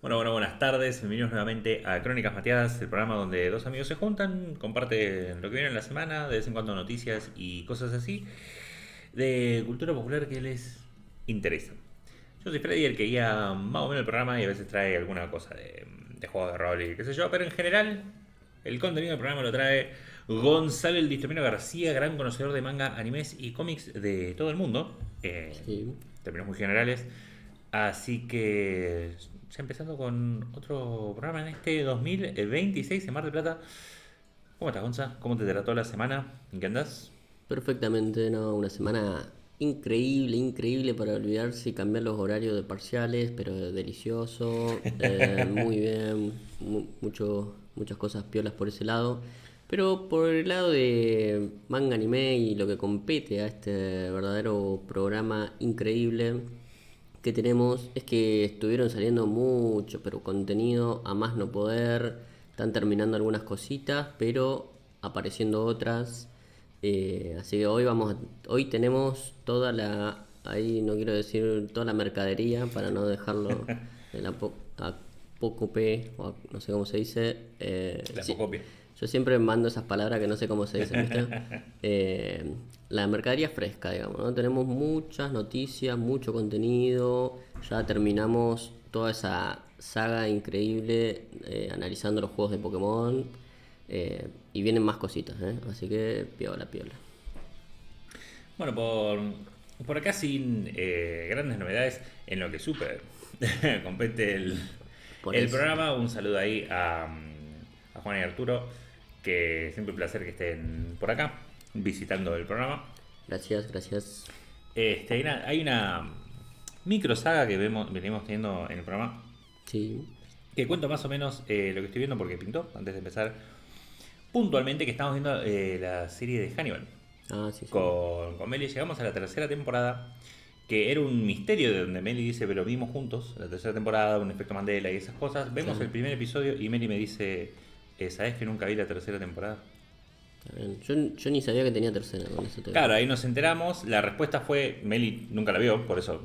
Buenas tardes, bienvenidos nuevamente a Crónicas Mateadas, el programa donde dos amigos se juntan, comparten lo que viene en la semana, de vez en cuando noticias y cosas así, de cultura popular que les interesa. Yo soy Freddy, el que guía más o menos el programa y a veces trae alguna cosa de juegos de rol y qué sé yo, pero en general el contenido del programa lo trae Gonzalo el Distomino García, gran conocedor de manga, animes y cómics de todo el mundo, Sí, términos muy generales. Así que, ya empezando con otro programa en este 2026 en Mar del Plata. ¿Cómo estás, Gonza? ¿Cómo te trató la semana? ¿En qué andás? perfectamente, ¿no? Una semana increíble, increíble para olvidarse y cambiar los horarios de parciales, pero delicioso, muy bien, muchas cosas piolas por ese lado. Pero por el lado de manga anime y lo que compete a este verdadero programa increíble que tenemos es que estuvieron saliendo mucho, pero contenido a más no poder. Están terminando algunas cositas, pero apareciendo otras. Así que hoy tenemos toda la, ahí no quiero decir toda la mercadería para no dejarlo en a poco P, no sé cómo se dice. La Sí, Pocopia. yo siempre mando esas palabras que no sé cómo se dicen, ¿viste? La mercadería fresca, digamos, ¿no? Tenemos muchas noticias, mucho contenido. Ya terminamos toda esa saga increíble analizando los juegos de Pokémon. Y vienen más cositas, ¿eh? Así que piola, piola. Bueno, por acá sin grandes novedades en lo que super compete Por el eso. programa. Un saludo ahí a Juan y Arturo, que siempre un placer que estén por acá visitando el programa. Gracias, gracias. Hay una micro saga que venimos teniendo en el programa, Sí. que cuento más o menos lo que estoy viendo porque pintó, antes de empezar puntualmente, que estamos viendo la serie de Hannibal. Ah, sí, sí. Con Meli llegamos a la tercera temporada, que era un misterio de donde Meli dice, pero lo vimos juntos, la tercera temporada, un efecto Mandela y esas cosas. Vemos Claro. el primer episodio y Meli me dice, ¿sabes que nunca vi la tercera temporada? Está bien. Yo ni sabía que tenía tercera, con eso te. Claro, ahí nos enteramos. La respuesta fue, Meli nunca la vio, por eso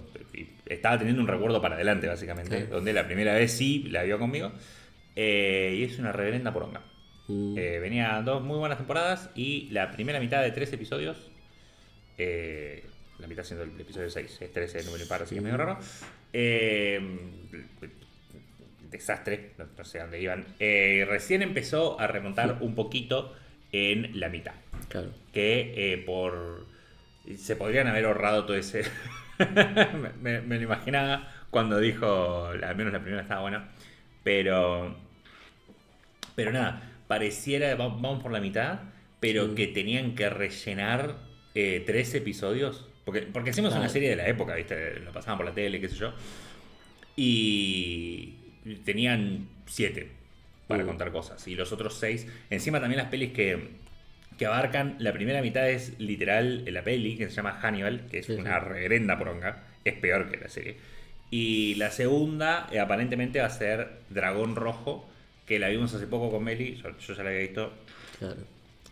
estaba teniendo un recuerdo para adelante, básicamente, Claro. donde la primera vez sí la vio conmigo. Y es una reverenda poronga. Mm, Venía dos muy buenas temporadas y la primera mitad de tres episodios, la mitad siendo el episodio 6 es 13 el número impar, así que es medio mm, raro. Desastre, no sé a dónde iban. Recién empezó a remontar un poquito en la mitad claro. que se podrían haber ahorrado todo ese. Me lo imaginaba cuando dijo, al menos la primera estaba buena, pero, pero nada, pareciera, vamos por la mitad, pero Sí. que tenían que rellenar tres episodios, porque hicimos una Claro. serie de la época, ¿viste? Lo pasaban por la tele, qué sé yo, y tenían siete para Mm, contar cosas. Y los otros seis, encima también las pelis que abarcan, la primera mitad es literal la peli, que se llama Hannibal, que es sí, una sí. reverenda poronga, es peor que la serie. Y la segunda, aparentemente va a ser Dragón Rojo, que la vimos hace poco con Meli, yo ya la había visto. Claro.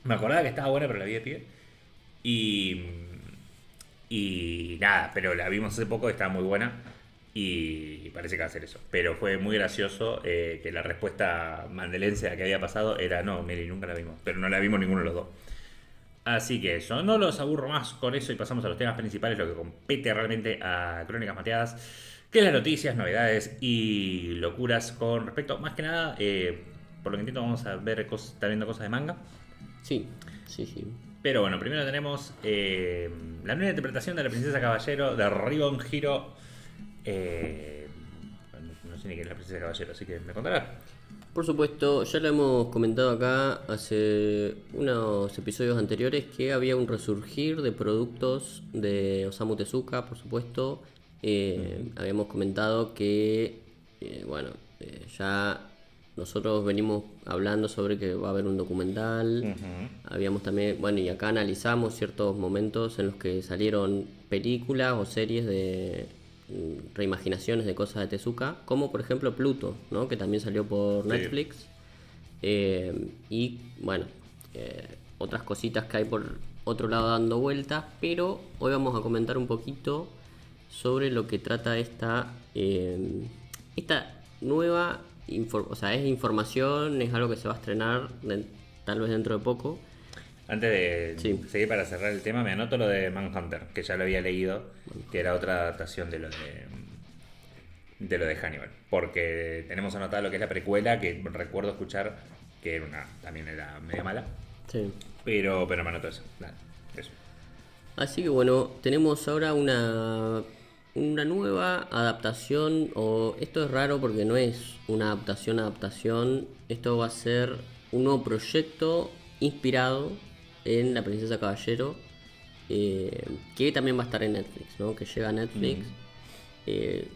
Me acordaba que estaba buena, pero la vi de pie. Y, y nada, pero la vimos hace poco, estaba muy buena. Y parece que va a ser eso. Pero fue muy gracioso que la respuesta mandelense a que había pasado era no, Meli, nunca la vimos. Pero no la vimos ninguno de los dos. Así que eso, no los aburro más con eso y pasamos a los temas principales, lo que compete realmente a Crónicas Mateadas, que es las noticias, novedades y locuras con respecto, más que nada, por lo que entiendo vamos a ver estar viendo cosas de manga. Sí, sí, sí. Pero bueno, primero tenemos la nueva interpretación de la Princesa Caballero de Ribbon Hero. Eh, no sé ni qué es la Princesa Caballero, así que me contarás. Por supuesto, ya lo hemos comentado acá hace unos episodios anteriores que había un resurgir de productos de Osamu Tezuka, por supuesto. Habíamos comentado que, bueno, ya nosotros venimos hablando sobre que va a haber un documental. Ujú. Habíamos también, bueno, y acá analizamos ciertos momentos en los que salieron películas o series de reimaginaciones de cosas de Tezuka, como por ejemplo Pluto, ¿no? Que también salió por Sí. Netflix. Y bueno, otras cositas que hay por otro lado dando vueltas, pero hoy vamos a comentar un poquito sobre lo que trata esta nueva, o sea, es información, es algo que se va a estrenar tal vez dentro de poco. Antes de Sí. seguir para cerrar el tema, me anoto lo de Manhunter, que ya lo había leído, que era otra adaptación de lo de Hannibal. Porque tenemos anotado lo que es la precuela, que recuerdo escuchar que también era media mala. Sí. Pero me anoto eso. Nada, eso. Así que bueno, tenemos ahora una nueva adaptación, o esto es raro porque no es una adaptación, esto va a ser un nuevo proyecto inspirado en La Princesa Caballero, que también va a estar en Netflix, ¿no? Que llega a Netflix,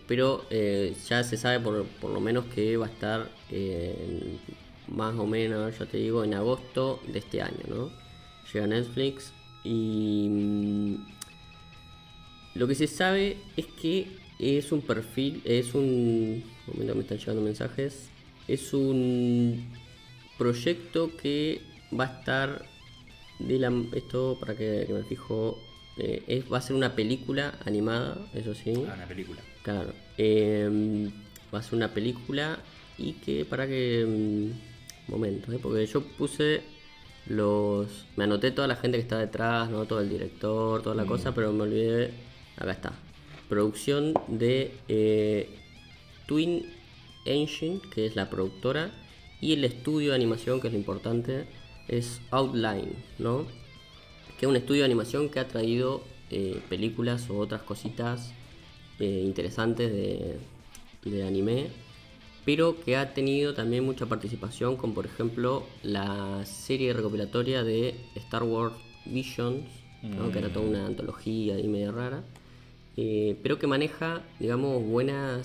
pero ya se sabe por lo menos que va a estar más o menos, ya te digo, en agosto de este año, ¿no? Llega a Netflix y lo que se sabe es que es un perfil, es un... Un momento, me están llegando mensajes. Es un proyecto que va a estar esto para que me fijo. Va a ser una película animada, eso sí. Ah, una película. Claro. Va a ser una película y que para que... momento, porque yo puse me anoté toda la gente que está detrás, ¿no? Todo el director, toda la cosa, pero me olvidé. Acá está. Producción de Twin Engine, que es la productora, y el estudio de animación, que es lo importante, es Outline, ¿no? Que es un estudio de animación que ha traído películas o otras cositas interesantes de anime, pero que ha tenido también mucha participación con, por ejemplo, la serie recopilatoria de Star Wars Visions, ¿no? Que era toda una antología y media rara, pero que maneja, digamos, buena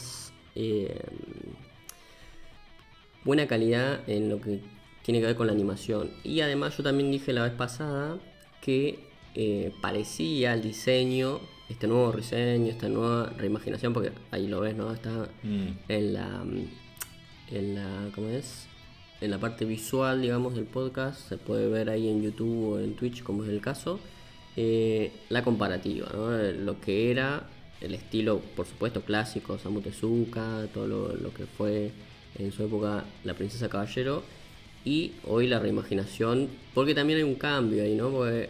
calidad en lo que tiene que ver con la animación. Y además yo también dije la vez pasada que parecía el diseño, este nuevo diseño, esta nueva reimaginación, porque ahí lo ves, ¿no? Está en la ¿cómo es? En la parte visual, digamos, del podcast, se puede ver ahí en YouTube o en Twitch, como es el caso, la comparativa, ¿no? Lo que era el estilo, por supuesto, clásico, Osamu Tezuka, todo lo que fue en su época La Princesa Caballero, y hoy la reimaginación, porque también hay un cambio ahí, ¿no? Porque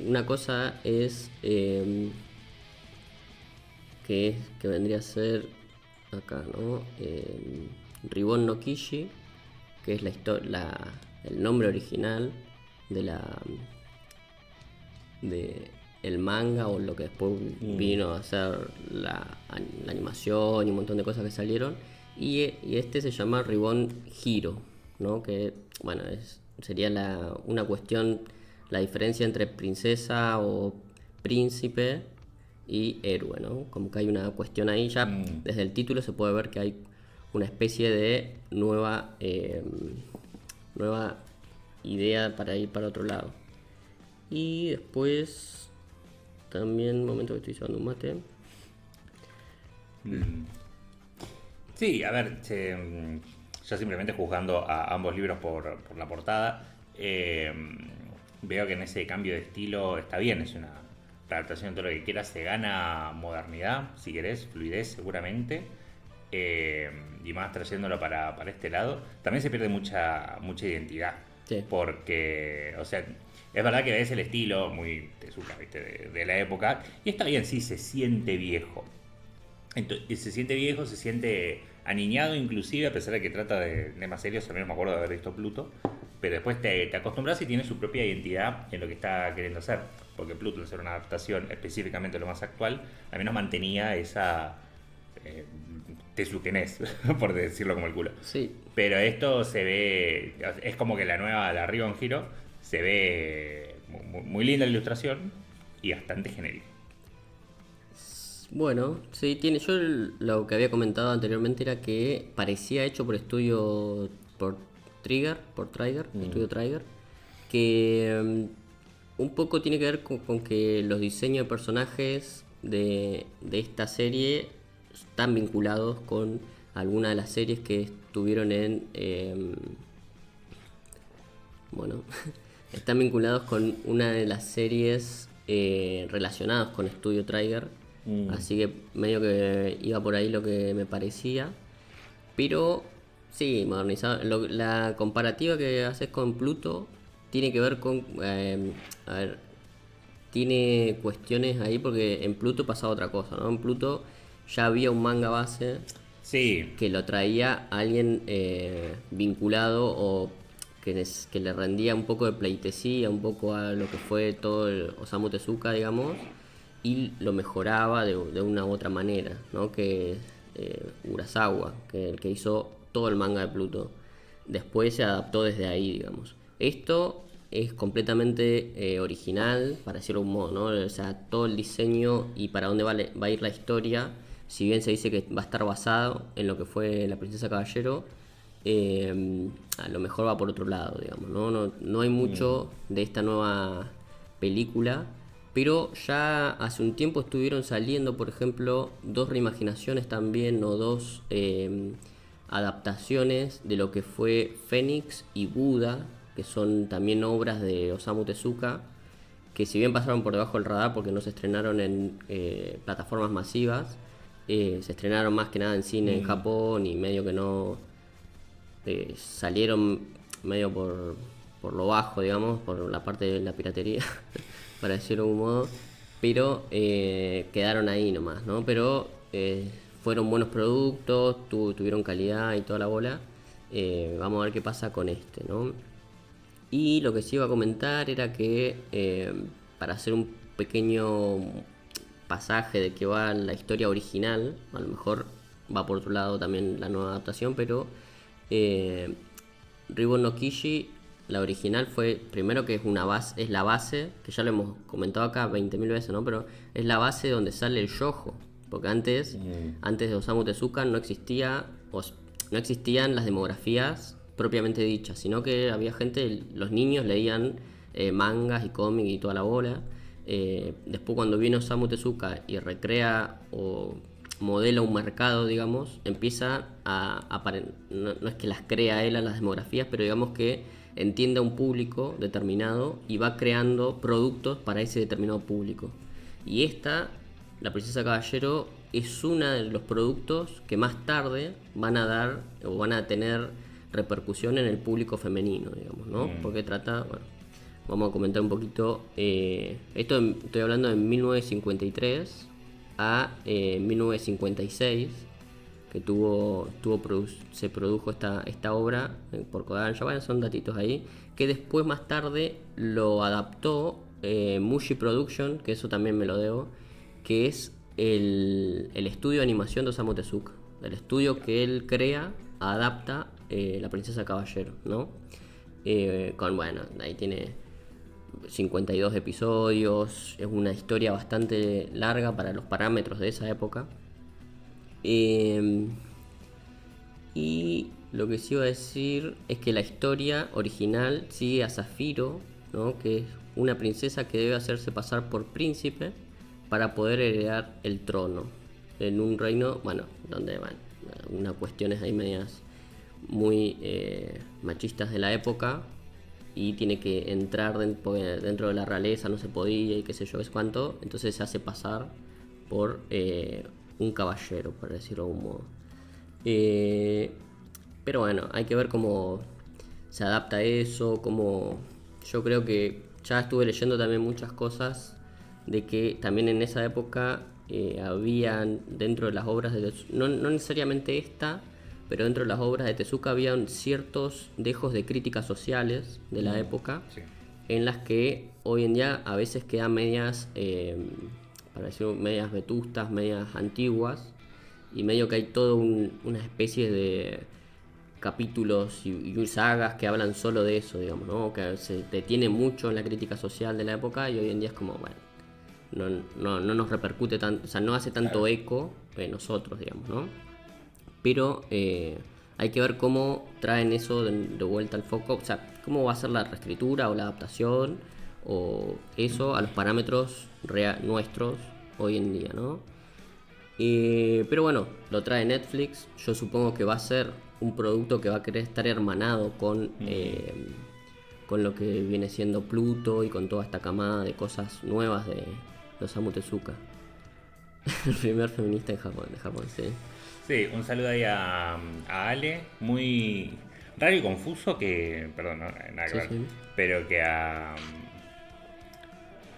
una cosa es que vendría a ser acá, ¿no? Ribbon no Kishi, que es el nombre original de de el manga, o lo que después vino a ser la animación y un montón de cosas que salieron, y este se llama Ribbon Hero, ¿no? Que bueno, sería una cuestión, la diferencia entre princesa o príncipe y héroe, ¿no? Como que hay una cuestión ahí, ya desde el título se puede ver que hay una especie de nueva idea para ir para otro lado. Y después también, un momento que estoy llevando un mate. Sí, a ver, yo simplemente juzgando a ambos libros por la portada, veo que en ese cambio de estilo está bien, es una adaptación de todo lo que quieras, se gana modernidad, si querés, fluidez seguramente, y más trayéndolo para este lado, también se pierde mucha identidad, Sí. porque, o sea, es verdad que ves el estilo muy Tezuka, ¿viste? De la época, y está bien, sí, se siente viejo. Entonces, se siente viejo, se siente aniñado inclusive, a pesar de que trata de más serios. A mí no me acuerdo de haber visto Pluto, pero después te acostumbras y tiene su propia identidad en lo que está queriendo hacer, porque Pluto, al ser una adaptación específicamente lo más actual, al menos mantenía esa tezuquenés, por decirlo como el culo. Sí. Pero esto se ve, es como que la Ribbon Hero se ve muy linda la ilustración y bastante genérica. Bueno, sí, tiene. Yo lo que había comentado anteriormente era que parecía hecho por Trigger, Estudio Trigger, que un poco tiene que ver con que los diseños de personajes de esta serie están vinculados con alguna de las series que estuvieron bueno, están vinculados con una de las series relacionadas con Estudio Trigger. Así que medio que iba por ahí lo que me parecía. Pero sí, modernizado. La comparativa que haces con Pluto tiene que ver con... a ver, tiene cuestiones ahí porque en Pluto pasaba otra cosa, ¿no? En Pluto ya había un manga base Sí. que lo traía alguien vinculado o que le rendía un poco de pleitesía, un poco a lo que fue todo el Osamu Tezuka, digamos, y lo mejoraba de una u otra manera, ¿no? Que es Urasawa, que el que hizo todo el manga de Pluto. Después se adaptó desde ahí, digamos. Esto es completamente original, para decirlo de un modo, ¿no? O sea, todo el diseño y para dónde va a ir la historia, si bien se dice que va a estar basado en lo que fue La Princesa Caballero, a lo mejor va por otro lado, digamos, ¿no? No hay mucho de esta nueva película, pero ya hace un tiempo estuvieron saliendo, por ejemplo, dos reimaginaciones también, o dos adaptaciones de lo que fue Fénix y Buda, que son también obras de Osamu Tezuka, que si bien pasaron por debajo del radar porque no se estrenaron en plataformas masivas, se estrenaron más que nada en cine en Japón y medio que no salieron medio por lo bajo, digamos, por la parte de la piratería, para decirlo de algún modo, pero quedaron ahí nomás, ¿no? Pero fueron buenos productos, tuvieron calidad y toda la bola. Vamos a ver qué pasa con este, ¿no? Y lo que sí iba a comentar era que para hacer un pequeño pasaje de que va la historia original, a lo mejor va por otro lado también la nueva adaptación, pero Ribbon no Kishi, la original fue, primero que es una base, es la base, que ya lo hemos comentado acá 20.000 veces, ¿no? Pero es la base donde sale el yojo, porque antes de Osamu Tezuka no no existían las demografías propiamente dichas, sino que había gente, los niños leían mangas y cómics y toda la bola. Después cuando viene Osamu Tezuka y recrea o modela un mercado, digamos, empieza no es que las crea él a las demografías, pero digamos que entiende a un público determinado y va creando productos para ese determinado público. Y La Princesa Caballero, es uno de los productos que más tarde van a dar o van a tener repercusión en el público femenino, digamos, ¿no? Porque trata, bueno, vamos a comentar un poquito, estoy hablando de 1953 a 1956, que se produjo esta obra por Kodansha. Bueno, son datitos ahí, que después más tarde lo adaptó Mushi Production, que eso también me lo debo, que es el estudio de animación de Osamu Tezuka, el estudio que él crea, adapta La Princesa Caballero, ¿no? Bueno, ahí tiene 52 episodios, es una historia bastante larga para los parámetros de esa época. Y lo que sí iba a decir es que la historia original sigue a Zafiro, ¿no? Que es una princesa que debe hacerse pasar por príncipe para poder heredar el trono en un reino, bueno, donde van unas cuestiones ahí medias muy machistas de la época, y tiene que entrar dentro de la realeza, no se podía y qué sé yo, es cuánto, entonces se hace pasar por un caballero, por decirlo de algún modo. Pero bueno, hay que ver cómo se adapta eso, cómo... Yo creo que ya estuve leyendo también muchas cosas de que también en esa época habían dentro de las obras de Tezuka, no necesariamente esta, pero dentro de las obras de Tezuka habían ciertos dejos de críticas sociales de la época, Sí. en las que hoy en día a veces quedan medias, para decirlo, medias vetustas, medias antiguas, y medio que hay toda una especie de capítulos y sagas que hablan solo de eso, digamos, ¿no? Que se detiene mucho en la crítica social de la época, y hoy en día es como, bueno, no nos repercute tanto, o sea, no hace tanto Claro. eco en nosotros, digamos, ¿no? Pero hay que ver cómo traen eso de vuelta al foco, o sea, cómo va a ser la reescritura o la adaptación o eso a los parámetros nuestros hoy en día, ¿no? Pero bueno, lo trae Netflix, yo supongo que va a ser un producto que va a querer estar hermanado con lo que viene siendo Pluto y con toda esta camada de cosas nuevas de Osamu Tezuka. El primer feminista de Japón, sí. Sí, un saludo ahí a Ale, muy raro y confuso que, perdón, no, nada que Sí, ver, sí. pero que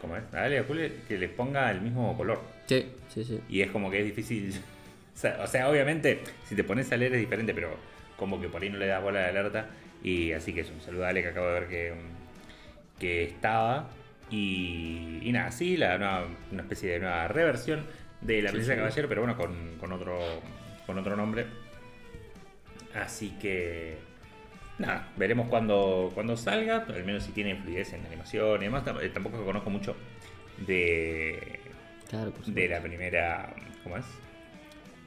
¿cómo es? A Ale y a Jule que les ponga el mismo color. Sí, sí, sí. Y es como que es difícil, o sea, obviamente, si te pones a leer es diferente, pero como que por ahí no le das bola de alerta. Y así que es un saludo a Ale que acabo de ver que estaba. Y nada, sí, una especie de nueva reversión de La Sí, Princesa sí. Caballero, pero bueno, con otro nombre. Así que nada, veremos cuando salga, al menos si tiene fluidez en la animación y demás. Tampoco conozco mucho de, Claro, por de supuesto. la primera, ¿cómo es?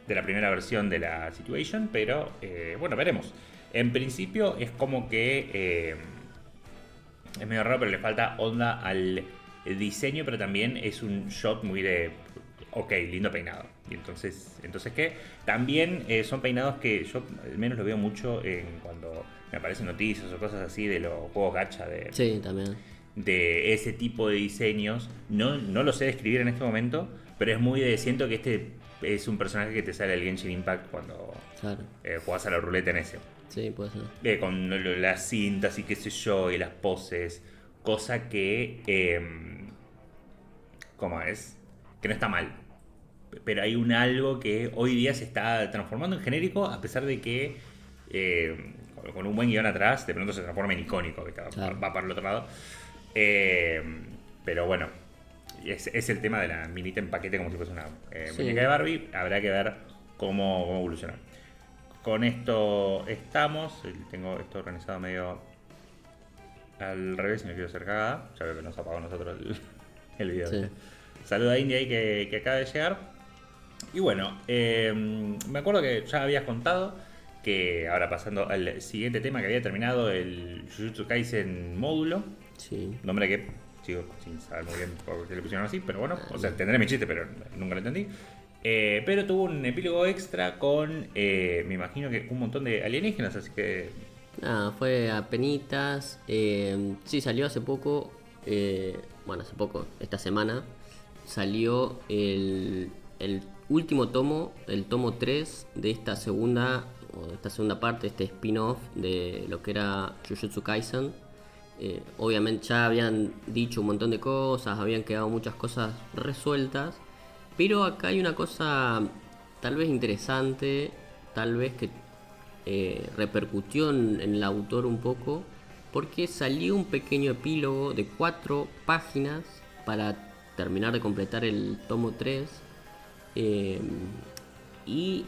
De la primera versión de la Situation, pero bueno, veremos. En principio es como que es medio raro, pero le falta onda al diseño, pero también es un shot muy de, ok, lindo peinado. Y entonces ¿qué? También son peinados que yo al menos lo veo mucho cuando me aparecen noticias o cosas así de los juegos gacha Sí, también. de ese tipo de diseños. No lo sé describir en este momento, pero es muy de, siento que este es un personaje que te sale el Genshin Impact cuando Claro. jugás a la ruleta en ese. Sí, puede ser. Con las cintas y qué sé yo, y las poses. Cosa que, ¿cómo es? Que no está mal. Pero hay un algo que hoy día se está transformando en genérico, a pesar de que con un buen guión atrás, de pronto se transforma en icónico, que Claro. va para el otro lado. Eh, pero bueno, es el tema de la minita en paquete como si fuese una muñeca de Sí. Barbie. Habrá que ver cómo evoluciona. Con esto estamos. Tengo esto organizado medio al revés y no quiero ser cagada. Ya veo que nos apagó a nosotros el video. Sí. Saluda a India ahí que acaba de llegar. Y bueno, me acuerdo que ya habías contado que ahora pasando al siguiente tema que había terminado el Jujutsu Kaisen módulo. Sí. Nombre que sigo sin saber muy bien por qué le pusieron así, pero bueno, o sea, No. tendré mi chiste, pero nunca lo entendí. Pero tuvo un epílogo extra con, me imagino que un montón de alienígenas, así que Nada, fue apenitas. Sí, salió hace poco. Bueno, hace poco, esta semana. Salió el último tomo, el tomo 3 de esta segunda, o de esta segunda parte, este spin-off de lo que era Jujutsu Kaisen. Obviamente ya habían dicho un montón de cosas, habían quedado muchas cosas resueltas. Pero acá hay una cosa tal vez interesante, tal vez que repercutió en el autor un poco, porque salió un pequeño epílogo de 4 páginas para terminar de completar el tomo 3. eh, y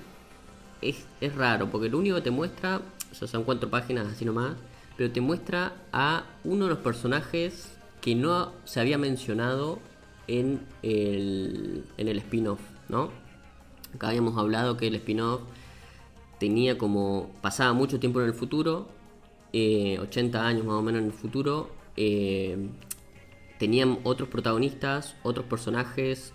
es raro, porque lo único que te muestra, o sea, son 4 páginas así nomás, pero te muestra a uno de los personajes que no se había mencionado en el spin-off, ¿no? Acá habíamos hablado que el spin-off tenía como, pasaba mucho tiempo en el futuro, 80 años más o menos en el futuro, tenían otros protagonistas, otros personajes,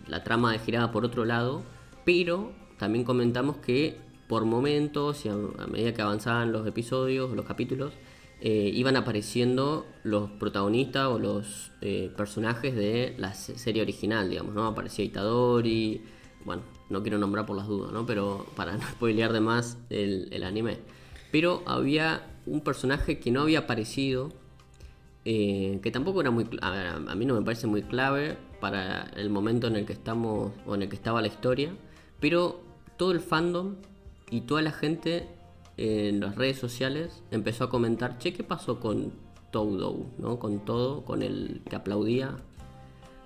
la trama giraba por otro lado, pero también comentamos que por momentos y a medida que avanzaban los episodios, los capítulos, iban apareciendo los protagonistas o los personajes de la serie original, digamos, ¿no? Aparecía Itadori, bueno, no quiero nombrar por las dudas, ¿no? Pero para no spoilear de más el anime. Pero había un personaje que no había aparecido, que tampoco era muy... A ver, a mí no me parece muy clave para el momento en el que estamos, o en el que estaba la historia, pero todo el fandom y toda la gente en las redes sociales empezó a comentar, che, ¿qué pasó con Todo, ¿no? Con todo, con el que aplaude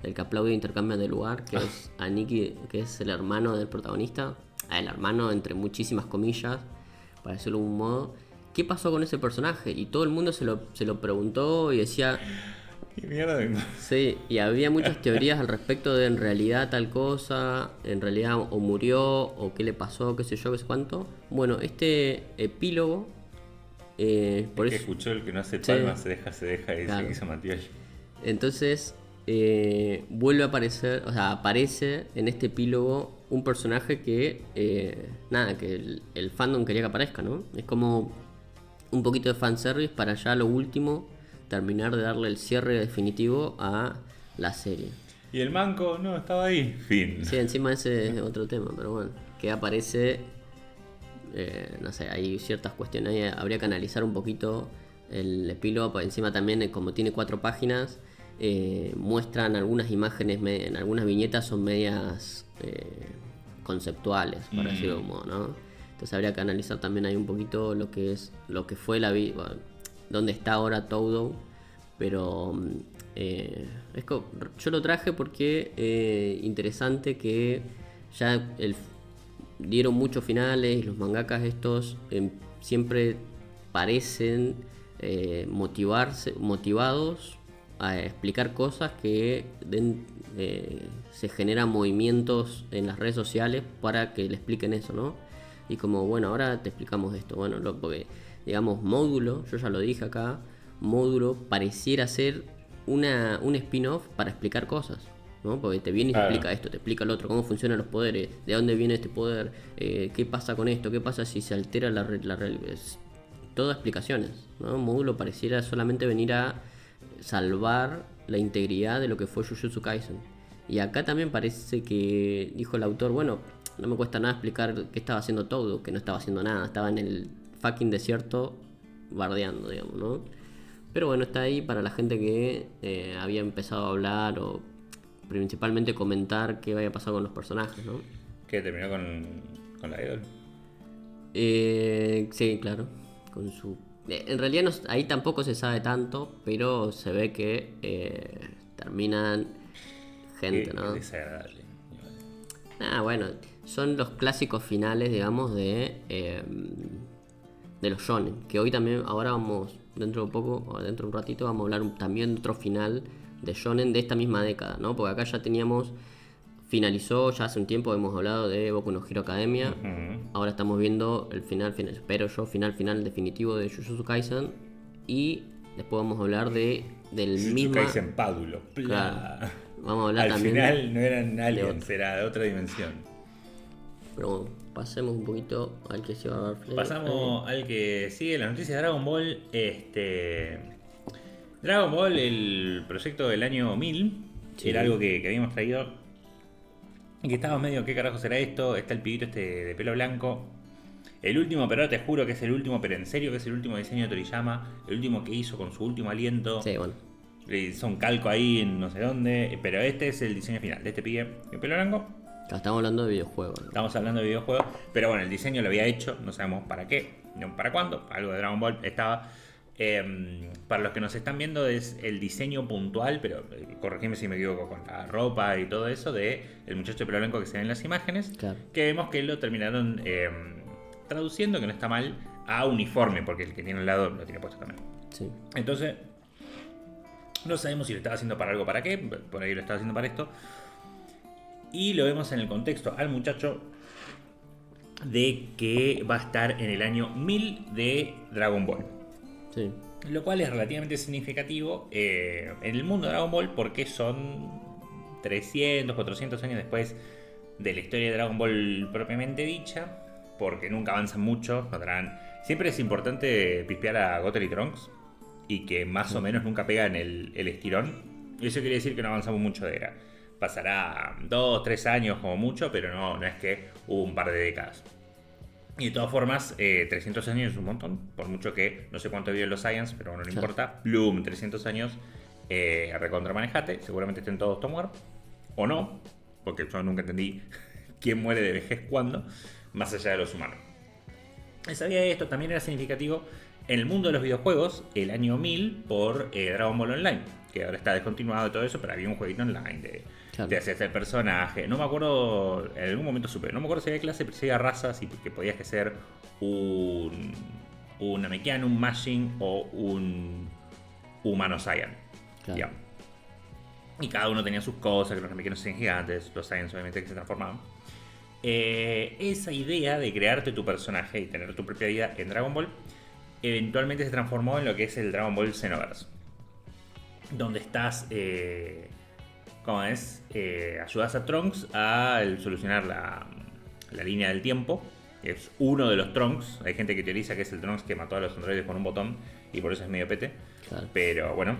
e intercambia de lugar, que es Aniki, que es el hermano del protagonista, el hermano entre muchísimas comillas, para decirlo de un modo. ¿Qué pasó con ese personaje? Y todo el mundo se lo preguntó y decía, ¿qué mierda de... sí, y había muchas teorías al respecto de en realidad tal cosa, en realidad o murió, o qué le pasó, qué sé yo, qué sé cuánto. Bueno, este epílogo, Es por que eso, escuchó el que no hace sí, palmas, se deja y se claro. quiso Matías. Entonces vuelve a aparecer, o sea, aparece en este epílogo un personaje que, nada, que el fandom quería que aparezca, ¿no? Es como un poquito de fanservice para ya lo último terminar de darle el cierre definitivo a la serie. Y el manco, no, estaba ahí. Fin. Sí, encima ese es otro tema, pero bueno. que aparece, no sé, hay ciertas cuestiones, ahí habría que analizar un poquito el epílogo. Encima también, como tiene 4 páginas, muestran algunas imágenes, en algunas viñetas son medias conceptuales, por decirlo de un modo, ¿no? Entonces habría que analizar también ahí un poquito lo que fue la vida, bueno, dónde está ahora Todo, pero yo lo traje porque interesante que ya dieron muchos finales y los mangakas estos siempre parecen motivados a explicar cosas que se generan movimientos en las redes sociales para que le expliquen eso, ¿no? Y como, bueno, ahora te explicamos esto. Bueno, porque, digamos, Módulo, yo ya lo dije acá, Módulo pareciera ser un spin-off para explicar cosas, ¿no? Porque te viene y te explica esto, te explica lo otro, cómo funcionan los poderes, de dónde viene este poder, qué pasa con esto, qué pasa si se altera la realidad. Todas explicaciones, ¿no? Módulo pareciera solamente venir a salvar la integridad de lo que fue Jujutsu Kaisen. Y acá también parece que dijo el autor, bueno, no me cuesta nada explicar qué estaba haciendo Todo, que no estaba haciendo nada, estaba en el fucking desierto bardeando, digamos, ¿no? Pero bueno, está ahí para la gente que había empezado a hablar o principalmente comentar qué había pasado con los personajes, ¿no? ¿Qué terminó con la idol? Sí, claro, con su... en realidad ahí tampoco se sabe tanto, pero se ve que terminan gente, ¿no? Qué desagradable. Bueno, son los clásicos finales, digamos, de los shonen. Que hoy también, ahora vamos, dentro de poco, o dentro de un ratito, vamos a hablar también de otro final de shonen de esta misma década, ¿no? Porque acá ya finalizó, ya hace un tiempo hemos hablado de Boku no Hero Academia. Ahora estamos viendo el final, espero yo, final definitivo de Jujutsu Kaisen. Y después vamos a hablar del mismo... Jujutsu Kaisen Pádulo. Claro. Vamos a hablar al también... Al final no eran aliens, era de otra dimensión. Pero bueno, pasemos un poquito al que se va a dar play. Pasamos al que sigue las noticias de Dragon Ball. Dragon Ball, el proyecto del año 1000, sí. Era algo que habíamos traído y que estábamos medio, ¿qué carajo será esto? Está el pibito de pelo blanco. El último, pero ahora te juro que es el último, pero en serio que es el último diseño de Toriyama. El último que hizo con su último aliento. Sí, bueno. Le hizo un calco ahí en no sé dónde. Pero este es el diseño final de este pibe de pelo blanco. Estamos hablando de videojuegos, ¿no? Estamos hablando de videojuegos. Pero bueno, el diseño lo había hecho. No sabemos para qué, no para cuándo. Algo de Dragon Ball estaba. Para los que nos están viendo es el diseño puntual, pero corregime si me equivoco, con la ropa y todo eso de el muchacho de pelo blanco que se ve en las imágenes, claro. Que vemos que lo terminaron traduciendo, que no está mal, a uniforme, porque el que tiene al lado lo tiene puesto también. Sí. Entonces, no sabemos si lo estaba haciendo para algo, para qué, por ahí lo estaba haciendo para esto. Y lo vemos en el contexto al muchacho de que va a estar en el año 1000 de Dragon Ball. Sí. Lo cual es relativamente significativo en el mundo de Dragon Ball porque son 300, 400 años después de la historia de Dragon Ball propiamente dicha, porque nunca avanzan mucho. Siempre es importante pispear a Goten y Trunks y que más o menos nunca pegan el estirón. Eso quiere decir que no avanzamos mucho de era. Pasará 2, 3 años como mucho, pero no es que hubo un par de décadas. Y de todas formas, 300 años es un montón, por mucho que no sé cuánto viven los Saiyans, pero bueno, no importa. Bloom, 300 años, recontra manejate, seguramente estén todos tomar, o no, porque yo nunca entendí quién muere de vejez cuándo, más allá de los humanos. Sabía esto, también era significativo en el mundo de los videojuegos, el año 1000 por Dragon Ball Online, que ahora está descontinuado y todo eso, pero había un jueguito online de hacer el personaje. No me acuerdo, en algún momento supe, no me acuerdo si había clase, pero si había razas y que podías ser un Namekian, un Machine o un humano Saiyan. Claro. Y cada uno tenía sus cosas, que los Namekianos eran gigantes, los Saiyans obviamente que se transformaban. Esa idea de crearte tu personaje y tener tu propia vida en Dragon Ball eventualmente se transformó en lo que es el Dragon Ball Xenoverse, donde estás, ¿cómo es? Ayudas a Trunks a solucionar la línea del tiempo. Es uno de los Trunks. Hay gente que teoriza que es el Trunks que mató a los androides con un botón y por eso es medio pete. Claro. Pero bueno,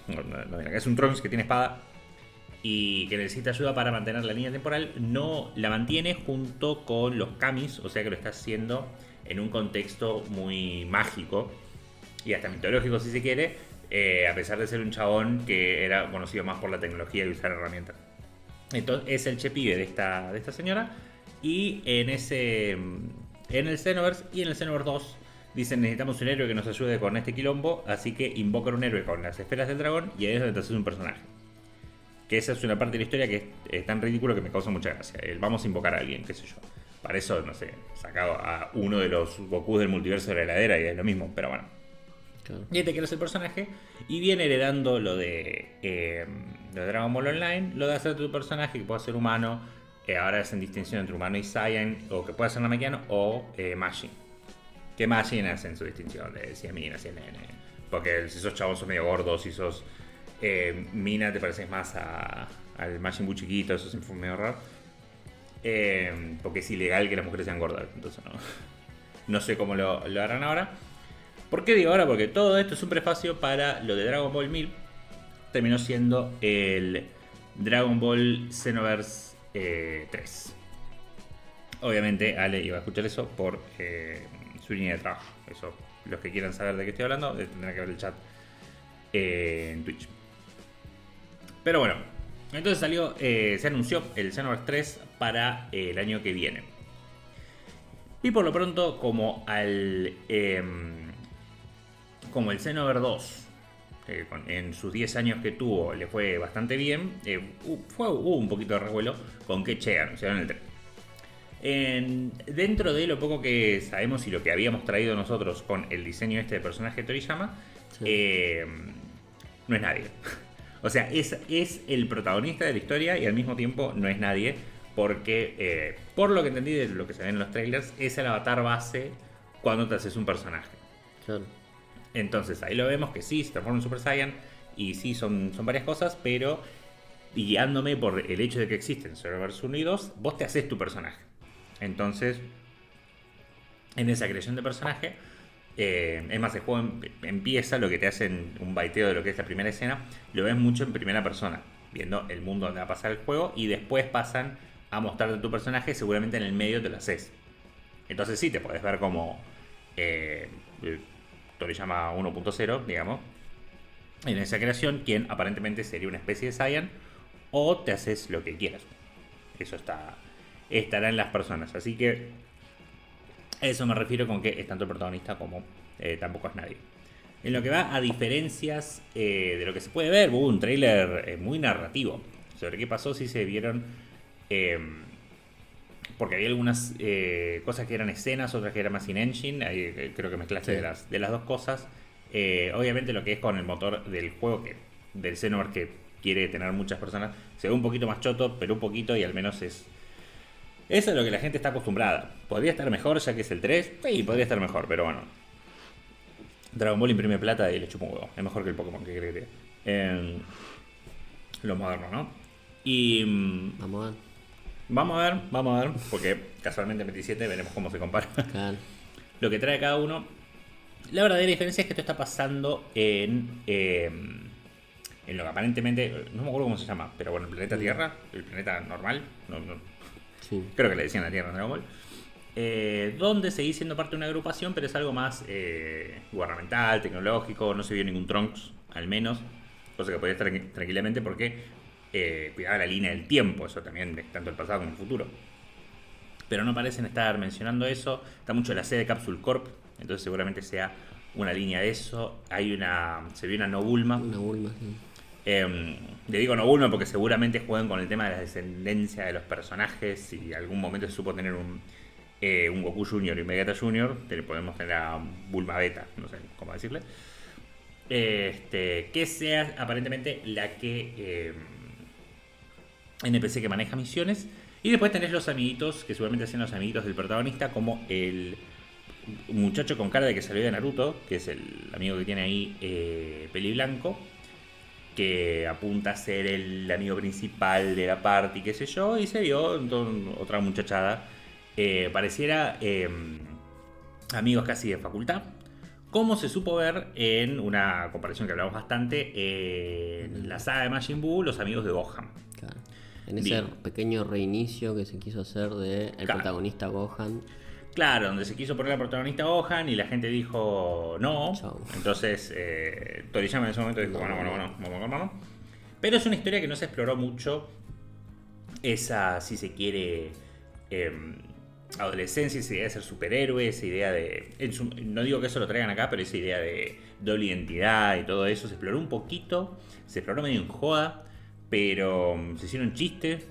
no, es un Trunks que tiene espada. y que necesita ayuda para mantener la línea temporal, no la mantiene junto con los Kamis, o sea que lo está haciendo en un contexto muy mágico y hasta mitológico si se quiere, a pesar de ser un chabón que era conocido más por la tecnología y usar herramientas. Entonces es el chepibe de esta señora y en el Xenoverse y en el Xenoverse 2 dicen necesitamos un héroe que nos ayude con este quilombo, así que invocan un héroe con las esferas del dragón y ahí es donde te haces un personaje. Que esa es una parte de la historia que es tan ridículo que me causa mucha gracia. Vamos a invocar a alguien, qué sé yo. Para eso, no sé, sacado a uno de los Gokus del multiverso de la heladera y es lo mismo, pero bueno. Claro. Y te creas el personaje y viene heredando lo de Dragon Ball Online, lo de hacer tu personaje que pueda ser humano, ahora es en distinción entre humano y Saiyan, o que pueda ser namekiano o Majin. Que Majin hacen su distinción de si es mina, si es nene. Porque si sos chabón sos medio gordo, si sos mina te pareces más al Majin Buu chiquito, eso siempre fue medio raro. Porque es ilegal que las mujeres sean gordas, entonces no sé cómo lo harán ahora. ¿Por qué digo ahora? Porque todo esto es un prefacio para lo de Dragon Ball 1000. Terminó siendo el Dragon Ball Xenoverse 3. Obviamente Ale iba a escuchar eso por su línea de trabajo. Eso, los que quieran saber de qué estoy hablando, tendrán que ver el chat en Twitch. Pero bueno, entonces se anunció el Xenoverse 3 para el año que viene. Y por lo pronto, como el Xenoverse 2, en sus 10 años que tuvo, le fue bastante bien, hubo un poquito de revuelo con que anunciaron el 3. Dentro de lo poco que sabemos y lo que habíamos traído nosotros con el diseño de personaje de Toriyama, sí. No es nadie. O sea, es el protagonista de la historia y al mismo tiempo no es nadie, porque por lo que entendí de lo que se ve en los trailers, es el avatar base cuando te haces un personaje. Claro. Entonces ahí lo vemos que sí, se transforma en Super Saiyan y sí, son varias cosas, pero guiándome por el hecho de que existen Xenoverse 1 y 2, vos te haces tu personaje. Entonces, en esa creación de personaje, es más, el juego empieza, lo que te hacen un baiteo de lo que es la primera escena, lo ves mucho en primera persona, viendo el mundo donde va a pasar el juego, y después pasan a mostrarte tu personaje, seguramente en el medio te lo haces. Entonces sí, te podés ver como Toriyama 1.0, digamos, en esa creación, quien aparentemente sería una especie de Saiyan, o te haces lo que quieras. Eso estará en las personas, así que a eso me refiero con que es tanto el protagonista como tampoco es nadie. En lo que va a diferencias de lo que se puede ver, hubo un tráiler muy narrativo sobre qué pasó si se vieron, porque había algunas cosas que eran escenas, otras que eran más in-engine, creo que mezclaste sí. de las dos cosas. Obviamente lo que es con el motor del juego, del Xenoverse, que quiere tener muchas personas, se ve un poquito más choto, pero un poquito, y al menos eso es lo que la gente está acostumbrada. ¿Podría estar mejor ya que es el 3? Sí, podría estar mejor, pero bueno. Dragon Ball imprime plata y le chupa un huevo. Es mejor que el Pokémon, que cree que lo moderno, ¿no? Y vamos a ver, porque casualmente en 27 veremos cómo se compara. Claro. Lo que trae cada uno. La verdadera diferencia es que esto está pasando en lo que aparentemente, no me acuerdo cómo se llama, pero bueno, el planeta Tierra, el planeta normal, no, sí. Creo que le decían la Tierra en Dragon Ball, donde seguís siendo parte de una agrupación, pero es algo más gubernamental, tecnológico, no se vio ningún Trunks, al menos, cosa que podía estar tranquilamente porque cuidaba la línea del tiempo, eso también, tanto el pasado como el futuro. Pero no parecen estar mencionando eso, está mucho la sede de Capsule Corp, entonces seguramente sea una línea de eso. Se vio una Nobulma. Una Bulma, sí. Le digo Nobulma porque seguramente juegan con el tema de la descendencia de los personajes. Si algún momento se supo tener un Goku Junior y un Vegeta Junior, podemos tener a Bulma Beta, no sé cómo decirle. Que sea aparentemente la que NPC que maneja misiones. Y después tenés los amiguitos, que seguramente hacen los amiguitos del protagonista, como el muchacho con cara de que salió de Naruto, que es el amigo que tiene ahí peli blanco, que apunta a ser el amigo principal de la party, qué sé yo, y se vio otra muchachada. Pareciera amigos casi de facultad, Como se supo ver en una comparación que hablamos bastante, en la saga de Majin Buu, los amigos de Gohan. Claro. En ese Bien. pequeño reinicio que se quiso hacer de el Claro. protagonista Gohan. Claro, donde se quiso poner al protagonista Gohan y la gente dijo no. Chao. Entonces Toriyama en ese momento dijo, bueno, vamos. Pero es una historia que no se exploró mucho. Esa, si se quiere, adolescencia, esa idea de ser superhéroe, esa idea de... no digo que eso lo traigan acá, pero esa idea de doble identidad y todo eso se exploró un poquito. Se exploró medio en joda, pero se hicieron chistes.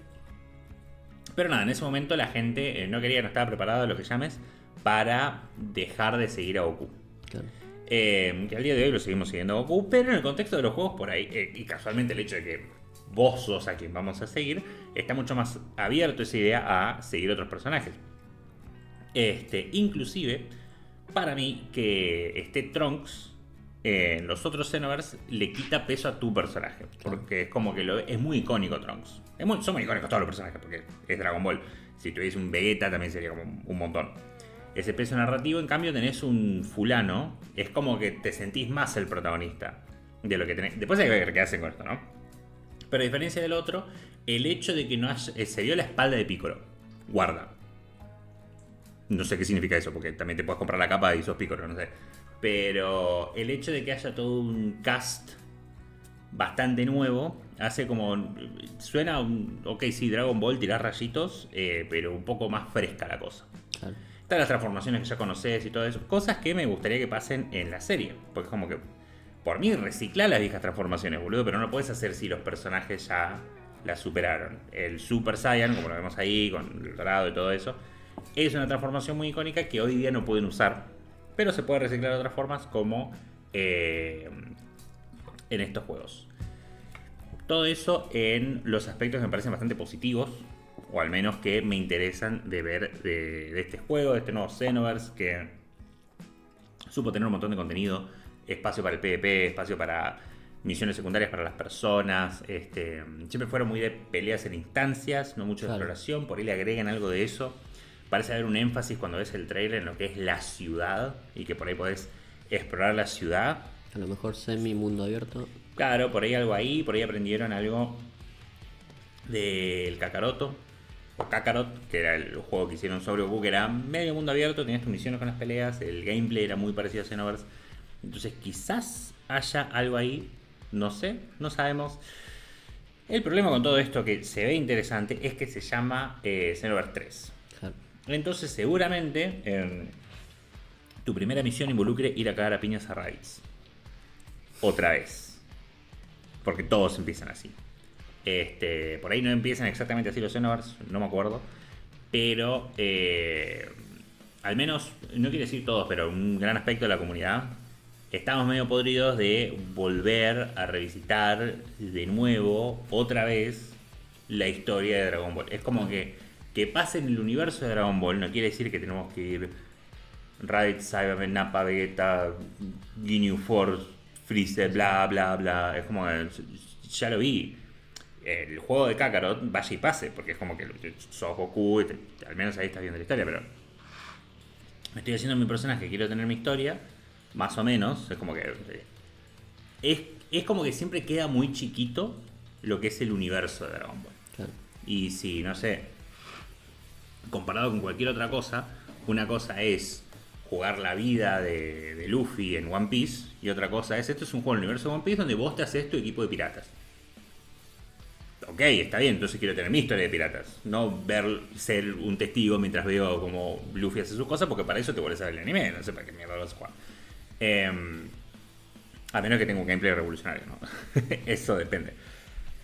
Pero nada, en ese momento la gente no estaba preparada, lo que llames, para dejar de seguir a Goku. Claro. Que al día de hoy lo seguimos siguiendo a Goku, pero en el contexto de los juegos por ahí, y casualmente el hecho de que vos sos a quien vamos a seguir, está mucho más abierto esa idea a seguir otros personajes. Inclusive, para mí, que esté Trunks en los otros Xenoverse le quita peso a tu personaje. Porque es como que es muy icónico Trunks. Son muy icónicos todos los personajes porque es Dragon Ball. Si tuviese un Vegeta también sería como un montón. Ese peso narrativo, en cambio, tenés un fulano. Es como que te sentís más el protagonista de lo que tenés. Después hay que ver qué hacen con esto, ¿no? Pero a diferencia del otro, el hecho de que no se vio la espalda de Piccolo. Guarda. No sé qué significa eso, porque también te puedes comprar la capa y sos Piccolo, no sé. Pero el hecho de que haya todo un cast bastante nuevo hace como... Suena, ok, sí, Dragon Ball, tirar rayitos, pero un poco más fresca la cosa. Claro. Están las transformaciones que ya conoces y todo eso. Cosas que me gustaría que pasen en la serie. Porque es como que... Por mí, recicla las viejas transformaciones, boludo. Pero no lo puedes hacer si los personajes ya las superaron. El Super Saiyan, como lo vemos ahí, con el dorado y todo eso, es una transformación muy icónica que hoy día no pueden usar. Pero se puede reciclar de otras formas, como en estos juegos. Todo eso en los aspectos que me parecen bastante positivos. O al menos que me interesan de ver de este juego, de este nuevo Xenoverse, que supo tener un montón de contenido, espacio para el PvP, espacio para misiones secundarias para las personas, siempre fueron muy de peleas en instancias, no mucho de exploración, por ahí le agregan algo de eso. Parece haber un énfasis cuando ves el trailer en lo que es la ciudad y que por ahí podés explorar la ciudad. A lo mejor semi mundo abierto. Claro, por ahí algo ahí, por ahí aprendieron algo del Kakaroto, o Kakarot, que era el juego que hicieron sobre Goku, que era medio mundo abierto, tenías tus misiones con las peleas, el gameplay era muy parecido a Xenoverse. Entonces quizás haya algo ahí, no sé, no sabemos. El problema con todo esto que se ve interesante es que se llama Xenoverse 3. Claro. Entonces seguramente tu primera misión involucre ir a cagar a piñas a Raditz. Otra vez. Porque todos empiezan así. Por ahí no empiezan exactamente así los Xenoverse, no me acuerdo. Pero al menos, no quiero decir todos, pero un gran aspecto de la comunidad, estamos medio podridos de volver a revisitar de nuevo, otra vez, la historia de Dragon Ball. Es como que pase en el universo de Dragon Ball, no quiere decir que tenemos que ir Raditz, Cyberman, Nappa, Vegeta, Ginyu Force, Freezer, bla, bla, bla. Es como, ya lo vi. El juego de Kakarot vaya y pase, porque es como que sos Goku, al menos ahí estás viendo la historia, pero me estoy haciendo mi personaje, quiero tener mi historia, más o menos, es como que es como que siempre queda muy chiquito lo que es el universo de Dragon Ball. Claro. Y si, no sé, comparado con cualquier otra cosa, una cosa es jugar la vida de Luffy en One Piece, y otra cosa es, esto es un juego del universo de One Piece donde vos te haces tu equipo de piratas. Ok, está bien, entonces quiero tener mi historia de piratas. No ser un testigo mientras veo como Luffy hace sus cosas, porque para eso te vuelves a ver el anime, no sé para qué mierda vas a jugar. A menos que tenga un gameplay revolucionario, ¿no? Eso depende.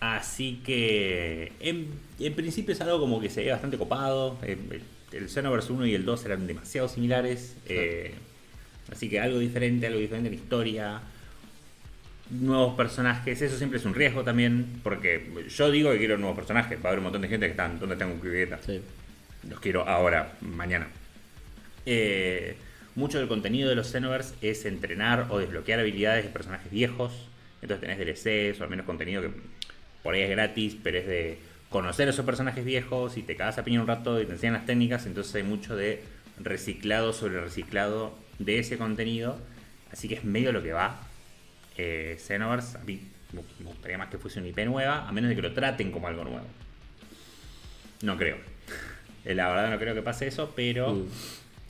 Así que en principio es algo como que se ve bastante copado. El Xenoverse 1 y el 2 eran demasiado similares. Así que algo diferente en la historia. Nuevos personajes, eso siempre es un riesgo también, porque yo digo que quiero nuevos personajes, va a haber un montón de gente que están, ¿dónde tengo un Vegeta? Sí. Los quiero ahora, mañana. Mucho del contenido de los Xenoverse es entrenar o desbloquear habilidades de personajes viejos, entonces tenés DLCs o al menos contenido que por ahí es gratis, pero es de conocer a esos personajes viejos y te cagas a piña un rato y te enseñan las técnicas, entonces hay mucho de reciclado sobre reciclado de ese contenido. Así que es medio lo que va. Xenoverse, a mí me gustaría más que fuese una IP nueva, a menos de que lo traten como algo nuevo. No creo. La verdad no creo que pase eso, pero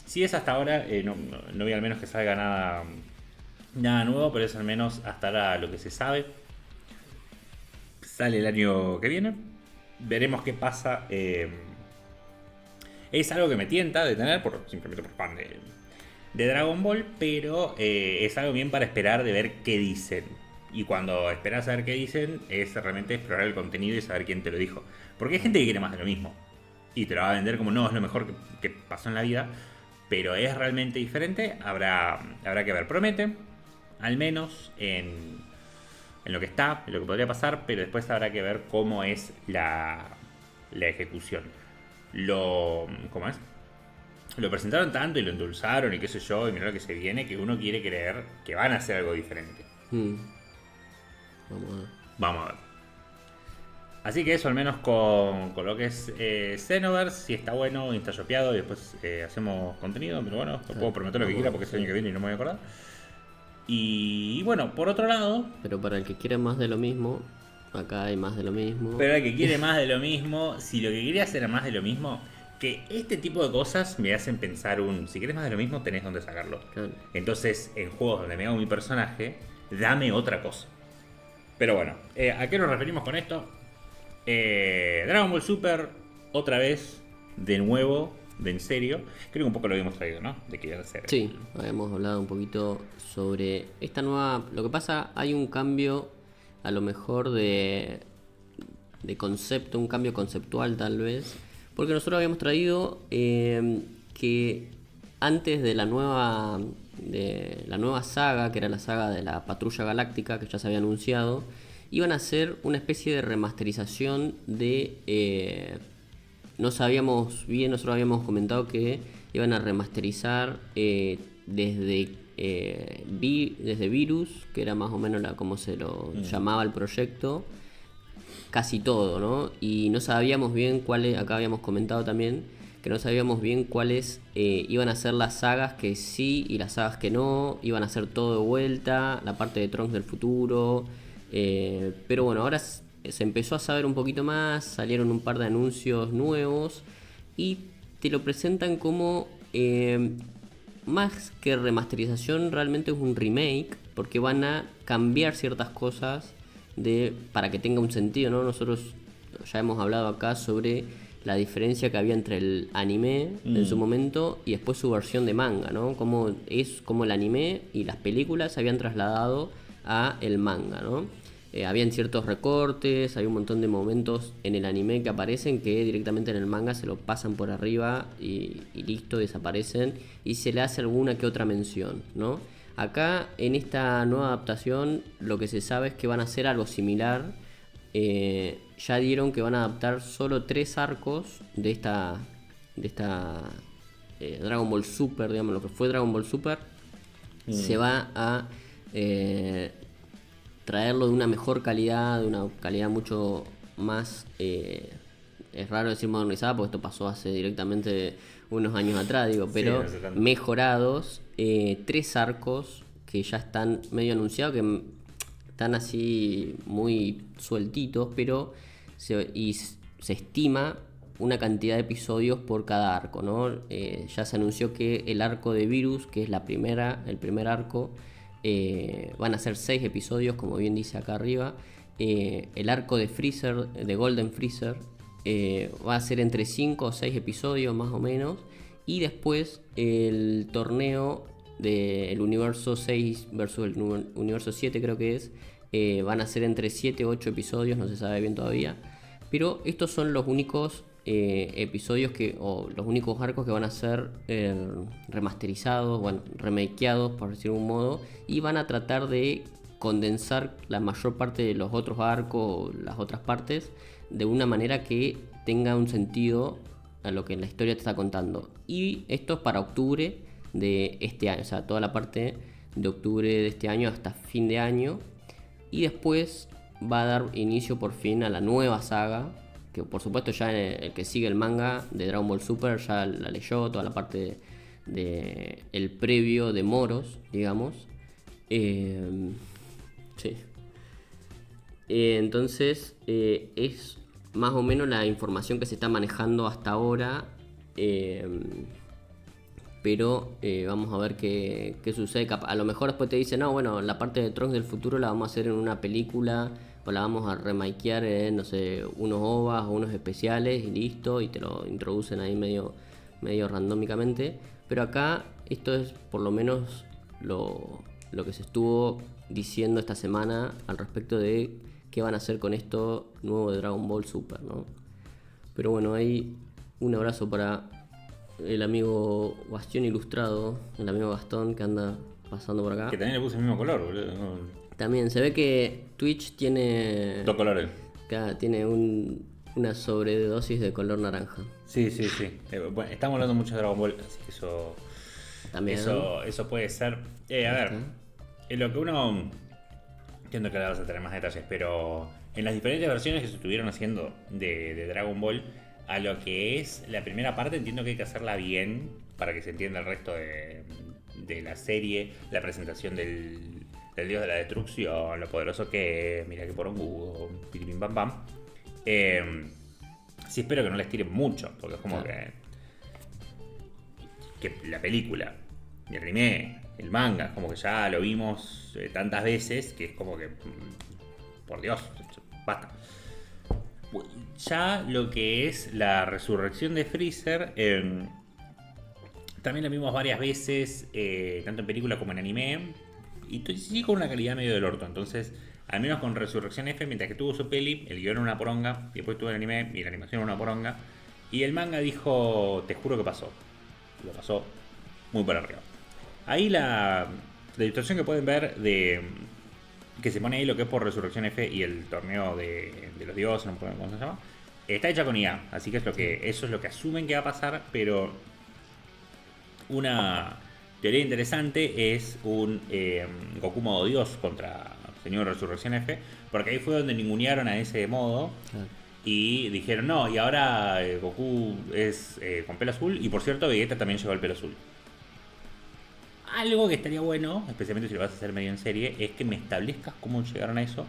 si es hasta ahora, no vi al menos que salga nada nuevo, pero es al menos hasta ahora lo que se sabe. Sale el año que viene. Veremos qué pasa. Es algo que me tienta de tener, simplemente por fan de Dragon Ball, pero es algo bien para esperar de ver qué dicen. Y cuando esperas a ver qué dicen, es realmente explorar el contenido y saber quién te lo dijo. Porque hay gente que quiere más de lo mismo. Y te lo va a vender como no, es lo mejor que pasó en la vida. Pero es realmente diferente. Habrá que ver. Promete, al menos en lo que está, en lo que podría pasar. Pero después habrá que ver cómo es la ejecución. ¿Cómo es? Lo presentaron tanto y lo endulzaron y qué sé yo, y mirá lo que se viene, que uno quiere creer que van a hacer algo diferente. Vamos a ver. Vamos a ver. Así que eso al menos con lo que es Xenoverse, si está bueno, está shopeado y después hacemos contenido, pero bueno, puedo prometer lo que quiera porque es el año que viene y no me voy a acordar. Y bueno, por otro lado... Pero para el que quiere más de lo mismo, acá hay más de lo mismo. Pero el que quiere más de lo mismo, si lo que quería hacer era más de lo mismo, que este tipo de cosas me hacen pensar si querés más de lo mismo, tenés donde sacarlo. Claro. Entonces, en juegos donde me hago mi personaje, dame otra cosa. Pero bueno, ¿a qué nos referimos con esto? Dragon Ball Super, otra vez, de nuevo, de en serio. Creo que un poco lo habíamos traído, ¿no? De que iba a ser. Sí, habíamos hablado un poquito sobre esta nueva... Lo que pasa, hay un cambio, a lo mejor de concepto, un cambio conceptual tal vez. Porque nosotros habíamos traído que antes de la nueva saga, que era la saga de la Patrulla Galáctica, que ya se había anunciado, iban a hacer una especie de remasterización de... no sabíamos bien, nosotros habíamos comentado que iban a remasterizar desde Virus, que era más o menos como se lo llamaba el proyecto, casi todo, ¿no? Y no sabíamos bien cuáles, acá habíamos comentado también, que no sabíamos bien cuáles iban a ser las sagas que sí y las sagas que no, iban a hacer todo de vuelta, la parte de Trunks del futuro, pero bueno, ahora se empezó a saber un poquito más, salieron un par de anuncios nuevos y te lo presentan como más que remasterización, realmente es un remake, porque van a cambiar ciertas cosas para que tenga un sentido, ¿no? Nosotros ya hemos hablado acá sobre la diferencia que había entre el anime en su momento y después su versión de manga, ¿no? Como el anime y las películas se habían trasladado a el manga, ¿no? Habían ciertos recortes, hay un montón de momentos en el anime que aparecen que directamente en el manga se lo pasan por arriba y listo, desaparecen y se le hace alguna que otra mención, ¿no? Acá en esta nueva adaptación lo que se sabe es que van a hacer algo similar. Ya dieron que van a adaptar solo 3 arcos de esta Dragon Ball Super, digamos lo que fue Dragon Ball Super. Se va a traerlo de una mejor calidad, de una calidad mucho más, es raro decir modernizada porque esto pasó hace directamente unos años atrás, digo, pero sí, no mejorados, 3 arcos que ya están medio anunciados, que están así muy sueltitos, pero se estima una cantidad de episodios por cada arco, ¿no? Ya se anunció que el arco de Virus, que es el primer arco, van a ser 6 episodios, como bien dice acá arriba. El arco de Freezer, de Golden Freezer, va a ser entre 5 o 6 episodios más o menos. Y después el torneo del universo 6 versus el universo 7 creo que es, van a ser entre 7 o 8 episodios, no se sabe bien todavía. Pero estos son los únicos episodios o los únicos arcos que van a ser remasterizados, bueno, remakeados por decirlo de un modo, y van a tratar de condensar la mayor parte de los otros arcos, las otras partes, de una manera que tenga un sentido a lo que la historia te está contando. Y esto es para octubre de este año, o sea, toda la parte de octubre de este año hasta fin de año. Y después va a dar inicio por fin a la nueva saga, que por supuesto ya el que sigue el manga de Dragon Ball Super ya la leyó, toda la parte de el previo de Moros, digamos. Y después va a dar inicio por fin a la nueva saga, que por supuesto ya el que sigue el manga de Dragon Ball Super ya la leyó, toda la parte de el previo de Moros, digamos. Y después va a dar inicio por fin a la nueva saga, que por supuesto ya el que sigue el manga de Dragon Ball Super ya la leyó, toda la parte de Eh, sí. Entonces, es más o menos la información que se está manejando hasta ahora. eh, pero vamos a ver qué sucede. A lo mejor después te dicen, no, bueno, la parte de Trunks del futuro la vamos a hacer en una película o la vamos a remakear en, no sé, unos OVAs o unos especiales y listo, y te lo introducen ahí medio randómicamente. Pero acá esto es por lo menos lo que se estuvo diciendo esta semana al respecto de qué van a hacer con esto nuevo de Dragon Ball Super, ¿no? Pero bueno, ahí un abrazo para el amigo Bastión Ilustrado, el amigo Gastón que anda pasando por acá. Que también le puse el mismo color, boludo. No, También se ve que Twitch tiene, dos colores. tiene una sobredosis de color naranja. Sí, sí, sí. Bueno, estamos hablando mucho de Dragon Ball, así que eso. También. Eso puede ser. A ver, en lo que uno. Entiendo que ahora vas a tener más detalles, pero en las diferentes versiones que se estuvieron haciendo de Dragon Ball, a lo que es la primera parte, entiendo que hay que hacerla bien para que se entienda el resto de la serie, la presentación del dios de la destrucción, lo poderoso que es, mira que por un piripim pam pam. Sí, espero que no les tiren mucho, porque es como que la película, el anime, el manga, como que ya lo vimos tantas veces que es como que, por Dios, basta. Ya lo que es la resurrección de Freezer, también lo vimos varias veces, tanto en película como en anime, y sí con una calidad medio del orto. Entonces, al menos con Resurrección F, mientras que tuvo su peli, el guión era una poronga, y después tuvo el anime y la animación era una poronga, y el manga dijo, te juro que pasó. Lo pasó muy por arriba. Ahí la ilustración que pueden ver de que se pone ahí lo que es por Resurrección F y el torneo de los dioses, no me acuerdo cómo se llama, está hecha con IA, así que, eso es lo que asumen que va a pasar, pero una teoría interesante es un Goku modo Dios contra Señor Resurrección F, porque ahí fue donde ningunearon a ese modo. Y dijeron, no, y ahora Goku es con pelo azul. Y por cierto, Vegeta también llevó el pelo azul. Algo que estaría bueno, especialmente si lo vas a hacer medio en serie, es que me establezcas cómo llegaron a eso.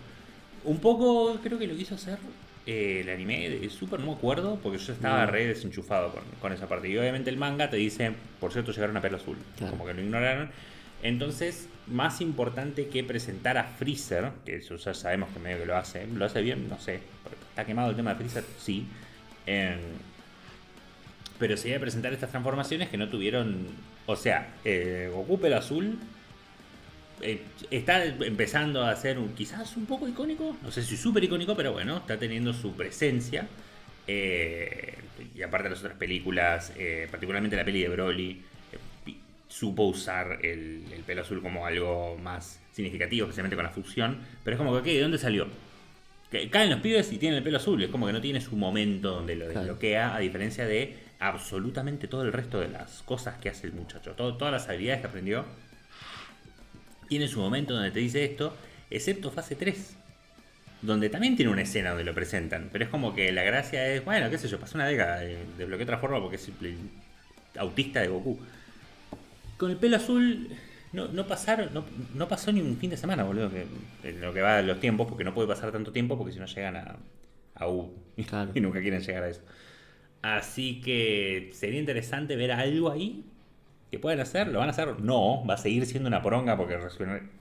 Un poco creo que lo quiso hacer el anime de Super, no me acuerdo, porque yo estaba re desenchufado con esa parte. Y obviamente el manga te dice, por cierto, llegaron a pelo azul. Claro. Como que lo ignoraron. Entonces, más importante que presentar a Freezer, que eso ya sabemos que medio que lo hace bien, no sé, está quemado el tema de Freezer, sí. Pero sería presentar estas transformaciones que no tuvieron. O sea, Goku pelo azul está empezando a ser quizás un poco icónico, no sé si súper icónico, pero bueno, está teniendo su presencia. Y aparte de las otras películas, particularmente la peli de Broly, supo usar el pelo azul como algo más significativo, especialmente con la fusión. Pero es como que, ¿ok? ¿De dónde salió? Que caen los pibes y tienen el pelo azul. Es como que no tiene su momento donde lo desbloquea, a diferencia de absolutamente todo el resto de las cosas que hace el muchacho. Todas las habilidades que aprendió. Tiene su momento donde te dice esto, excepto fase 3. Donde también tiene una escena donde lo presentan. Pero es como que la gracia es, bueno, qué sé yo, pasó una década, desbloqueé otra forma porque es el autista de Goku. Con el pelo azul no pasó ni un fin de semana, boludo, que en lo que va de los tiempos, porque no puede pasar tanto tiempo porque si no llegan a U claro. Y nunca quieren llegar a eso. Así que sería interesante ver algo ahí que pueden hacer. ¿Lo van a hacer? No, va a seguir siendo una poronga porque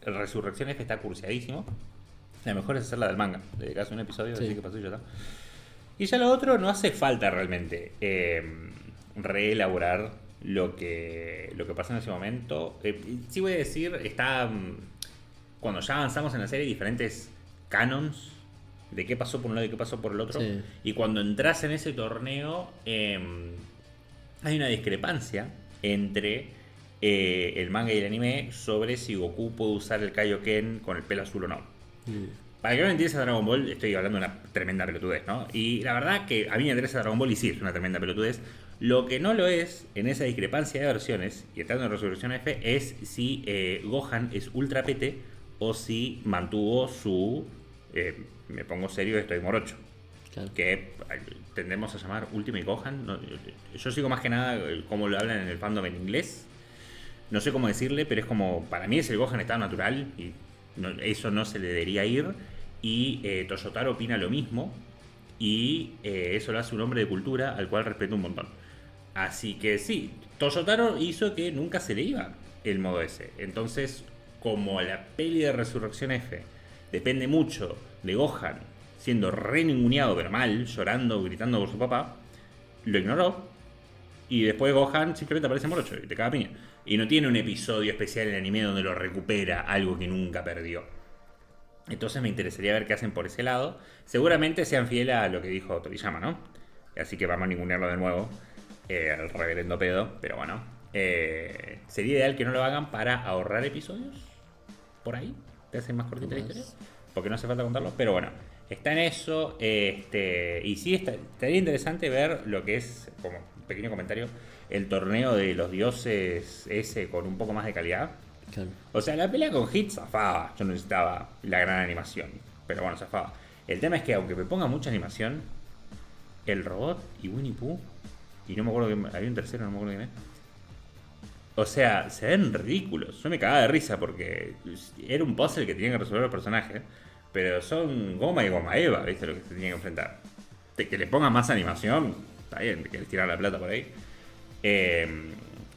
Resurrección F está cursiadísimo. La mejor es hacerla del manga, dedicarse a un episodio, sí. Así que pasó y ya está. Y ya lo otro no hace falta realmente reelaborar lo que pasó en ese momento. Sí voy a decir, está cuando ya avanzamos en la serie, diferentes canons de qué pasó por un lado y qué pasó por el otro. Sí. Y cuando entras en ese torneo, hay una discrepancia entre el manga y el anime sobre si Goku puede usar el Kaioken con el pelo azul o no. Para que no me interese Dragon Ball, estoy hablando de una tremenda pelotudez, ¿no? Y la verdad que a mí me interesa Dragon Ball y sí, es una tremenda pelotudez. Lo que no lo es, en esa discrepancia de versiones, y estando en Resurrección F, es si Gohan es ultra pete o si mantuvo su... me pongo serio, estoy morocho. Claro. Que tendemos a llamar Ultimate Gohan. No, yo sigo más que nada como lo hablan en el fandom en inglés. no sé cómo decirle, pero es como, para mí es el Gohan en estado natural y eso no se le debería ir. Y Toyotaro opina lo mismo y eso lo hace un hombre de cultura al cual respeto un montón. Así que sí, Toyotaro hizo que nunca se le iba el modo ese. Entonces, como la peli de Resurrección F depende mucho de Gohan siendo re ninguneado, pero mal, llorando, gritando por su papá, lo ignoró. Y después Gohan simplemente aparece morocho y te caga piña. Y no tiene un episodio especial en el anime donde lo recupera, algo que nunca perdió. Entonces me interesaría ver qué hacen por ese lado. Seguramente sean fieles a lo que dijo Toriyama, ¿no? Así que vamos a ningunearlo de nuevo. El reverendo pedo. Pero bueno. Sería ideal que no lo hagan para ahorrar episodios. Por ahí. Te hacen más cortita la historia. Porque no hace falta contarlo. Pero bueno. Está en eso. Y sí, estaría interesante ver lo que es, como un pequeño comentario, el torneo de los dioses ese con un poco más de calidad. Claro. O sea, la pelea con Hit zafaba. Yo no necesitaba la gran animación. Pero bueno, zafaba. El tema es que aunque me ponga mucha animación, el robot y Winnie Pooh, y no me acuerdo que había un tercero, no me acuerdo quién es. O sea, se ven ridículos. Yo me cagaba de risa porque era un puzzle que tenían que resolver los personajes. Pero son Goma y Goma Eva, ¿viste? Lo que se tenían que enfrentar. Que le pongan más animación, está bien, que les tirar la plata por ahí.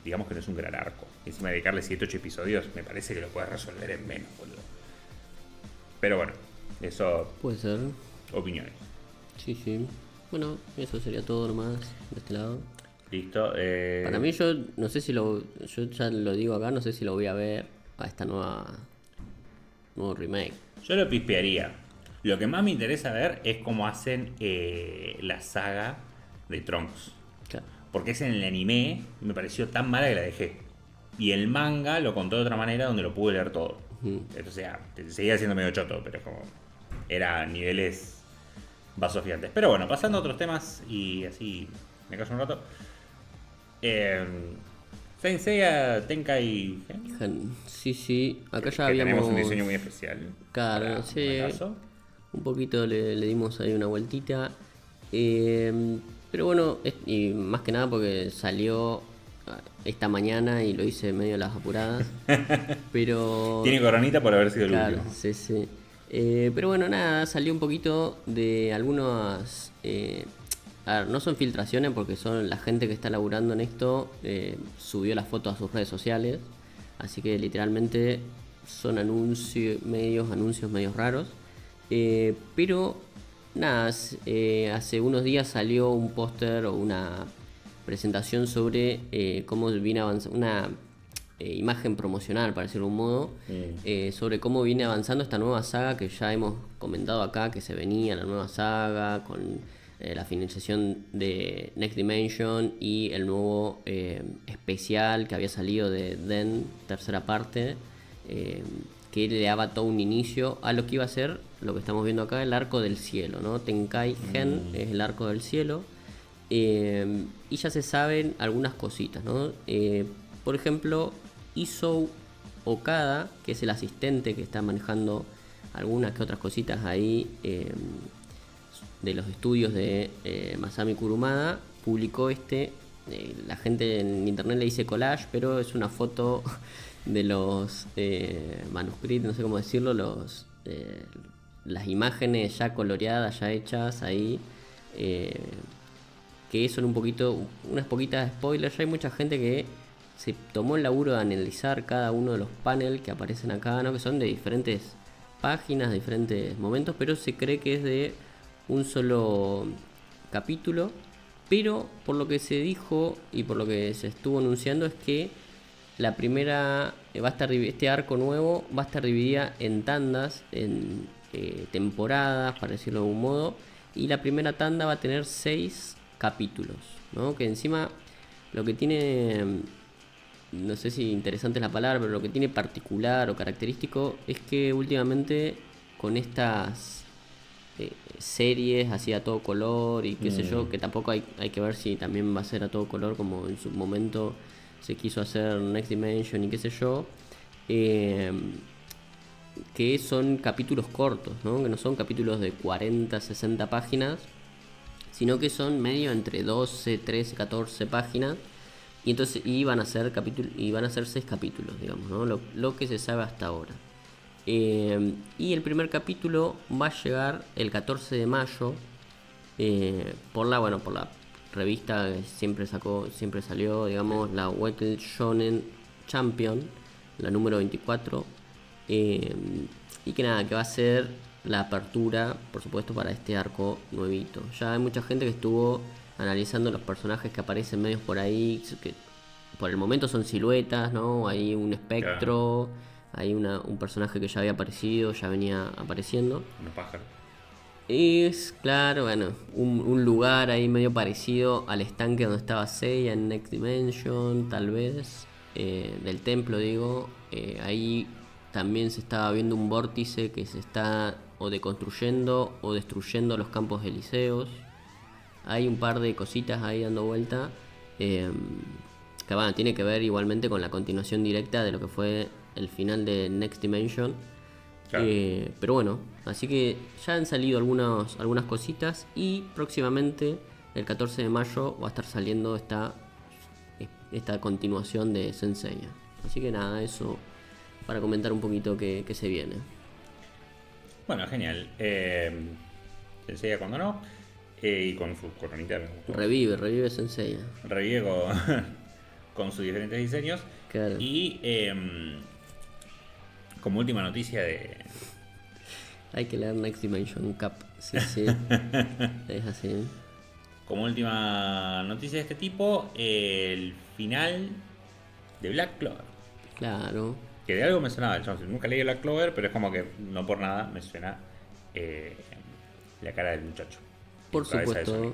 Digamos que no es un gran arco. Encima de dedicarle 7-8 episodios, me parece que lo puedes resolver en menos, boludo. Pero bueno, eso. Puede ser. Opiniones. Sí, sí. Bueno, eso sería todo nomás de este lado. Listo. Para mí, yo no sé si lo. Yo ya lo digo acá, no sé si lo voy a ver a esta nuevo remake. Yo lo pispearía. Lo que más me interesa ver es cómo hacen la saga de Trunks. Claro. Porque es en el anime, me pareció tan mala que la dejé. Y el manga lo contó de otra manera donde lo pude leer todo. Entonces, ya, seguía siendo medio choto, pero es como. Era niveles vasos gigantes. Pero bueno, pasando a otros temas y así me callo un rato. Saint Seiya Tenkai Sí, sí. Acá que ya habíamos. tenemos un diseño muy especial. Claro, sí. Un poquito le dimos ahí una vueltita. Pero bueno, y más que nada porque salió esta mañana y lo hice medio a las apuradas. Pero. Tiene coronita por haber sido el Claro, último. sí, sí. Pero bueno, nada, salió un poquito de algunas. A ver, no son filtraciones porque son la gente que está laburando en esto subió las fotos a sus redes sociales. Así que literalmente son anuncios medios raros. Pero nada, hace unos días salió un póster o una presentación sobre cómo viene avanzando, una imagen promocional, para decirlo de un modo, sobre cómo viene avanzando esta nueva saga que ya hemos comentado acá, que se venía la nueva saga con la finalización de Next Dimension y el nuevo especial que había salido de Den, tercera parte, que le daba todo un inicio a lo que iba a ser lo que estamos viendo acá, el arco del cielo, ¿no? Tenkai Gen es el arco del cielo. Y ya se saben algunas cositas, ¿no? Por ejemplo, Isou Okada, que es el asistente que está manejando algunas que otras cositas ahí de los estudios de Masami Kurumada, publicó la gente en internet le dice collage, pero es una foto de los manuscritos, no sé cómo decirlo, las imágenes ya coloreadas, ya hechas ahí, que son unas poquitas spoilers. Ya hay mucha gente que se tomó el laburo de analizar cada uno de los paneles que aparecen acá, ¿no? Que son de diferentes páginas, de diferentes momentos, pero se cree que es de un solo capítulo. Pero por lo que se dijo y por lo que se estuvo anunciando es que la primera este arco nuevo va a estar dividida en tandas, en temporadas, para decirlo de algún modo, y la primera tanda va a tener 6 capítulos, ¿no? Que encima lo que tiene, no sé si interesante es la palabra, pero lo que tiene particular o característico es que últimamente con estas series así a todo color y qué sé yo, que tampoco hay que ver si también va a ser a todo color como en su momento se quiso hacer Next Dimension y qué sé yo, que son capítulos cortos, ¿no? Que no son capítulos de 40, 60 páginas, sino que son medio entre 12, 13, 14 páginas, Y entonces iban a ser iban a ser 6 capítulos, digamos, ¿no? Lo que se sabe hasta ahora. Y el primer capítulo va a llegar el 14 de mayo por la revista que siempre salió, digamos, la Weekly Shonen Champion, la número 24. Y que nada, que va a ser la apertura, por supuesto, para este arco nuevito. Ya hay mucha gente que estuvo analizando los personajes que aparecen medios por ahí, que por el momento son siluetas, ¿no? Hay un espectro, hay un personaje que ya había aparecido, ya venía apareciendo. Unos pájaros. Es, claro, bueno, un lugar ahí medio parecido al estanque donde estaba Seiya en Next Dimension, tal vez, del templo, digo. Ahí también se estaba viendo un vórtice que se está o deconstruyendo o destruyendo los campos elíseos. Hay un par de cositas ahí dando vuelta. Que bueno, tiene que ver igualmente con la continuación directa de lo que fue el final de Next Dimension. Claro. Pero bueno, así que ya han salido algunas cositas y próximamente, el 14 de mayo, va a estar saliendo esta continuación de Senseiya. Así que nada, eso para comentar un poquito que se viene. Bueno, genial. Senseiya cuando no. Y con su coronita me gustó. Revive Senseiya. Revive con sus diferentes diseños. Claro. Y como última noticia Hay que leer Next Dimension Cap. Sí. Es así. como última noticia de este tipo, el final de Black Clover. Claro. Que de algo me sonaba, yo nunca leí Black Clover, pero es como que no por nada me suena la cara del muchacho. Por supuesto.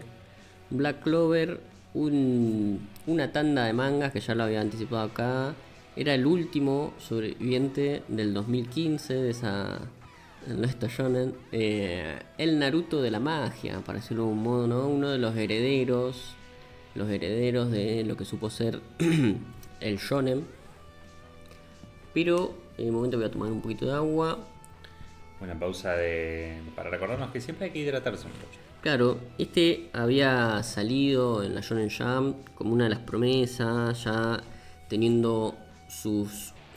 Black Clover, una tanda de mangas que ya lo había anticipado acá. Era el último sobreviviente del 2015 de esa shonen. El Naruto de la magia, para decirlo de un modo, ¿no? Uno de los herederos de lo que supo ser el shonen. Pero en un momento voy a tomar un poquito de agua. Una pausa para recordarnos que siempre hay que hidratarse un poco. Claro, este había salido en la Shonen Jump como una de las promesas, ya teniendo su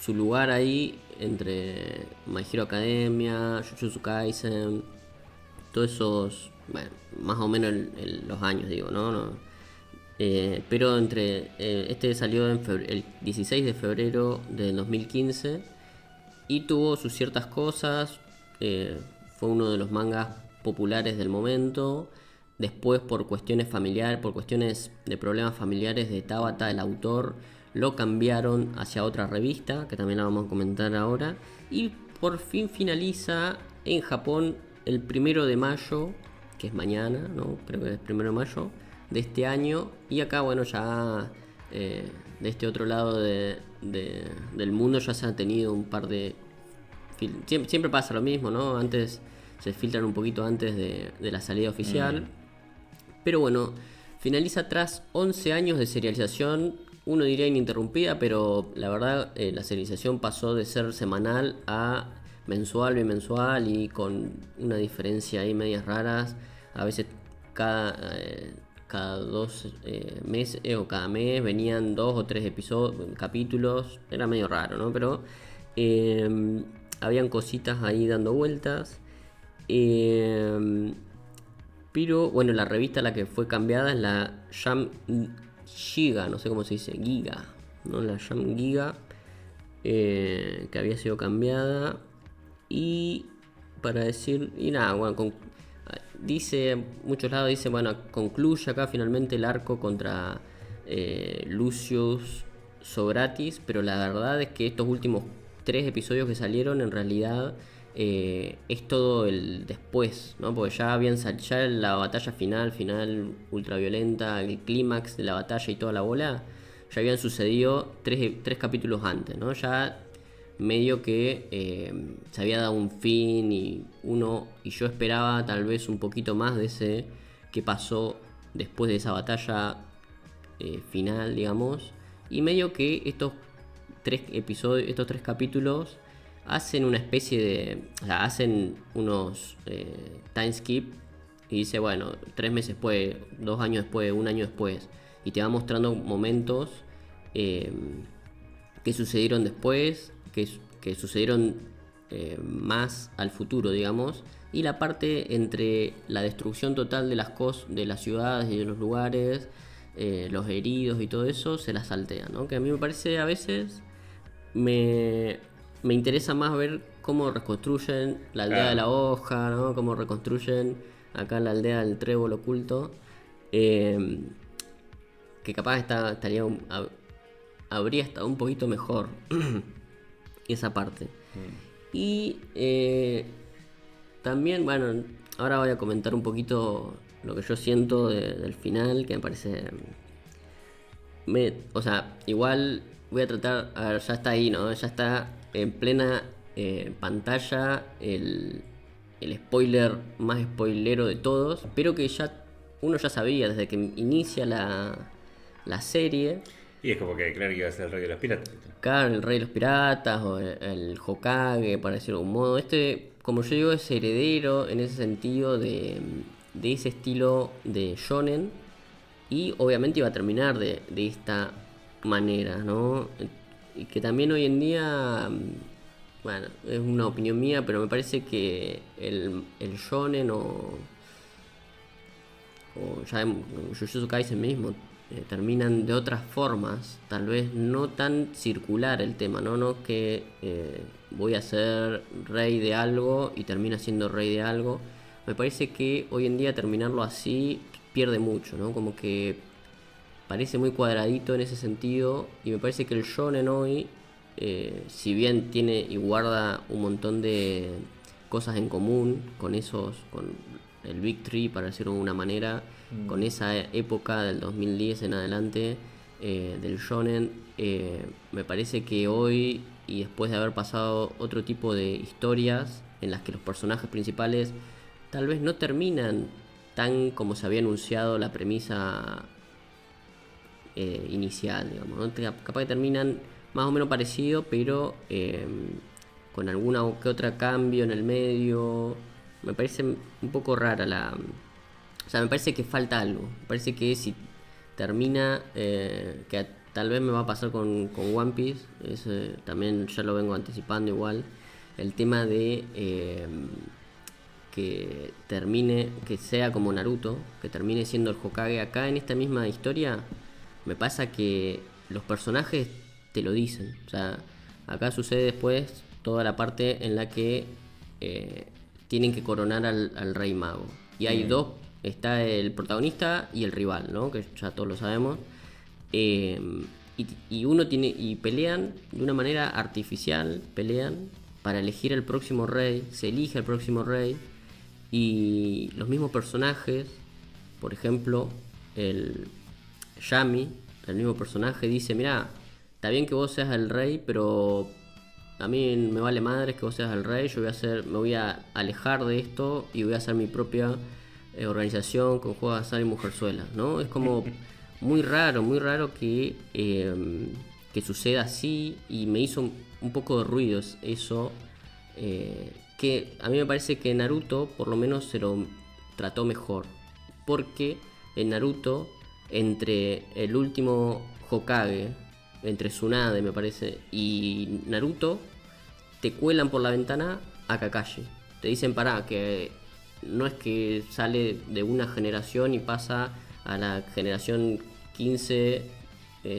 lugar ahí entre My Hero Academia, Jujutsu Kaisen, todos esos, bueno, más o menos los años, digo, ¿no? Pero este salió el 16 de febrero del 2015 y tuvo sus ciertas cosas. Fue uno de los mangas populares del momento. Después, por cuestiones de problemas familiares de Tabata, el autor, lo cambiaron hacia otra revista, que también la vamos a comentar ahora. Y por fin finaliza en Japón el 1 de mayo, que es mañana, ¿no? Creo que es 1 de mayo de este año. Y acá, bueno, ya de este otro lado del mundo ya se ha tenido un par de... Siempre pasa lo mismo, ¿no? Antes se filtran un poquito antes de la salida oficial. Pero bueno, finaliza tras 11 años de serialización. Uno diría ininterrumpida, pero la verdad la serialización pasó de ser semanal a mensual, bimensual y con una diferencia ahí medias raras. A veces cada 2 meses o cada mes venían 2 o 3 capítulos. Era medio raro, ¿no? Pero habían cositas ahí dando vueltas. Pero bueno, la revista a la que fue cambiada es la Jam Giga, no sé cómo se dice, Giga, ¿no? La Jam Giga, que había sido cambiada. Y para decir, y nada, bueno, dice, muchos lados dice, bueno, concluye acá finalmente el arco contra Lucius Sogratis, pero la verdad es que estos últimos 3 episodios que salieron en realidad es todo el después, ¿no? Porque ya la batalla final ultraviolenta, el clímax de la batalla y toda la bola, ya habían sucedido 3 capítulos antes, ¿no? Ya medio que se había dado un fin y yo esperaba tal vez un poquito más de ese que pasó después de esa batalla final, digamos, y medio que estos 3 capítulos hacen una especie de... O sea, hacen unos time skip y dice, bueno, 3 meses después, 2 años después, 1 año después, y te va mostrando momentos eh, que sucedieron después, que sucedieron más al futuro, digamos, y la parte entre la destrucción total de las cosas, de las ciudades y de los lugares, los heridos y todo eso, se la saltea, ¿no? Que a mí me parece a veces me, me interesa más ver cómo reconstruyen la aldea de Claro. la hoja, ¿no? Cómo reconstruyen acá la aldea del trébol oculto. Eh, que capaz habría estado un poquito mejor esa parte. Y también, bueno, ahora voy a comentar un poquito lo que yo siento del final, que me parece... o sea, igual voy a tratar... A ver, ya está ahí, ¿no? Ya está en plena pantalla el spoiler más spoilero de todos, pero que ya uno ya sabía desde que inicia la serie. Y es como que claro que iba a ser el rey de los piratas. Claro, el rey de los piratas o el Hokage, para decirlo de algún modo. Como yo digo, es heredero en ese sentido de ese estilo de shonen. Y obviamente iba a terminar de esta manera, ¿no? Y que también hoy en día, bueno, es una opinión mía, pero me parece que el shonen o ya en Jujutsu Kaisen mismo, terminan de otras formas, tal vez no tan circular el tema, no que voy a ser rey de algo y termina siendo rey de algo. Me parece que hoy en día terminarlo así pierde mucho, ¿no? Como que parece muy cuadradito en ese sentido, y me parece que el shonen hoy, si bien tiene y guarda un montón de cosas en común con el Big Three, para decirlo de alguna manera, con esa época del 2010 en adelante, del shonen, me parece que hoy, y después de haber pasado otro tipo de historias en las que los personajes principales tal vez no terminan tan como se había anunciado la premisa inicial, digamos, ¿no? Capaz que terminan más o menos parecido, pero con alguna que otra cambio en el medio. Me parece un poco rara o sea, me parece que falta algo. Me parece que si termina, que tal vez me va a pasar con One Piece, también ya lo vengo anticipando igual, el tema de que termine, que sea como Naruto, que termine siendo el Hokage acá en esta misma historia. Me pasa que los personajes te lo dicen. O sea, acá sucede después toda la parte en la que eh, tienen que coronar al rey mago. Y hay dos, está el protagonista y el rival, ¿no? Que ya todos lo sabemos. Eh, y pelean de una manera artificial, pelean para elegir el próximo rey, se elige el próximo rey, y los mismos personajes, por ejemplo, el Yami, el mismo personaje, dice: mira, está bien que vos seas el rey, pero a mí me vale madres que vos seas el rey, me voy a alejar de esto y voy a hacer mi propia organización con juegos de azar y mujerzuelas, ¿no? Es como muy raro que suceda así, y me hizo un poco de ruido eso, que a mí me parece que Naruto por lo menos se lo trató mejor, porque en Naruto, entre el último Hokage, entre Tsunade me parece, y Naruto, te cuelan por la ventana a Kakashi. Te dicen: pará, que no es que sale de una generación y pasa a la generación 15,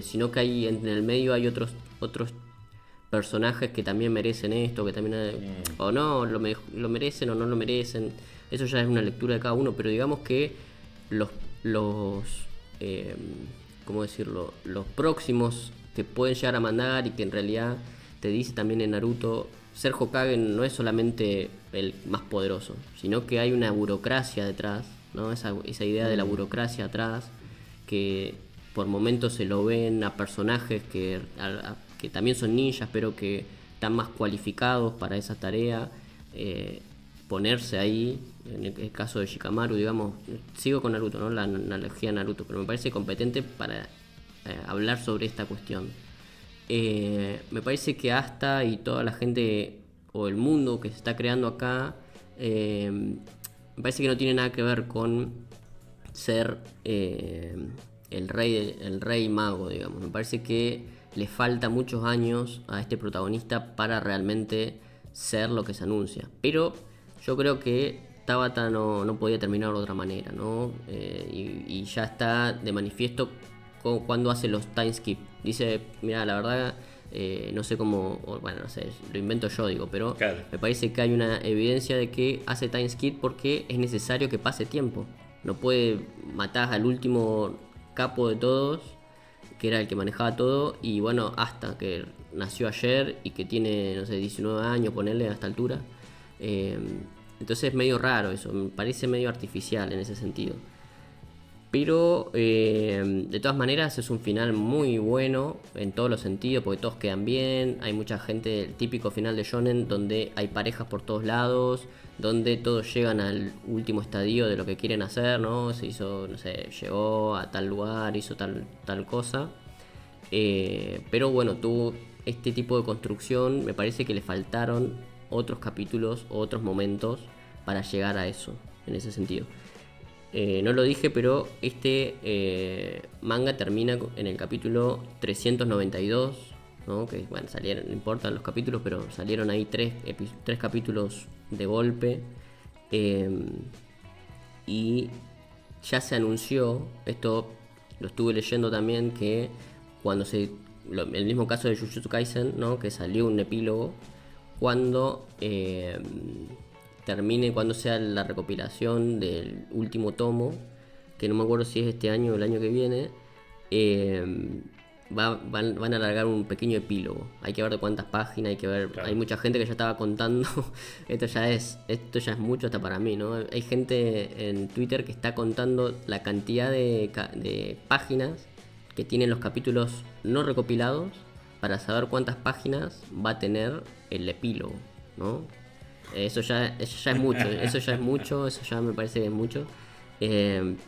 sino que hay en el medio hay otros personajes que también merecen esto, que también o no lo merecen o no lo merecen. Eso ya es una lectura de cada uno, pero digamos que los eh, ¿cómo decirlo? Los próximos que pueden llegar a mandar, y que en realidad te dice también en Naruto, ser Hokage no es solamente el más poderoso, sino que hay una burocracia detrás, ¿no? Esa idea de la burocracia atrás, que por momentos se lo ven a personajes que también son ninjas, pero que están más cualificados para esa tarea, ponerse ahí. En el caso de Shikamaru, digamos, sigo con Naruto, ¿no? La analogía de Naruto, pero me parece competente para hablar sobre esta cuestión. Me parece que Asta y toda la gente o el mundo que se está creando acá, me parece que no tiene nada que ver con ser el rey mago, digamos. Me parece que le falta muchos años a este protagonista para realmente ser lo que se anuncia. Pero yo creo que Tabata no podía terminar de otra manera, ¿no? Y ya está de manifiesto cuando hace los time skip. Dice, mira, la verdad, no sé cómo, bueno, no sé, lo invento yo, digo, pero claro, me parece que hay una evidencia de que hace time skip porque es necesario que pase tiempo. No puede matar al último capo de todos, que era el que manejaba todo, y bueno, hasta que nació ayer y que tiene, no sé, 19 años, ponerle a esta altura. Eh, entonces es medio raro eso, me parece medio artificial en ese sentido. Pero de todas maneras es un final muy bueno en todos los sentidos, porque todos quedan bien. Hay mucha gente, el típico final de Shonen, donde hay parejas por todos lados, donde todos llegan al último estadio de lo que quieren hacer, ¿no? Se hizo, no sé, llegó a tal lugar, hizo tal cosa. Pero bueno, tuvo este tipo de construcción, me parece que le faltaron otros capítulos, otros momentos para llegar a eso, en ese sentido. No lo dije, pero este manga termina en el capítulo 392, ¿no? Que bueno, salieron, no importan los capítulos, pero salieron ahí tres capítulos de golpe. Y ya se anunció, esto lo estuve leyendo también, que cuando el mismo caso de Jujutsu Kaisen, ¿no? Que salió un epílogo, cuando termine, cuando sea la recopilación del último tomo, que no me acuerdo si es este año o el año que viene, van a alargar un pequeño epílogo. Hay que ver de cuántas páginas, hay que ver. Claro. Hay mucha gente que ya estaba contando. esto ya es mucho hasta para mí, ¿no? Hay gente en Twitter que está contando la cantidad de páginas que tienen los capítulos no recopilados para saber cuántas páginas va a tener el epílogo, ¿no? Eso ya es mucho, eso ya me parece que es mucho.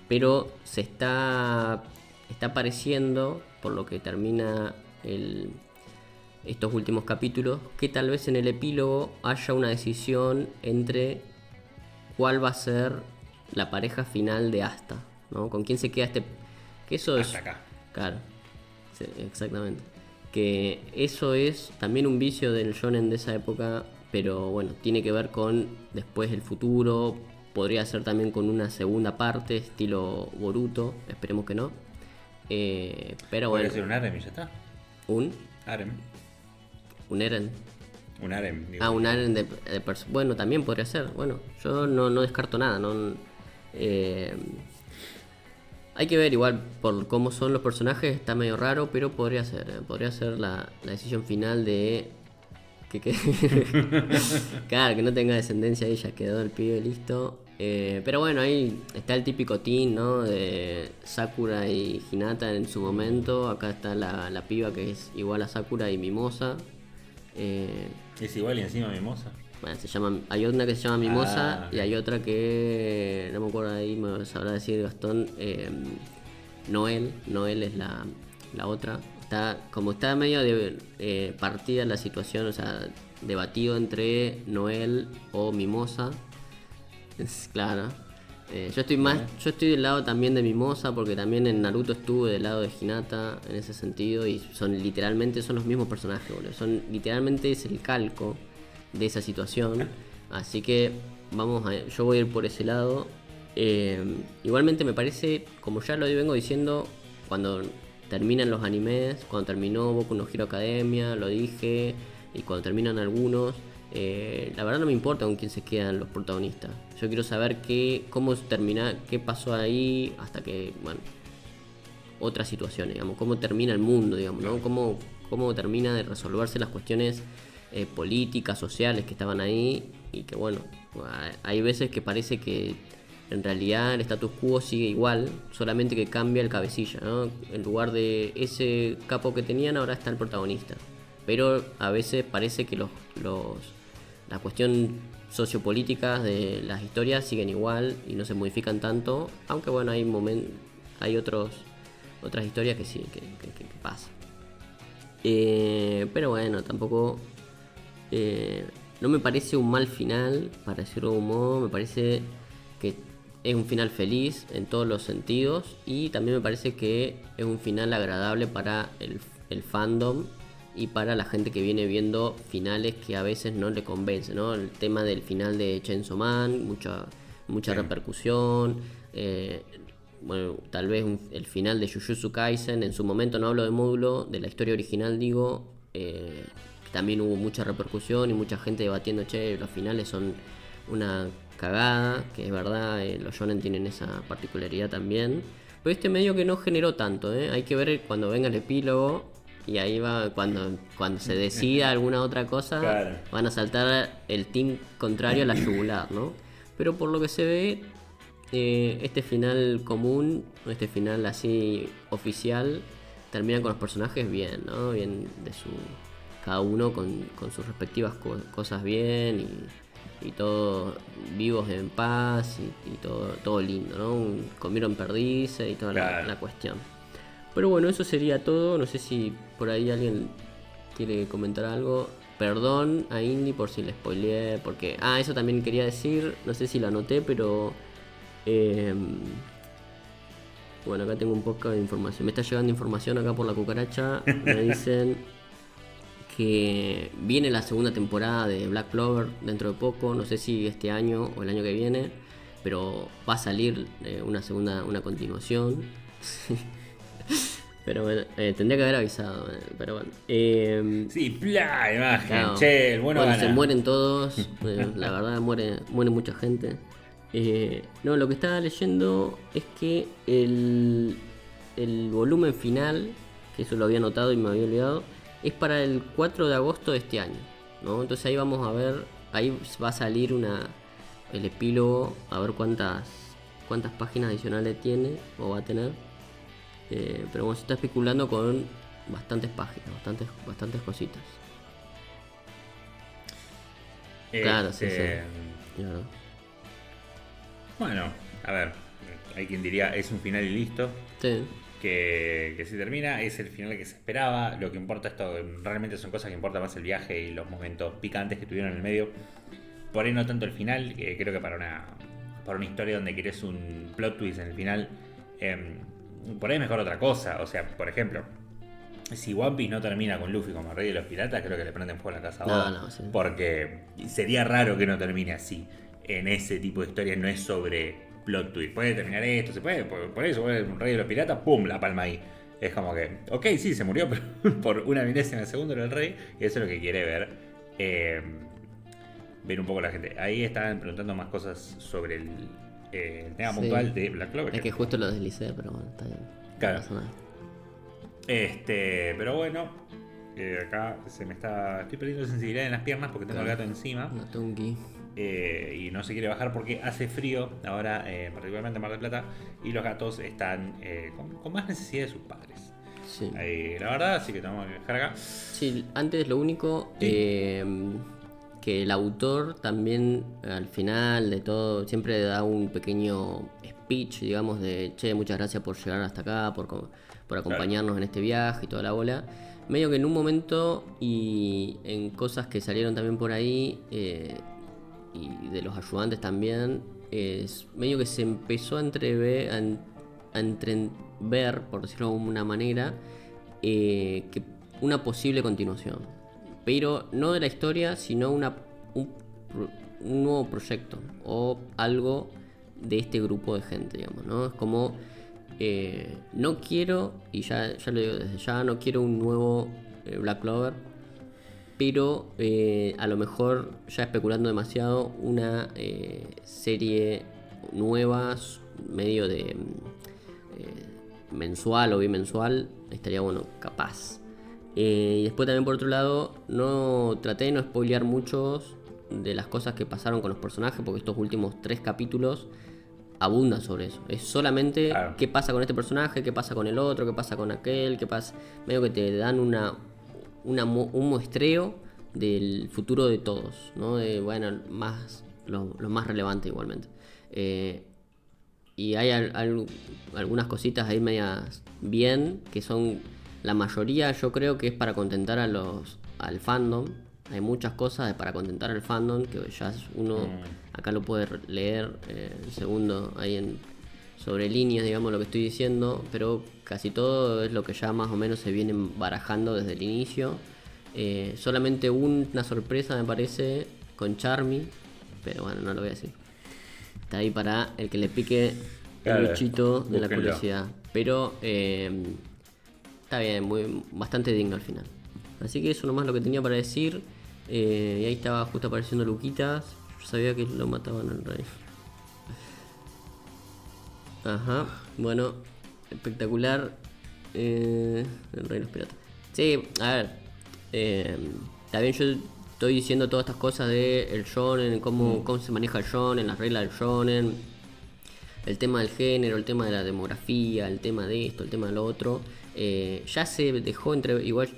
Pero se está pareciendo, por lo que termina estos últimos capítulos, que tal vez en el epílogo haya una decisión entre cuál va a ser la pareja final de Asta, ¿no? Con quién se queda que eso hasta acá. Claro, sí, exactamente. Que eso es también un vicio del shonen de esa época, pero bueno, tiene que ver con después el futuro. Podría ser también con una segunda parte, estilo Boruto, esperemos que no. Pero bueno. ¿Podría ser un harem y ya está? ¿Un? Harem. ¿Un eren? Un harem. Digo, un harem de bueno, también podría ser. Bueno, yo no descarto nada. Hay que ver igual por cómo son los personajes, está medio raro, pero podría ser la decisión final de claro, que no tenga descendencia y ya quedó el pibe listo. Pero bueno, ahí está el típico teen, ¿no? De Sakura y Hinata en su momento. Acá está la piba que es igual a Sakura y Mimosa. Es igual y encima Mimosa. Bueno, hay una que se llama Mimosa y hay otra que no me acuerdo, ahí me sabrá decir Gastón. Noel es la otra. Está medio partida la situación, o sea, debatido entre Noel o Mimosa. Claro. Yo estoy del lado también de Mimosa, porque también en Naruto estuve del lado de Hinata en ese sentido, y son los mismos personajes, boludo. Literalmente es el calco de esa situación. Así que yo voy a ir por ese lado. Igualmente me parece, como ya lo vengo diciendo, cuando terminan los animes, cuando terminó Boku no Hero Academia, lo dije, y cuando terminan algunos, la verdad no me importa con quién se quedan los protagonistas. Yo quiero saber cómo termina, qué pasó ahí, hasta que, bueno, otras situaciones, digamos, cómo termina el mundo, digamos, ¿no? Cómo termina de resolverse las cuestiones políticas, sociales que estaban ahí, y que bueno, hay veces que parece que en realidad el status quo sigue igual, solamente que cambia el cabecilla, ¿no? En lugar de ese capo que tenían, ahora está el protagonista. Pero a veces parece que la cuestión sociopolíticas de las historias siguen igual y no se modifican tanto, aunque bueno, hay otras historias que sí, que pasan. Pero bueno, tampoco no me parece un mal final, para decirlo de un modo. Me parece que es un final feliz en todos los sentidos y también me parece que es un final agradable para el fandom y para la gente que viene viendo finales que a veces no le convence, ¿no? El tema del final de Chainsaw Man, mucha Sí. repercusión. Bueno, tal vez el final de Jujutsu Kaisen, en su momento no hablo de módulo, de la historia original digo, también hubo mucha repercusión y mucha gente debatiendo, che, los finales son una cagada, que es verdad, los shonen tienen esa particularidad también. Pero este medio que no generó tanto, hay que ver cuando venga el epílogo y ahí va, cuando se decida alguna otra cosa, Claro. van a saltar el team contrario a la yugular, ¿no? Pero por lo que se ve, este final común, este final así oficial, termina con los personajes bien, ¿no? Bien de su. Cada uno con sus respectivas cosas bien y todos vivos en paz y todo lindo, ¿no? Comieron perdices y toda Claro. la cuestión. Pero bueno, eso sería todo. No sé si por ahí alguien quiere comentar algo. Perdón a Indy por si le spoileé, porque... Ah, eso también quería decir, no sé si lo anoté, pero... bueno, acá tengo un poco de información. Me está llegando información acá por la cucaracha. Me dicen que viene la segunda temporada de Black Clover dentro de poco. No sé si este año o el año que viene, pero va a salir una continuación. Pero bueno, tendría que haber avisado, pero bueno. Sí, ¡plá! Imagen. Claro, Che, el bueno bueno, se gana. mueren todos, la verdad muere mucha gente. No, lo que estaba leyendo es que el volumen final, que eso lo había notado y me había olvidado, es para el 4 de agosto de este año, ¿no? Entonces ahí vamos a ver, ahí va a salir el epílogo, a ver cuántas páginas adicionales tiene o va a tener. Pero bueno, se está especulando con bastantes páginas, bastantes cositas. Claro, sí. Claro. Bueno, a ver, hay quien diría es un final y listo. Sí, Que si termina es el final que se esperaba. Lo que importa esto realmente son cosas que importa más el viaje y los momentos picantes que tuvieron en el medio. Por ahí no tanto el final, creo que para una historia donde querés un plot twist en el final, por ahí mejor otra cosa. O sea, por ejemplo, si One Piece no termina con Luffy como rey de los piratas, creo que le prenden fuego a la casa a Oda. no, sí. Porque sería raro que no termine así. En ese tipo de historias no es sobre plot twist. Puede terminar esto, se puede, por eso, un rey de los piratas, ¡pum! La palma ahí. Es como que, ok, sí, se murió, pero por una milésima de segundo era el rey. Y eso es lo que quiere ver. Ver un poco la gente. Ahí estaban preguntando más cosas sobre el tema Sí. puntual de Black Clover. Es que justo lo deslicé, pero bueno, está bien. Claro. No pasa nada. Pero bueno, acá estoy perdiendo sensibilidad en las piernas porque tengo el gato encima. No tunki. Y no se quiere bajar porque hace frío ahora, particularmente en Mar del Plata, y los gatos están con más necesidad de sus padres. Sí. La verdad, así que tenemos que dejar acá. Sí, antes lo único, Sí. que el autor también al final de todo siempre da un pequeño speech, digamos, de che, muchas gracias por llegar hasta acá, por acompañarnos en este viaje y toda la bola. Medio que en un momento y en cosas que salieron también por ahí, y de los ayudantes también, es medio que se empezó a entrever, por decirlo de alguna manera, que una posible continuación. Pero no de la historia, sino un nuevo proyecto o algo de este grupo de gente, digamos, ¿no? Es como, no quiero, y ya lo digo desde ya, no quiero un nuevo Black Clover, pero a lo mejor, ya especulando demasiado, una serie nueva, medio de mensual o bimensual, estaría bueno, capaz. Y después también por otro lado, traté de no spoilear muchos de las cosas que pasaron con los personajes, porque estos últimos 3 capítulos abundan sobre eso. Es solamente qué pasa con este personaje, qué pasa con el otro, qué pasa con aquel, qué pasa. Medio que te dan un muestreo del futuro de todos, ¿no? De, bueno, lo más relevante igualmente. Y hay algunas cositas ahí medias bien, que son la mayoría, yo creo que es para contentar al fandom, Hay muchas cosas para contentar al fandom, que ya es uno, acá lo puede leer, el segundo, ahí sobre líneas, digamos, lo que estoy diciendo, pero casi todo es lo que ya más o menos se viene barajando desde el inicio. Solamente una sorpresa me parece con Charmy, pero bueno, no lo voy a decir. Está ahí para el que le pique el bichito de la curiosidad. Pero está bien, bastante digno al final. Así que eso nomás lo que tenía para decir. Y ahí estaba justo apareciendo Luquitas. Yo sabía que lo mataban al rey. Ajá, bueno, espectacular. El rey de los piratas. Sí, a ver. También yo estoy diciendo todas estas cosas de el shonen, cómo se maneja el shonen, las reglas del shonen, el tema del género, el tema de la demografía, el tema de esto, el tema de lo otro. Ya se dejó igual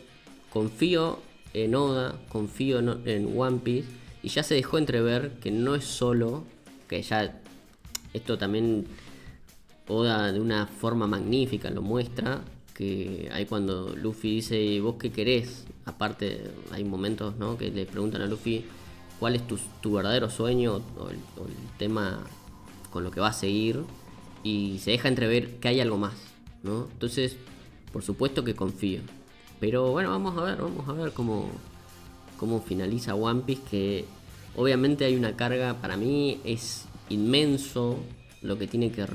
confío en Oda, confío en One Piece, y ya se dejó entrever que no es solo, que ya esto también Oda de una forma magnífica lo muestra, que hay cuando Luffy dice, ¿vos qué querés? Aparte hay momentos, ¿no?, que le preguntan a Luffy cuál es tu verdadero sueño o el tema con lo que va a seguir, y se deja entrever que hay algo más, ¿no? Entonces, por supuesto que confío. Pero bueno, vamos a ver cómo finaliza One Piece, que obviamente hay una carga, para mí es inmenso lo que tiene que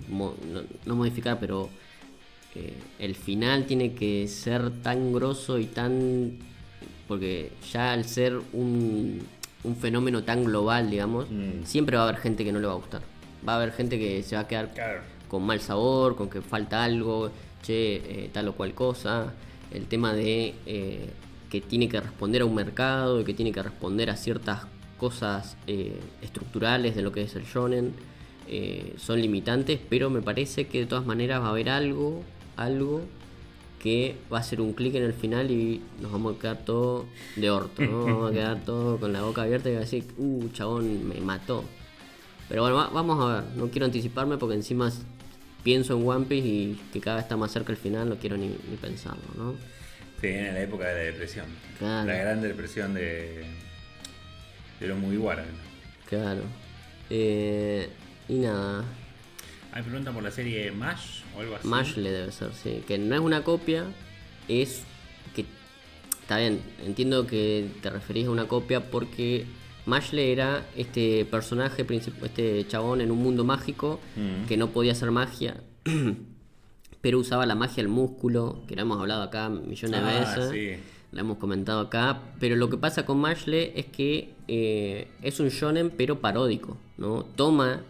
no modificar, pero el final tiene que ser tan grosso y tan... porque ya al ser un fenómeno tan global, digamos, siempre va a haber gente que no le va a gustar. Va a haber gente que se va a quedar con mal sabor, con que falta algo, tal o cual cosa. El tema de que tiene que responder a un mercado y que tiene que responder a ciertas cosas estructurales de lo que es el shonen. Son limitantes, pero me parece que de todas maneras va a haber algo que va a ser un clic en el final y nos vamos a quedar todo de orto, ¿no? Vamos a quedar todo con la boca abierta y va a decir, chabón, me mató. Pero bueno, vamos a ver, no quiero anticiparme porque encima pienso en One Piece y que cada vez está más cerca el final, no quiero ni pensarlo, ¿no? Sí, en la época de la depresión. Claro. La gran depresión de los Mugiwara. Claro. Y nada. Hay pregunta por la serie MASH o algo así. MASH le debe ser, sí. Que no es una copia, es que... Está bien, entiendo que te referís a una copia porque Mashle era este personaje, este chabón en un mundo mágico que no podía hacer magia, pero usaba la magia del músculo, que lo hemos hablado acá millones de veces. Sí. La hemos comentado acá, pero lo que pasa con Mashle es que es un shonen pero paródico, ¿no? Toma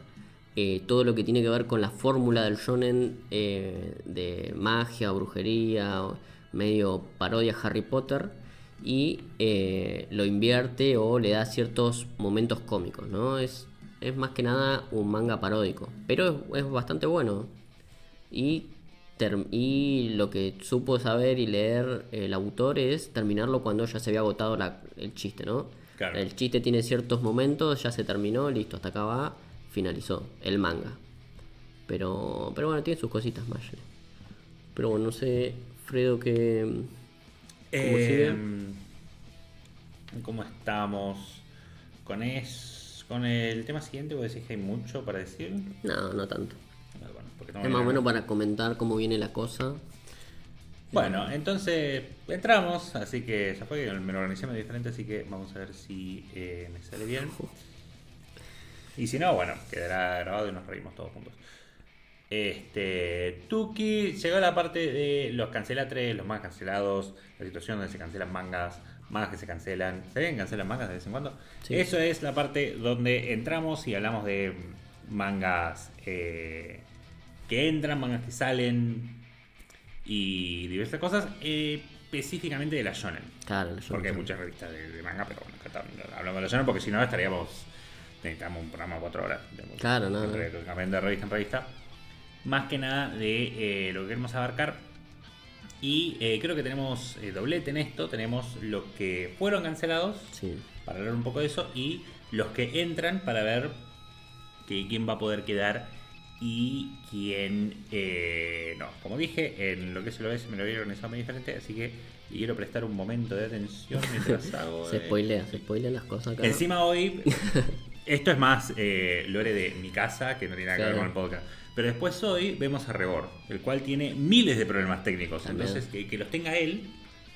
todo lo que tiene que ver con la fórmula del shonen de magia o brujería, o medio parodia Harry Potter, y lo invierte o le da ciertos momentos cómicos, ¿no? Es más que nada un manga paródico, pero es bastante bueno. Y lo que supo saber y leer el autor es terminarlo cuando ya se había agotado el chiste, ¿no? Claro. El chiste tiene ciertos momentos, ya se terminó, listo, hasta acá va, finalizó el manga. Pero bueno, tiene sus cositas más. Pero bueno, no sé, Fredo, ¿cómo sigue? ¿Cómo estamos con el tema siguiente? ¿Vos decís que hay mucho para decir? No tanto. Bueno, es más o menos para comentar cómo viene la cosa. Bueno, entonces entramos, así que ya fue, me lo organizé medio diferente, así que vamos a ver si me sale bien. Y si no, bueno, quedará grabado y nos reímos todos juntos. Tuki, llegó a la parte de los cancelatres, los mangas cancelados, la situación donde se cancelan mangas que se cancelan. ¿Se ven cancelan mangas de vez en cuando? Sí. Eso es la parte donde entramos y hablamos de mangas que entran, mangas que salen y diversas cosas, específicamente de la shonen. Claro, la shonen. Porque hay muchas revistas de manga, pero bueno, hablamos de la shonen porque si no necesitamos un programa de 4 horas. Claro, no. Cambiando de revista en revista. Más que nada de lo que queremos abarcar. Y creo que tenemos doblete en esto. Tenemos los que fueron cancelados, sí, para hablar un poco de eso, y los que entran para ver quién va a poder quedar y quien, no, como dije, en lo que es el OS me lo había organizado muy diferente, así que le quiero prestar un momento de atención mientras hago... Se spoilean las cosas acá. Encima hoy, esto es más lore de mi casa, que no tiene nada que ver con Claro. el podcast. Pero después hoy vemos a Rebor, el cual tiene miles de problemas técnicos. También. Entonces, que los tenga él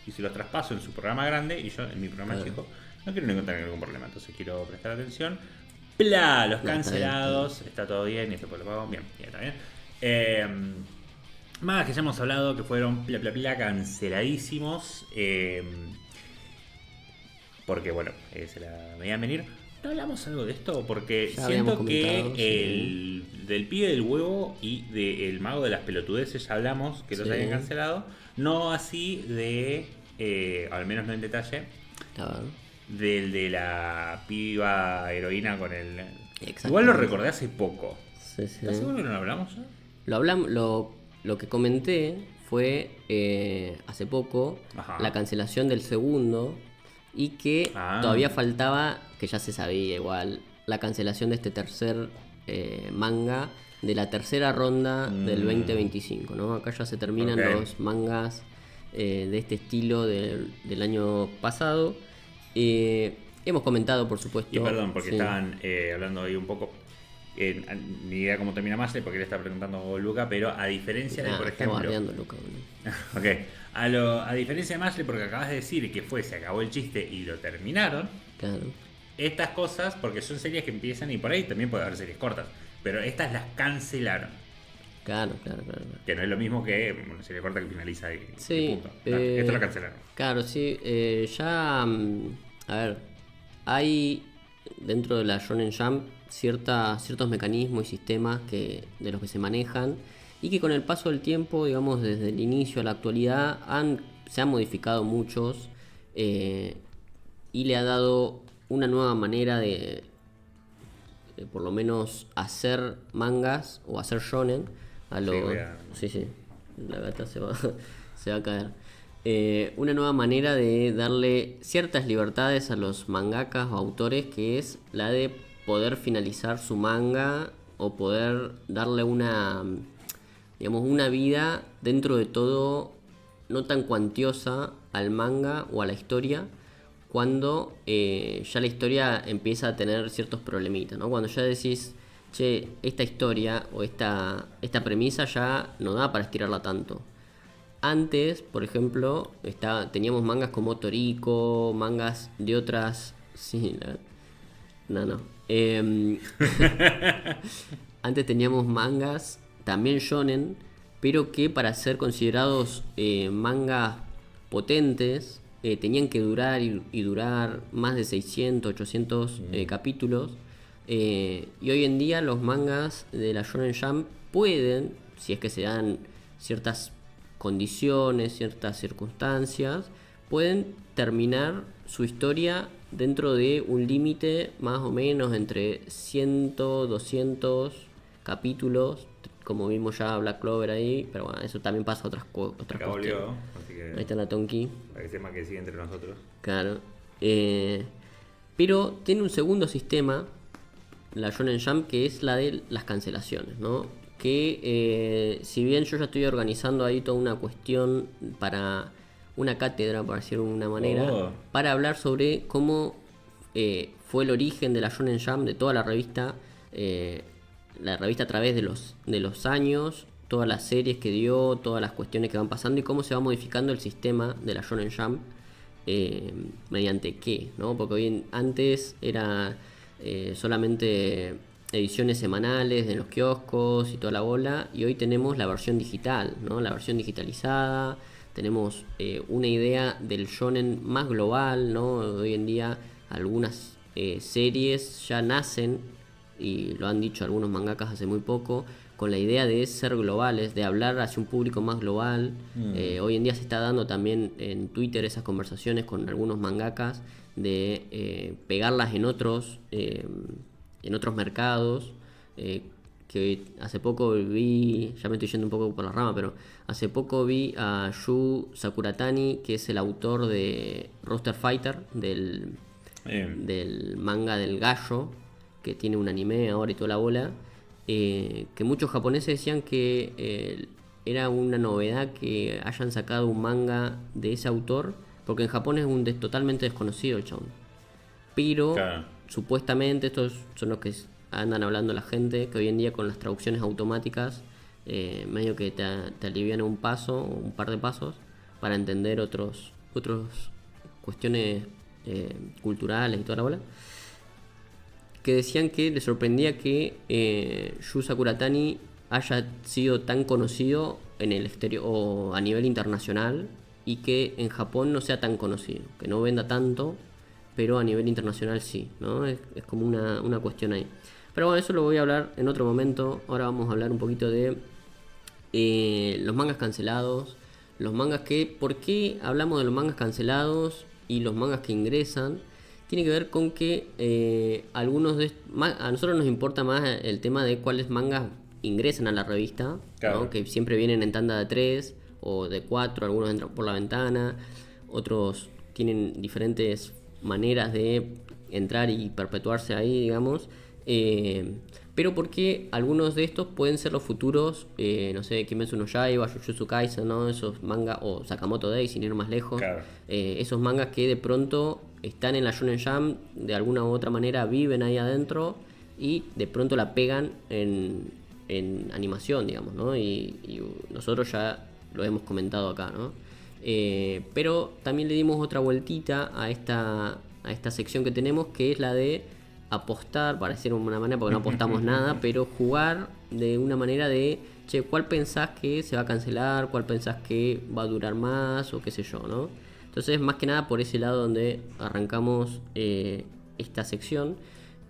y se los traspaso en su programa grande y yo en mi programa Claro. chico, no quiero tener ningún problema. Entonces quiero prestar atención. ¡Pla! Los No, cancelados, está todo bien y después lo pago. Bien, está bien. Más que ya hemos hablado que fueron canceladísimos. Porque bueno, se la veían venir. ¿No hablamos algo de esto? Porque Ya siento habíamos que comentado, sí. del pibe del huevo y del mago de las pelotudeces ya hablamos que los Sí. habían cancelado. No así de, al menos no en detalle, A ver. del de la piba heroína con el... Exactamente. Igual lo recordé hace poco. Sí, sí. ¿Estás seguro que no lo hablamos ya? Lo hablamos, lo que comenté fue hace poco Ajá. la cancelación del segundo y que Ah. todavía faltaba, que ya se sabía igual, la cancelación de este tercer manga de la tercera ronda del 2025, ¿no? Acá ya se terminan Ok. los mangas de este estilo del año pasado. Hemos comentado, por supuesto. Y perdón, porque sí. estaban hablando ahí un poco. Ni idea cómo termina Mashle, porque le está preguntando Luca, pero a diferencia de, Nah, por está ejemplo. bardeando, Luca, boludo. Ok. A diferencia de Mashle, porque acabas de decir que se acabó el chiste y lo terminaron. Claro. Estas cosas, porque son series que empiezan y por ahí también puede haber series cortas. Pero estas las cancelaron. Claro. Que no es lo mismo que una serie corta que finaliza y Sí, punto. Esto lo cancelaron. claro, sí. Ya, a ver, hay dentro de la Shonen Jump ciertos mecanismos y sistemas de los que se manejan y que con el paso del tiempo, digamos, desde el inicio a la actualidad, se han modificado muchos y le ha dado una nueva manera de por lo menos hacer mangas o hacer shonen a los... voy a- Sí, la gata se va, se va a caer. Una nueva manera de darle ciertas libertades a los mangakas o autores, que es la de poder finalizar su manga o poder darle digamos, una vida dentro de todo no tan cuantiosa al manga o a la historia, cuando ya la historia empieza a tener ciertos problemitas, ¿no? Cuando ya decís, che, esta historia o esta premisa ya no da para estirarla tanto. Antes, por ejemplo, teníamos mangas como Toriko, mangas de otras... Sí, no. Antes teníamos mangas, también shonen, pero que para ser considerados mangas potentes, tenían que durar y durar más de 600, 800 capítulos. Y hoy en día los mangas de la Shonen Jump pueden, si es que se dan ciertas condiciones, ciertas circunstancias, pueden terminar su historia dentro de un límite más o menos entre 100, 200 capítulos, como vimos ya Black Clover ahí, pero bueno, eso también pasa a otras Acá volvió, cuestiones. así que Ahí está la Tonki. para que sepa que sigue entre nosotros. Claro. Pero tiene un segundo sistema, la Shonen Jump, que es la de las cancelaciones, ¿no? Que si bien yo ya estoy organizando ahí toda una cuestión para una cátedra, por decirlo de una manera, Oh. para hablar sobre cómo fue el origen de la Shonen Jump, de toda la revista a través de los años, todas las series que dio, todas las cuestiones que van pasando y cómo se va modificando el sistema de la Shonen Jump, mediante qué, ¿no? Porque antes era solamente ediciones semanales en los kioscos y toda la bola, y hoy tenemos la versión digital, ¿no? La versión digitalizada, tenemos una idea del shonen más global, ¿no? Hoy en día algunas series ya nacen, y lo han dicho algunos mangakas hace muy poco, con la idea de ser globales, de hablar hacia un público más global. Hoy en día se está dando también en Twitter esas conversaciones con algunos mangakas de pegarlas en otros mercados. Que hace poco vi, ya me estoy yendo un poco por la rama, pero hace poco vi a Yu Sakuratani, que es el autor de Roster Fighter, del manga del gallo, que tiene un anime ahora y toda la bola. que muchos japoneses decían que era una novedad que hayan sacado un manga de ese autor, porque en Japón es totalmente desconocido el chabón. Pero Claro. supuestamente estos son los que andan hablando la gente, que hoy en día con las traducciones automáticas medio que te alivian un paso o un par de pasos para entender otros cuestiones culturales y toda la bola, que decían que les sorprendía que Yu Sakuratani haya sido tan conocido en el exterior o a nivel internacional y que en Japón no sea tan conocido, que no venda tanto, pero a nivel internacional sí, ¿no? Es como una cuestión ahí. Pero bueno, eso lo voy a hablar en otro momento. Ahora vamos a hablar un poquito de los mangas cancelados, los mangas que... ¿Por qué hablamos de los mangas cancelados y los mangas que ingresan? Tiene que ver con que a nosotros nos importa más el tema de cuáles mangas ingresan a la revista, Claro. ¿no? Que siempre vienen en tanda de 3 o de 4, algunos entran por la ventana, otros tienen diferentes maneras de entrar y perpetuarse ahí, digamos. Pero porque algunos de estos pueden ser los futuros, no sé, Kimetsu no Yaiba, Jujutsu Kaisen, ¿no? Esos mangas, o Sakamoto Days, sin ir más lejos. Claro. Esos mangas que de pronto están en la Shonen Jump, de alguna u otra manera viven ahí adentro y de pronto la pegan en animación, digamos, ¿no? Y nosotros ya lo hemos comentado acá, ¿no? Pero también le dimos otra vueltita a esta sección que tenemos, que es la de apostar, para decir de una manera, porque no apostamos nada, pero jugar de una manera de, che, ¿cuál pensás que se va a cancelar? ¿Cuál pensás que va a durar más? O qué sé yo, ¿no? Entonces, más que nada por ese lado donde arrancamos esta sección.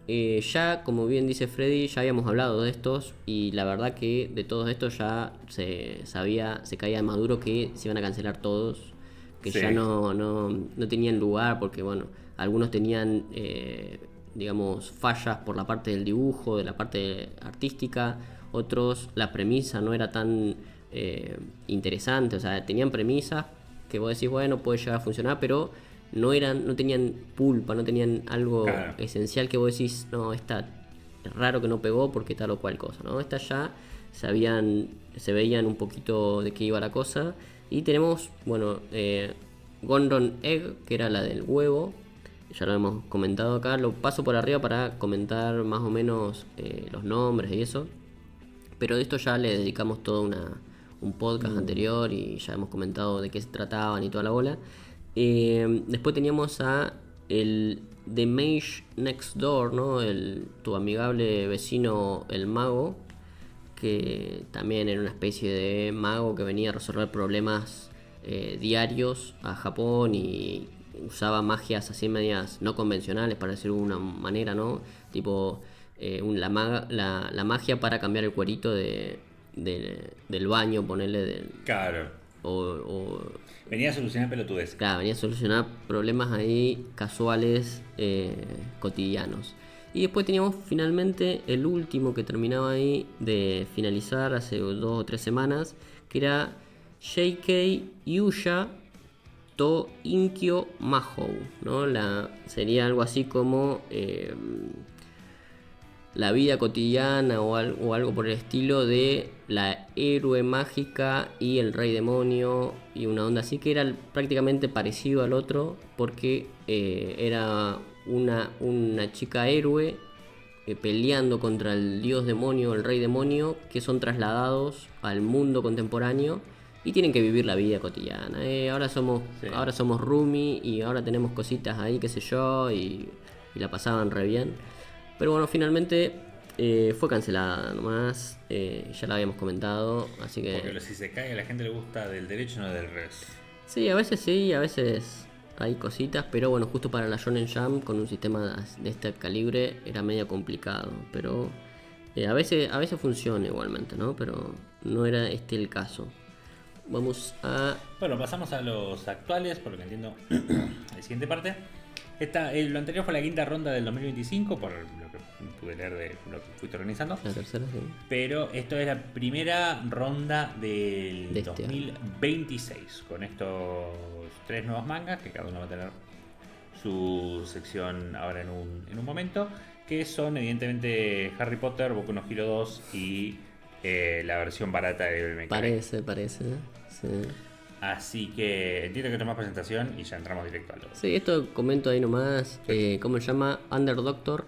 Ya, como bien dice Freddy, ya habíamos hablado de estos y la verdad que de todos estos ya se sabía, se caía de maduro que se iban a cancelar todos, que Sí. ya no tenían lugar porque, bueno, algunos tenían, digamos, fallas por la parte del dibujo, de la parte artística, otros la premisa no era tan interesante, o sea, tenían premisas que vos decís, bueno, puede llegar a funcionar, pero no tenían pulpa, no tenían algo Claro. esencial que vos decís, no, esta es raro que no pegó porque tal o cual cosa, ¿no? Estas ya se veían un poquito de qué iba la cosa. Y tenemos, bueno, Gundam Egg, que era la del huevo, ya lo hemos comentado acá, lo paso por arriba para comentar más o menos los nombres y eso. Pero de esto ya le dedicamos todo un podcast anterior y ya hemos comentado de qué se trataban y toda la bola. Después teníamos a el The Mage Next Door, ¿no? Tu amigable vecino el mago, que también era una especie de mago que venía a resolver problemas diarios a Japón y usaba magias así medias no convencionales, para decirlo de una manera, ¿no? Tipo la magia para cambiar el cuerito del baño, ponerle Claro. o Venía a solucionar pelotudes. claro, venía a solucionar problemas ahí casuales, cotidianos. Y después teníamos finalmente el último que terminaba ahí de finalizar hace 2 o 3 semanas, que era JK Yuya to Inkyo Mahou, ¿no? Sería algo así como la vida cotidiana o algo por el estilo de la héroe mágica y el rey demonio y una onda así, que era prácticamente parecido al otro porque era una chica héroe peleando contra el dios demonio, el rey demonio, que son trasladados al mundo contemporáneo y tienen que vivir la vida cotidiana. Ahora Sí. somos roomie y ahora tenemos cositas ahí, qué sé yo, y la pasaban re bien. Pero bueno, finalmente fue cancelada nomás, ya la habíamos comentado, así Porque que si se cae a la gente le gusta del derecho, no del revés. sí, a veces hay cositas, pero bueno, justo para la Shonen Jump con un sistema de este calibre era medio complicado, pero a veces funciona igualmente, ¿no? Pero no era este el caso. Vamos a... Bueno, pasamos a los actuales, por lo que entiendo, la siguiente parte. Lo anterior fue la quinta ronda del 2025, por lo que pude leer de lo que fuiste organizando. La tercera, sí. Pero esto es la primera ronda del De este 2026, con estos 3 nuevos mangas, que cada uno va a tener su sección ahora en un momento. que son evidentemente Harry Potter, Boku no Hero 2 y la versión barata de Devil May Cry. Parece. Sí. Así que entiendo que esto es más presentación y ya entramos directo a lo. Sí, esto comento ahí nomás. Sí. ¿Cómo se llama? Under Doctor.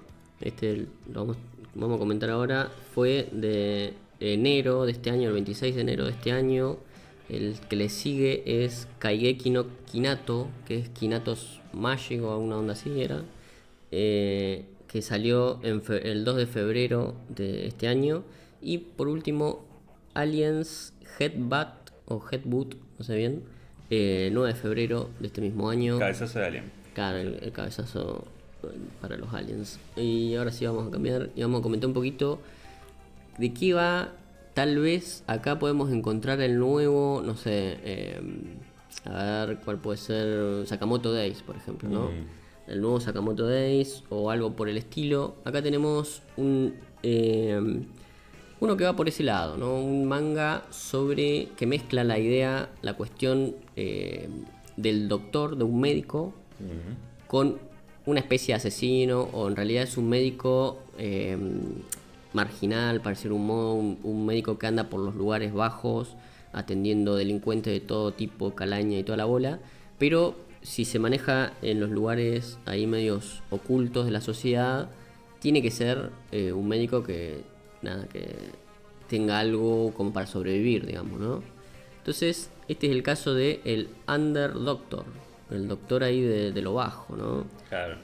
Vamos a comentar ahora. Fue de enero de este año, el 26 de enero de este año. El que le sigue es Kaigeki no Kinato, que es Kinatos Magic o una onda así era. Que salió el 2 de febrero de este año. Y por último, Aliens Headbutt o Headbutt, no sé bien, 9 de febrero de este mismo año. Cabezazo de Alien. Claro, el cabezazo para los aliens. Y ahora sí vamos a cambiar y vamos a comentar un poquito de qué va. Tal vez acá podemos encontrar el nuevo, no sé, a ver cuál puede ser, Sakamoto Days, por ejemplo, ¿no? El nuevo Sakamoto Days o algo por el estilo. Acá tenemos uno que va por ese lado, ¿no? Un manga sobre que mezcla la idea, la cuestión del doctor, de un médico, con una especie de asesino, o en realidad es un médico marginal, para decir un modo, un médico que anda por los lugares bajos, atendiendo delincuentes de todo tipo, calaña y toda la bola, pero si se maneja en los lugares ahí medios ocultos de la sociedad, tiene que ser un médico que tenga algo como para sobrevivir, digamos, ¿no? Entonces, este es el caso de el Under Doctor, el doctor ahí de lo bajo, ¿no? Claro.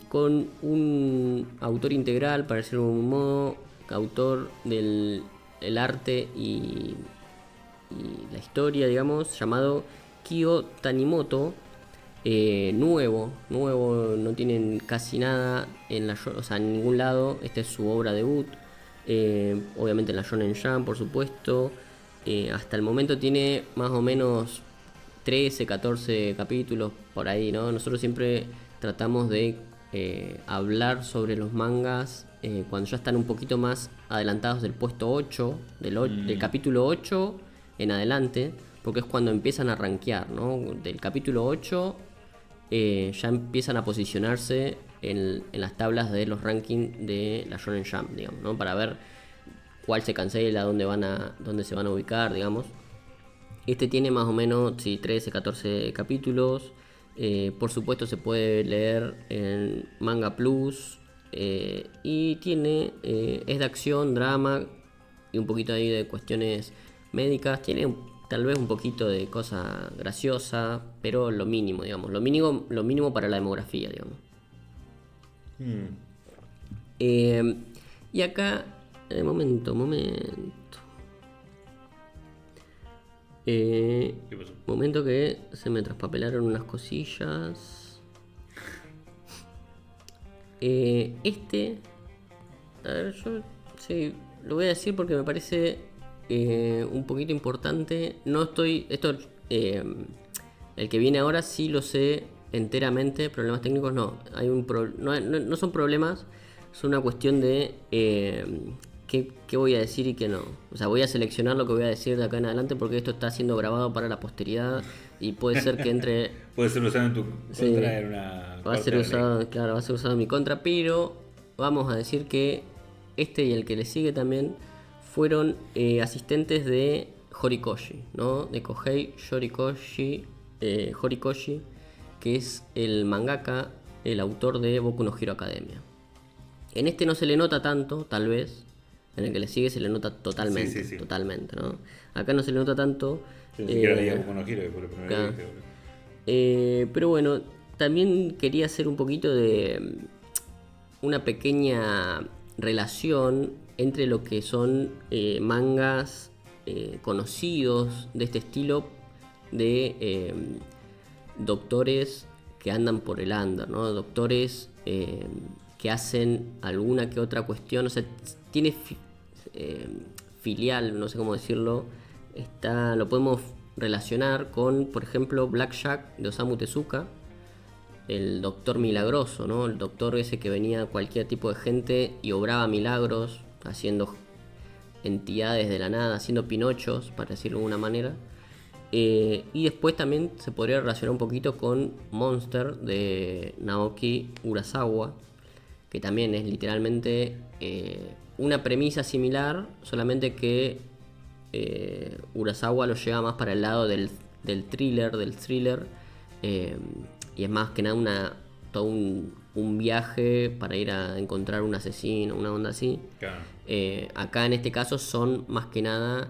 Con un autor integral, para decirlo de un modo, autor del el arte y la historia, digamos, llamado Kyo Tanimoto. Nuevo, no tienen casi nada en ningún lado. Esta es su obra debut. Obviamente en la Shonen Jump, por supuesto. Hasta el momento tiene más o menos 13, 14 capítulos por ahí, ¿no? Nosotros siempre tratamos de hablar sobre los mangas cuando ya están un poquito más adelantados del puesto 8, del capítulo 8 en adelante, porque es cuando empiezan a rankear, ¿no? Del capítulo 8 ya empiezan a posicionarse en las tablas de los rankings de la Shonen Jump, digamos, ¿no? Para ver cuál se cancela, dónde se van a ubicar, digamos. Este tiene más o menos 13, 14 capítulos. Por supuesto se puede leer en Manga Plus. Y es de acción, drama y un poquito ahí de cuestiones médicas. Tiene tal vez un poquito de cosa graciosa, pero lo mínimo, digamos. Lo mínimo para la demografía, digamos. Y acá, momento. ¿Qué pasó? Momento que se me traspapelaron unas cosillas. A ver, yo sí, lo voy a decir porque me parece un poquito importante. El que viene ahora sí lo sé enteramente. Problemas técnicos no. No son problemas, es una cuestión de qué voy a decir y qué no. O sea, voy a seleccionar lo que voy a decir de acá en adelante porque esto está siendo grabado para la posteridad y puede ser que entre... Puede ser usado en tu contra en una... Va a ser usado en mi contra, pero vamos a decir que este y el que le sigue también fueron asistentes de Horikoshi, ¿no? De Kohei Horikoshi, que es el mangaka, el autor de Boku no Hero Academia. En este no se le nota tanto, tal vez. En el que le sigue se le nota totalmente, sí. totalmente, ¿no? Acá no se le nota tanto. Yo ni siquiera leía Boku no Hero después de la primera vez que pero bueno, también quería hacer un poquito de una pequeña relación entre lo que son mangas conocidos de este estilo de doctores que andan por el under, ¿no? Doctores que hacen alguna que otra cuestión, o sea, tiene filial, no sé cómo decirlo, lo podemos relacionar con, por ejemplo, Blackjack de Osamu Tezuka, el doctor milagroso, ¿no? El doctor ese que venía a cualquier tipo de gente y obraba milagros, haciendo entidades de la nada, haciendo pinochos, para decirlo de alguna manera. Y después también se podría relacionar un poquito con Monster de Naoki Urasawa, que también es literalmente una premisa similar, solamente que Urasawa lo lleva más para el lado del thriller, y es más que nada todo un viaje para ir a encontrar un asesino, una onda así. Claro. Acá en este caso son más que nada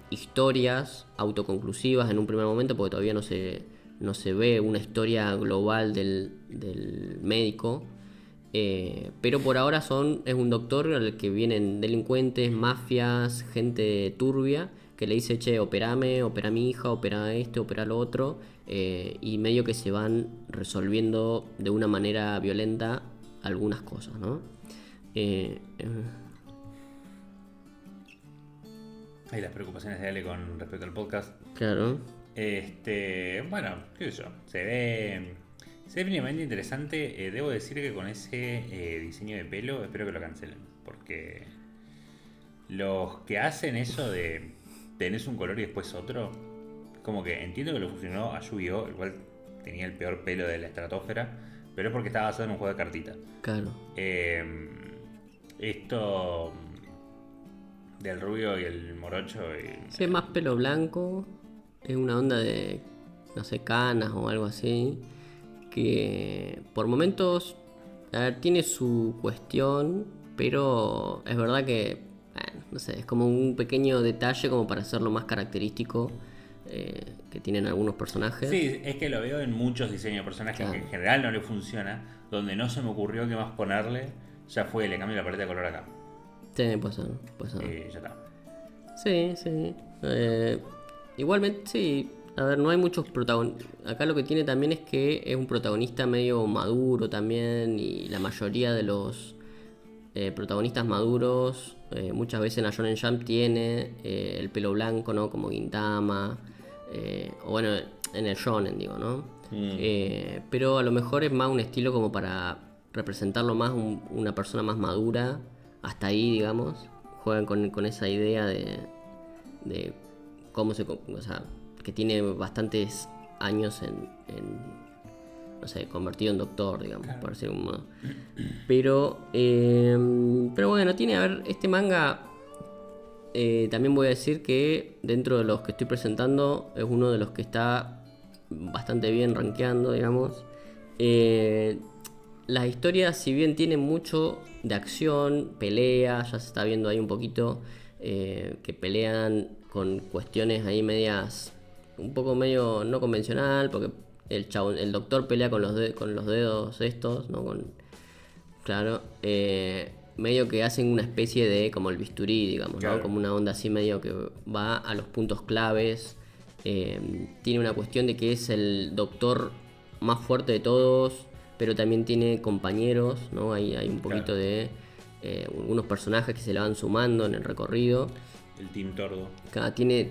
historias autoconclusivas en un primer momento, porque todavía no se ve una historia global del médico. Pero por ahora es un doctor al que vienen delincuentes, mafias, gente turbia, que le dice, che, opera a mi hija, opera esto, opera lo otro, y medio que se van resolviendo de una manera violenta algunas cosas, ¿no? Hay las preocupaciones de Ale con respecto al podcast. Claro. Bueno, qué sé yo. Se ve mínimamente interesante. Debo decir que con ese diseño de pelo espero que lo cancelen. Porque los que hacen eso de tenés un color y después otro, como que entiendo que lo funcionó a Yu-Gi-Oh, el cual tenía el peor pelo de la estratosfera, pero es porque estaba basado en un juego de cartitas. Claro. Esto del rubio y el morocho. Sí, es más pelo blanco. Es una onda de, no sé, canas o algo así. Que por momentos, a ver, tiene su cuestión, pero es verdad que, bueno, no sé, es como un pequeño detalle como para hacerlo más característico que tienen algunos personajes. Sí, es que lo veo en muchos diseños de personajes, Claro. que en general no le funciona. Donde no se me ocurrió qué más ponerle, ya fue, le cambio la paleta de color acá. Sí, puede ser, puede ser. Ya está. Sí, sí. Igualmente, sí. A ver, no hay muchos protagonistas. Acá lo que tiene también es que es un protagonista medio maduro también. Y la mayoría de los protagonistas maduros, muchas veces en la Shonen Jump tiene el pelo blanco, ¿no? Como Gintama. O bueno, en el Shonen, digo, ¿no? Pero a lo mejor es más un estilo como para representarlo más una persona más madura. Hasta ahí, digamos. Juegan con esa idea de cómo o sea, que tiene bastantes años no sé, convertido en doctor, digamos, por decirlo de algún modo. Pero bueno, tiene, a ver, este manga, también voy a decir que dentro de los que estoy presentando es uno de los que está bastante bien rankeando, digamos. Las historias, si bien tienen mucho de acción, pelea, ya se está viendo ahí un poquito que pelean con cuestiones ahí medias, un poco medio no convencional, porque el doctor pelea con los dedos estos, ¿no? Claro, medio que hacen una especie de como el bisturí, digamos, claro, ¿no? Como una onda así medio que va a los puntos claves. Tiene una cuestión de que es el doctor más fuerte de todos, pero también tiene compañeros, ¿no? Hay un poquito claro, de algunos personajes que se le van sumando en el recorrido. el Team Tordo. Tiene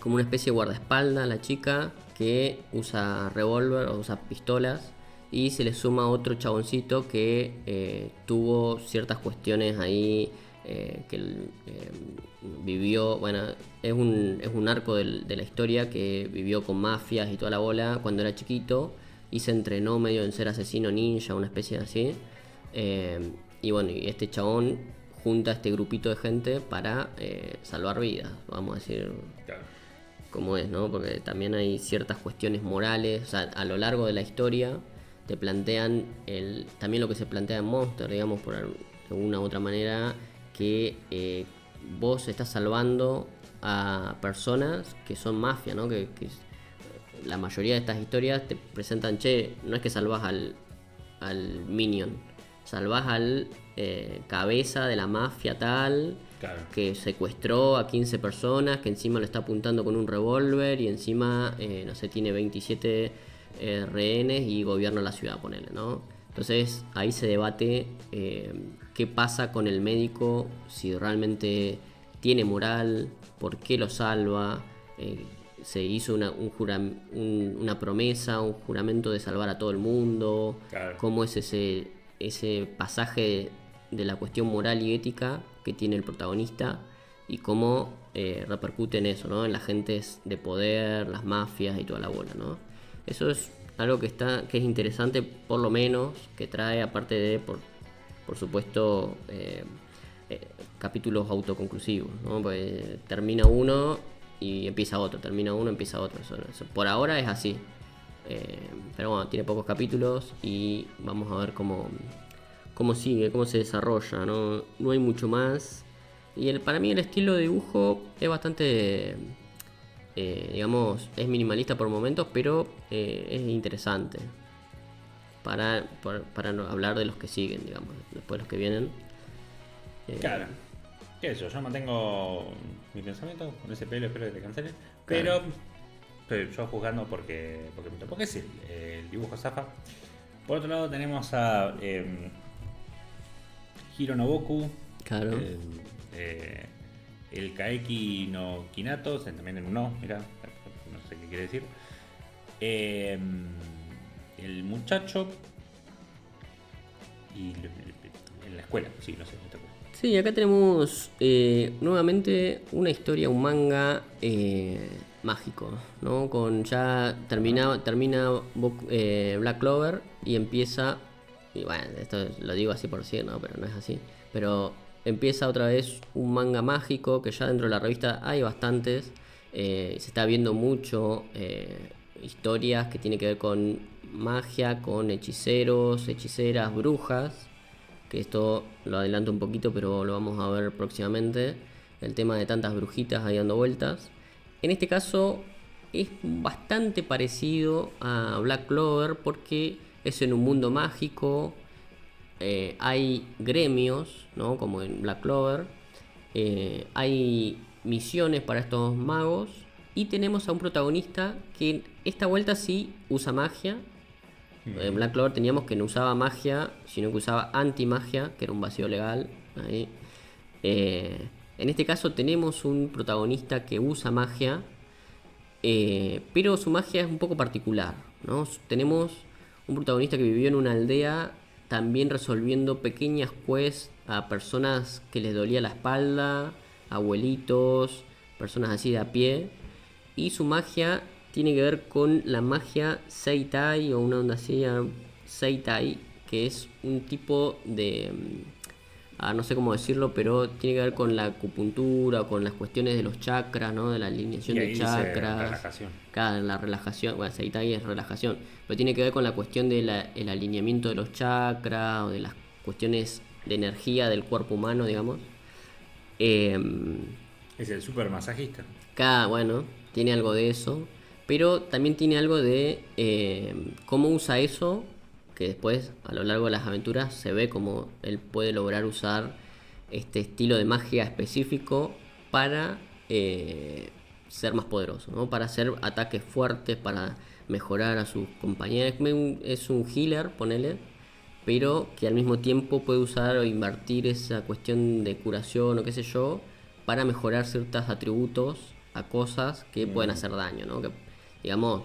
como una especie de guardaespaldas la chica que usa revólver o usa pistolas, y se le suma otro chaboncito que tuvo ciertas cuestiones ahí, vivió, bueno, es un arco de la historia, que vivió con mafias y toda la bola cuando era chiquito y se entrenó medio en ser asesino ninja, una especie de así. Y bueno, y este chabón junta a este grupito de gente para salvar vidas, vamos a decir, Claro. como es, ¿no? Porque también hay ciertas cuestiones morales, o sea, a lo largo de la historia te plantean también lo que se plantea en Monster, digamos, por alguna u otra manera, que vos estás salvando a personas que son mafia, ¿no? Que la mayoría de estas historias te presentan, che, no es que salvás al minion, salvás al cabeza de la mafia tal, Claro. que secuestró a 15 personas, que encima lo está apuntando con un revólver y encima, no sé, tiene 27 rehenes y gobierna la ciudad, ponele, ¿no? Entonces ahí se debate qué pasa con el médico, si realmente tiene moral, por qué lo salva. Se hizo una promesa, un juramento de salvar a todo el mundo. Claro. Cómo es ese pasaje de la cuestión moral y ética que tiene el protagonista, y cómo repercute en eso, ¿no? En las gentes de poder, las mafias y toda la bola, ¿no? Eso es algo que es interesante, por lo menos, que trae, aparte de, por supuesto, capítulos autoconclusivos, ¿no? Pues termina uno y empieza otro, termina uno, empieza otro. Eso por ahora es así. Pero bueno, tiene pocos capítulos y vamos a ver cómo sigue, cómo se desarrolla, ¿no? No hay mucho más. Y para mí el estilo de dibujo es bastante, digamos, es minimalista por momentos, pero es interesante. Para no hablar de los que siguen, digamos, después los que vienen. Claro. ¿Qué es eso? Yo mantengo mi pensamiento con ese pelo, espero que te cancelen. Claro. Pero estoy yo juzgando porque sí, el dibujo zafa. Por otro lado tenemos a Hiro Noboku, Claro. el Kaeki no Kinato, también en un no, mira, no sé qué quiere decir. El muchacho y en la escuela, sí, no sé, no te acuerdo. Sí, acá tenemos nuevamente una historia, un manga mágico, ¿no? Termina Black Clover y empieza, y bueno, esto lo digo así por decir, ¿no? Pero no es así. Pero empieza otra vez un manga mágico, que ya dentro de la revista hay bastantes. Se está viendo mucho historias que tienen que ver con magia, con hechiceros, hechiceras, brujas, que esto lo adelanto un poquito, pero lo vamos a ver próximamente, el tema de tantas brujitas ahí dando vueltas. En este caso es bastante parecido a Black Clover porque es en un mundo mágico, hay gremios, ¿no? Como en Black Clover, hay misiones para estos magos y tenemos a un protagonista que esta vuelta sí usa magia. En Black Clover teníamos que no usaba magia, sino que usaba anti-magia, que era un vacío legal. Ahí. En este caso tenemos un protagonista que usa magia, pero su magia es un poco particular, ¿no? Tenemos un protagonista que vivió en una aldea también resolviendo pequeñas quests a personas que les dolía la espalda, abuelitos, personas así de a pie. Y su magia tiene que ver con la magia Seitai o una onda así, Seitai, que es un tipo de... no sé cómo decirlo, pero tiene que ver con la acupuntura o con las cuestiones de los chakras, ¿no? De la alineación Y de ahí dice chakras. relajación. Claro, la relajación, bueno, Seitai es relajación, pero tiene que ver con la cuestión del alineamiento de los chakras o de las cuestiones de energía del cuerpo humano, digamos. Eh, Es el super masajista. bueno, tiene algo de eso, pero también tiene algo de cómo usa eso, que después a lo largo de las aventuras se ve cómo él puede lograr usar este estilo de magia específico para ser más poderoso, ¿no? Para hacer ataques fuertes, para mejorar a sus compañeros. Es un healer, ponele, pero que al mismo tiempo puede usar o invertir esa cuestión de curación o qué sé yo para mejorar ciertos atributos a cosas que pueden hacer daño, ¿no? Que, digamos,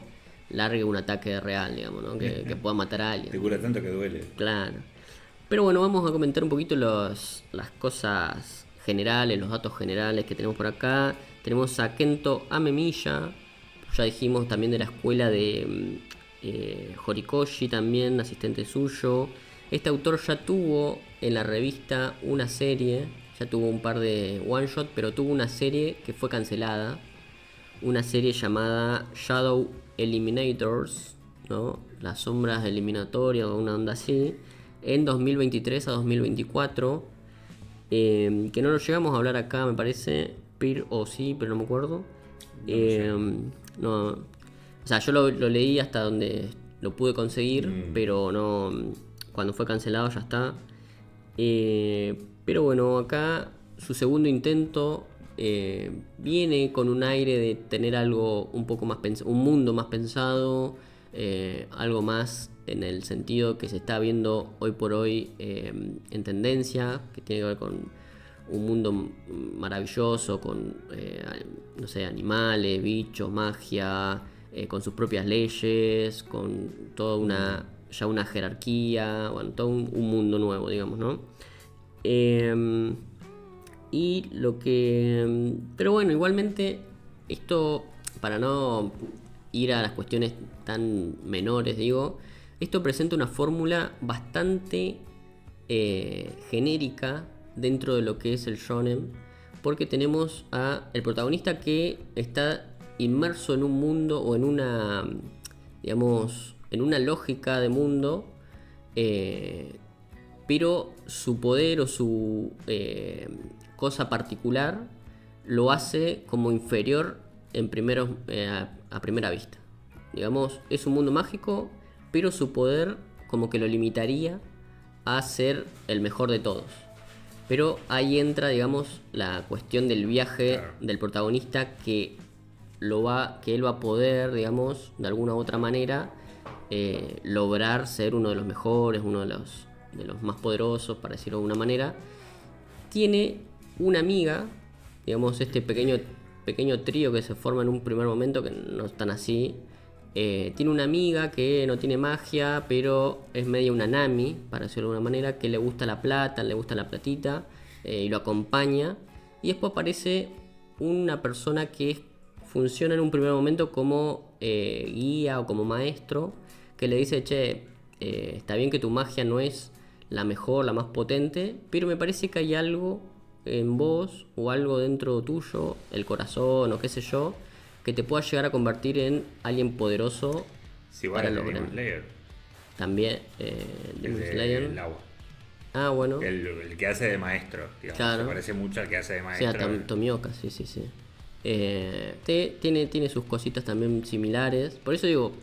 largue un ataque real, digamos, ¿no? Que pueda matar a alguien. Te cura tanto que duele. Claro. Pero bueno, vamos a comentar un poquito las cosas generales, los datos generales que tenemos por acá. Tenemos a Kento Amemiya, ya dijimos también de la escuela de Horikoshi, también asistente suyo. Este autor ya tuvo en la revista una serie, ya tuvo un par de one shot, pero tuvo una serie que fue cancelada. Una serie llamada Shadow Eliminators, ¿no? Las sombras eliminatorias o una onda así, en 2023 a 2024. Que no lo llegamos a hablar acá, me parece, o sí, pero no me acuerdo. No, o sea, yo lo leí hasta donde lo pude conseguir, pero no, cuando fue cancelado ya está. Pero bueno, acá su segundo intento viene con un aire de tener algo un poco más pensado, un mundo más pensado, algo más en el sentido que se está viendo hoy por hoy en tendencia, que tiene que ver con un mundo maravilloso, con no sé, animales, bichos, magia, con sus propias leyes, con toda una jerarquía, bueno, todo un mundo nuevo, digamos, ¿no? Y lo que... Pero bueno, igualmente, esto, para no ir a las cuestiones tan menores, digo, esto presenta una fórmula bastante genérica dentro de lo que es el shonen, porque tenemos a el protagonista que está inmerso en un mundo o en una, digamos, en una lógica de mundo, pero su poder o su cosa particular lo hace como inferior en a primera vista. Digamos, es un mundo mágico, pero su poder como que lo limitaría a ser el mejor de todos. Pero ahí entra, digamos, la cuestión del viaje del protagonista que él va a poder, digamos, de alguna u otra manera, lograr ser uno de los mejores, uno de los más poderosos, para decirlo de alguna manera. Tiene una amiga, digamos, este pequeño trío que se forma en un primer momento, que no es tan así. Tiene una amiga que no tiene magia, pero es media una nami, para decirlo de alguna manera, que le gusta la plata, le gusta la platita, y lo acompaña. Y después aparece una persona que funciona en un primer momento como guía o como maestro, que le dice, che, está bien que tu magia no es la mejor, la más potente, pero me parece que hay algo en vos o algo dentro tuyo, el corazón o qué sé yo, que te pueda llegar a convertir en alguien poderoso. Sí, igual para el de lograr. Demon Slayer. También Demon Slayer. El agua. Ah, bueno. El que hace de maestro, digamos. Claro. Se parece mucho al que hace de O maestro. sea, Tomioka, sí. Tiene sus cositas también similares. Por eso digo,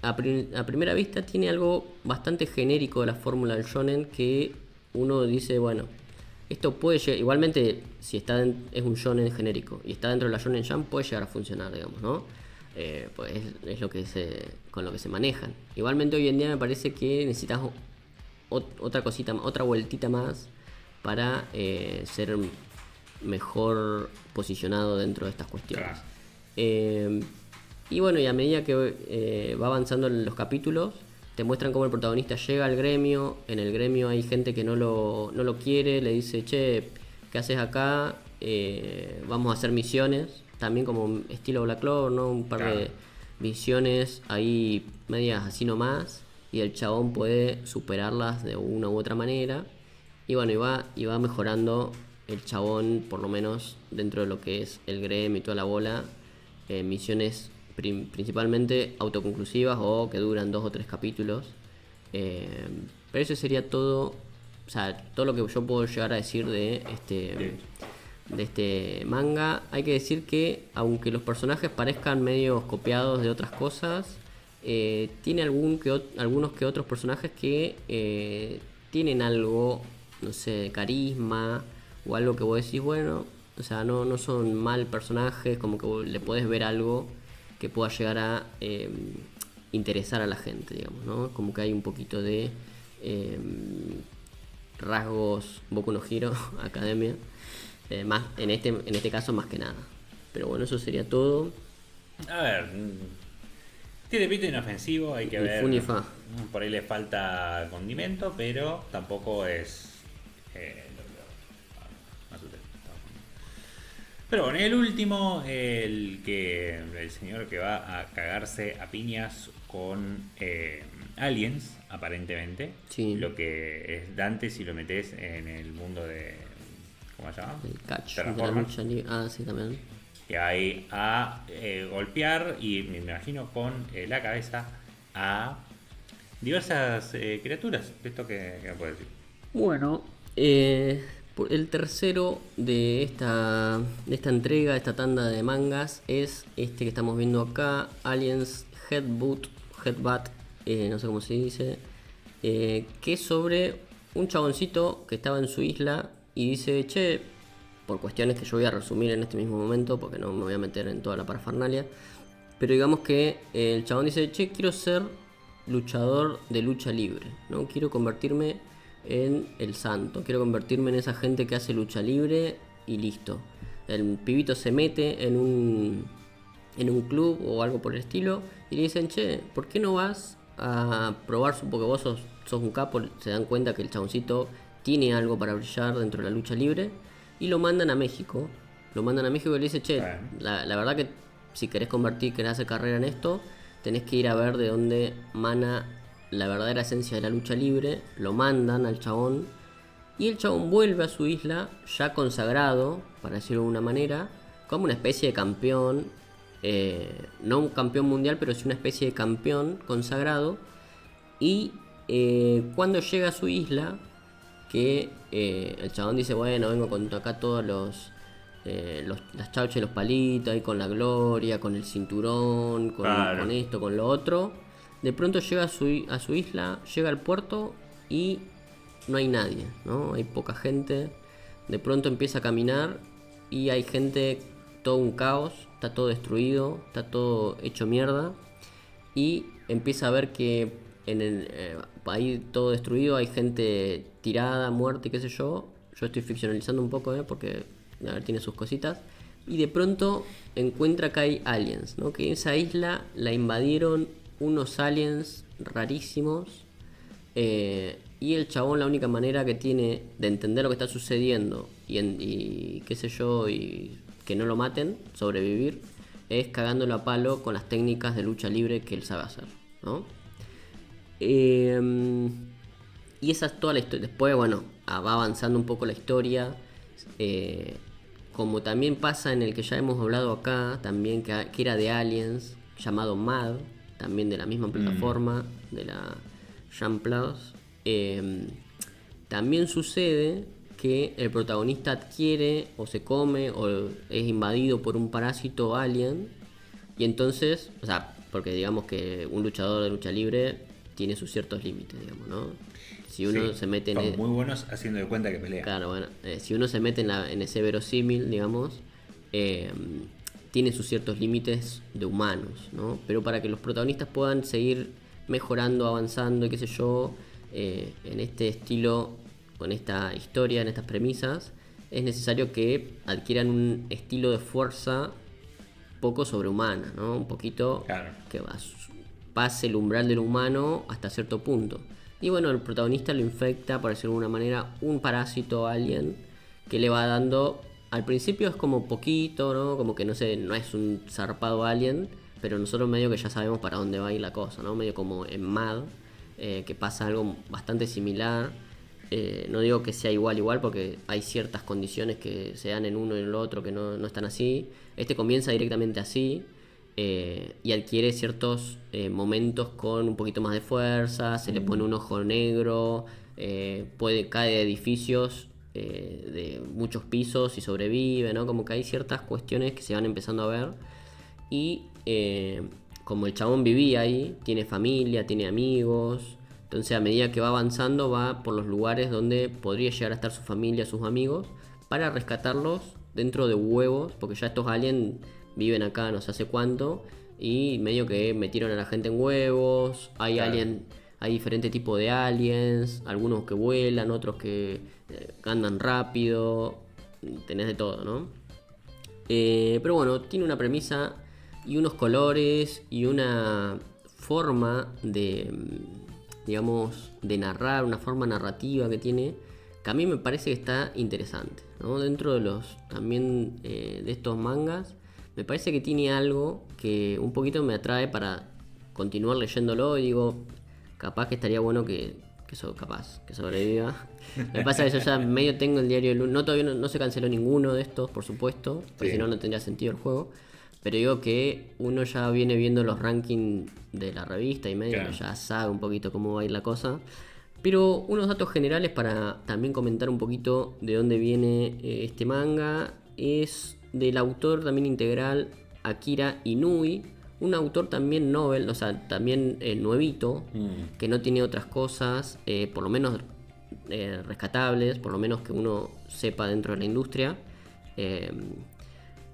a primera vista tiene algo bastante genérico de la fórmula del shonen, que uno dice, bueno, esto puede llegar, igualmente si es un shonen genérico y está dentro de la shonen jump, puede llegar a funcionar, digamos, ¿no? Pues es lo que con lo que se manejan. Igualmente hoy en día me parece que necesitas otra cosita, otra vueltita más para ser mejor posicionado dentro de estas cuestiones. Claro. Y bueno, y a medida que va avanzando en los capítulos, te muestran cómo el protagonista llega al gremio. En el gremio hay gente que no lo quiere, le dice, che, ¿qué haces acá? Vamos a hacer misiones, también como estilo Black Clover, ¿no? Un par de misiones ahí medias así nomás, y el chabón puede superarlas de una u otra manera. Y bueno, y va mejorando el chabón, por lo menos dentro de lo que es el gremio y toda la bola. Misiones principalmente autoconclusivas o que duran 2 o 3 capítulos. Pero eso sería todo. O sea, todo lo que yo puedo llegar a decir de este manga. Hay que decir que, aunque los personajes parezcan medio copiados de otras cosas, tiene algunos que otros personajes que tienen algo, no sé, de carisma o algo que vos decís, bueno, o sea, no son mal personajes, como que le podés ver algo que pueda llegar a interesar a la gente, digamos, ¿no? Como que hay un poquito de rasgos Boku no Hero Academia, más en este caso más que nada. Pero bueno, eso sería todo. A ver, tiene pinta inofensivo, hay que ver. Funifa. Por ahí le falta condimento, pero tampoco es. Pero bueno, el último, el señor que va a cagarse a piñas con aliens, aparentemente. Sí. Lo que es Dante si lo metes en el mundo de. ¿Cómo se llama? El catch de la Terraformers. lucha libre. Ah, sí, también. Que hay a golpear y me imagino con la cabeza a diversas criaturas. ¿Esto qué me puede decir? Bueno, el tercero de esta entrega, de esta tanda de mangas, es este que estamos viendo acá, Aliens Headbutt, no sé cómo se dice, que es sobre un chaboncito que estaba en su isla y dice, che, por cuestiones que yo voy a resumir en este mismo momento, porque no me voy a meter en toda la parafernalia, pero digamos que el chabón dice, che, quiero ser luchador de lucha libre, ¿no? Quiero convertirme en el santo, quiero convertirme en esa gente que hace lucha libre y listo. El pibito se mete en un club o algo por el estilo y le dicen, che, ¿por qué no vas a probar? Porque vos sos un capo, se dan cuenta que el chaboncito tiene algo para brillar dentro de la lucha libre y lo mandan a México. Y le dice, che, la verdad que si querés querés hacer carrera en esto, tenés que ir a ver de dónde mana la verdadera esencia de la lucha libre. Lo mandan al chabón y el chabón vuelve a su isla ya consagrado, para decirlo de una manera, como una especie de campeón, no un campeón mundial, pero sí una especie de campeón consagrado. Y cuando llega a su isla, que el chabón dice, bueno, vengo con acá todos las chauchas y los palitos, ahí con la gloria, con el cinturón, Claro. con esto, con lo otro. De pronto llega a su isla, llega al puerto y no hay nadie, ¿no? Hay poca gente. De pronto empieza a caminar y hay gente, todo un caos, está todo destruido, está todo hecho mierda. Y empieza a ver que ahí todo destruido, hay gente tirada, muerta y qué sé yo. Yo estoy ficcionalizando un poco, porque a ver, tiene sus cositas. Y de pronto encuentra que hay aliens, ¿no? Que esa isla la invadieron unos aliens rarísimos. Y el chabón, la única manera que tiene de entender lo que está sucediendo y qué sé yo, y que no lo maten, sobrevivir, es cagándolo a palo con las técnicas de lucha libre que él sabe hacer, ¿no? Y esa es toda la historia. Después, bueno, va avanzando un poco la historia. Como también pasa en el que ya hemos hablado acá, también que era de Aliens, llamado Mad, también de la misma plataforma, de la Jam Plus. También sucede que el protagonista adquiere o se come o es invadido por un parásito alien, y entonces, o sea, porque digamos que un luchador de lucha libre tiene sus ciertos límites, digamos, ¿no? Si uno se mete en... Son muy buenos haciendo de cuenta que pelea. Claro, bueno, si uno se mete en ese verosímil, digamos, tiene sus ciertos límites de humanos, ¿no? Pero para que los protagonistas puedan seguir mejorando, avanzando y qué sé yo, en este estilo, con esta historia, en estas premisas, es necesario que adquieran un estilo de fuerza poco sobrehumana, ¿no? Un poquito, Claro. que pase el umbral del humano hasta cierto punto. Y bueno, el protagonista lo infecta, por decirlo de alguna manera, un parásito alien que le va dando... Al principio es como poquito, ¿no? Como que no sé, no es un zarpado alien, pero nosotros medio que ya sabemos para dónde va a ir la cosa, ¿no? Medio como en Mad, que pasa algo bastante similar. No digo que sea igual, porque hay ciertas condiciones que se dan en uno y en el otro que no están así. Este comienza directamente así, y adquiere ciertos momentos con un poquito más de fuerza. Se le pone un ojo negro, cae de edificios de muchos pisos y sobrevive, ¿no? Como que hay ciertas cuestiones que se van empezando a ver. Y como el chabón vivía ahí, tiene familia, tiene amigos. Entonces a medida que va avanzando va por los lugares donde podría llegar a estar su familia, sus amigos, para rescatarlos dentro de huevos, porque ya estos aliens viven acá no sé hace cuánto, y medio que metieron a la gente en huevos. Hay Claro. hay diferentes tipos de aliens, algunos que vuelan, otros que andan rápido, tenés de todo, ¿no? Pero bueno, tiene una premisa y unos colores y una forma de, digamos, de narrar, una forma narrativa que tiene, que a mí me parece que está interesante, ¿no? Dentro de los también de estos mangas, me parece que tiene algo que un poquito me atrae para continuar leyéndolo, y digo, capaz que estaría bueno que sobreviva. Lo que pasa es que yo ya medio tengo el diario del lunes. Todavía no se canceló ninguno de estos, por supuesto, porque Sí. si no, no tendría sentido el juego. Pero digo que uno ya viene viendo los rankings de la revista y medio, Claro. que ya sabe un poquito cómo va a ir la cosa. Pero unos datos generales para también comentar un poquito de dónde viene este manga. Es del autor también integral Akira Inui, un autor también novel, o sea, también nuevito, que no tiene otras cosas, por lo menos rescatables, por lo menos que uno sepa dentro de la industria.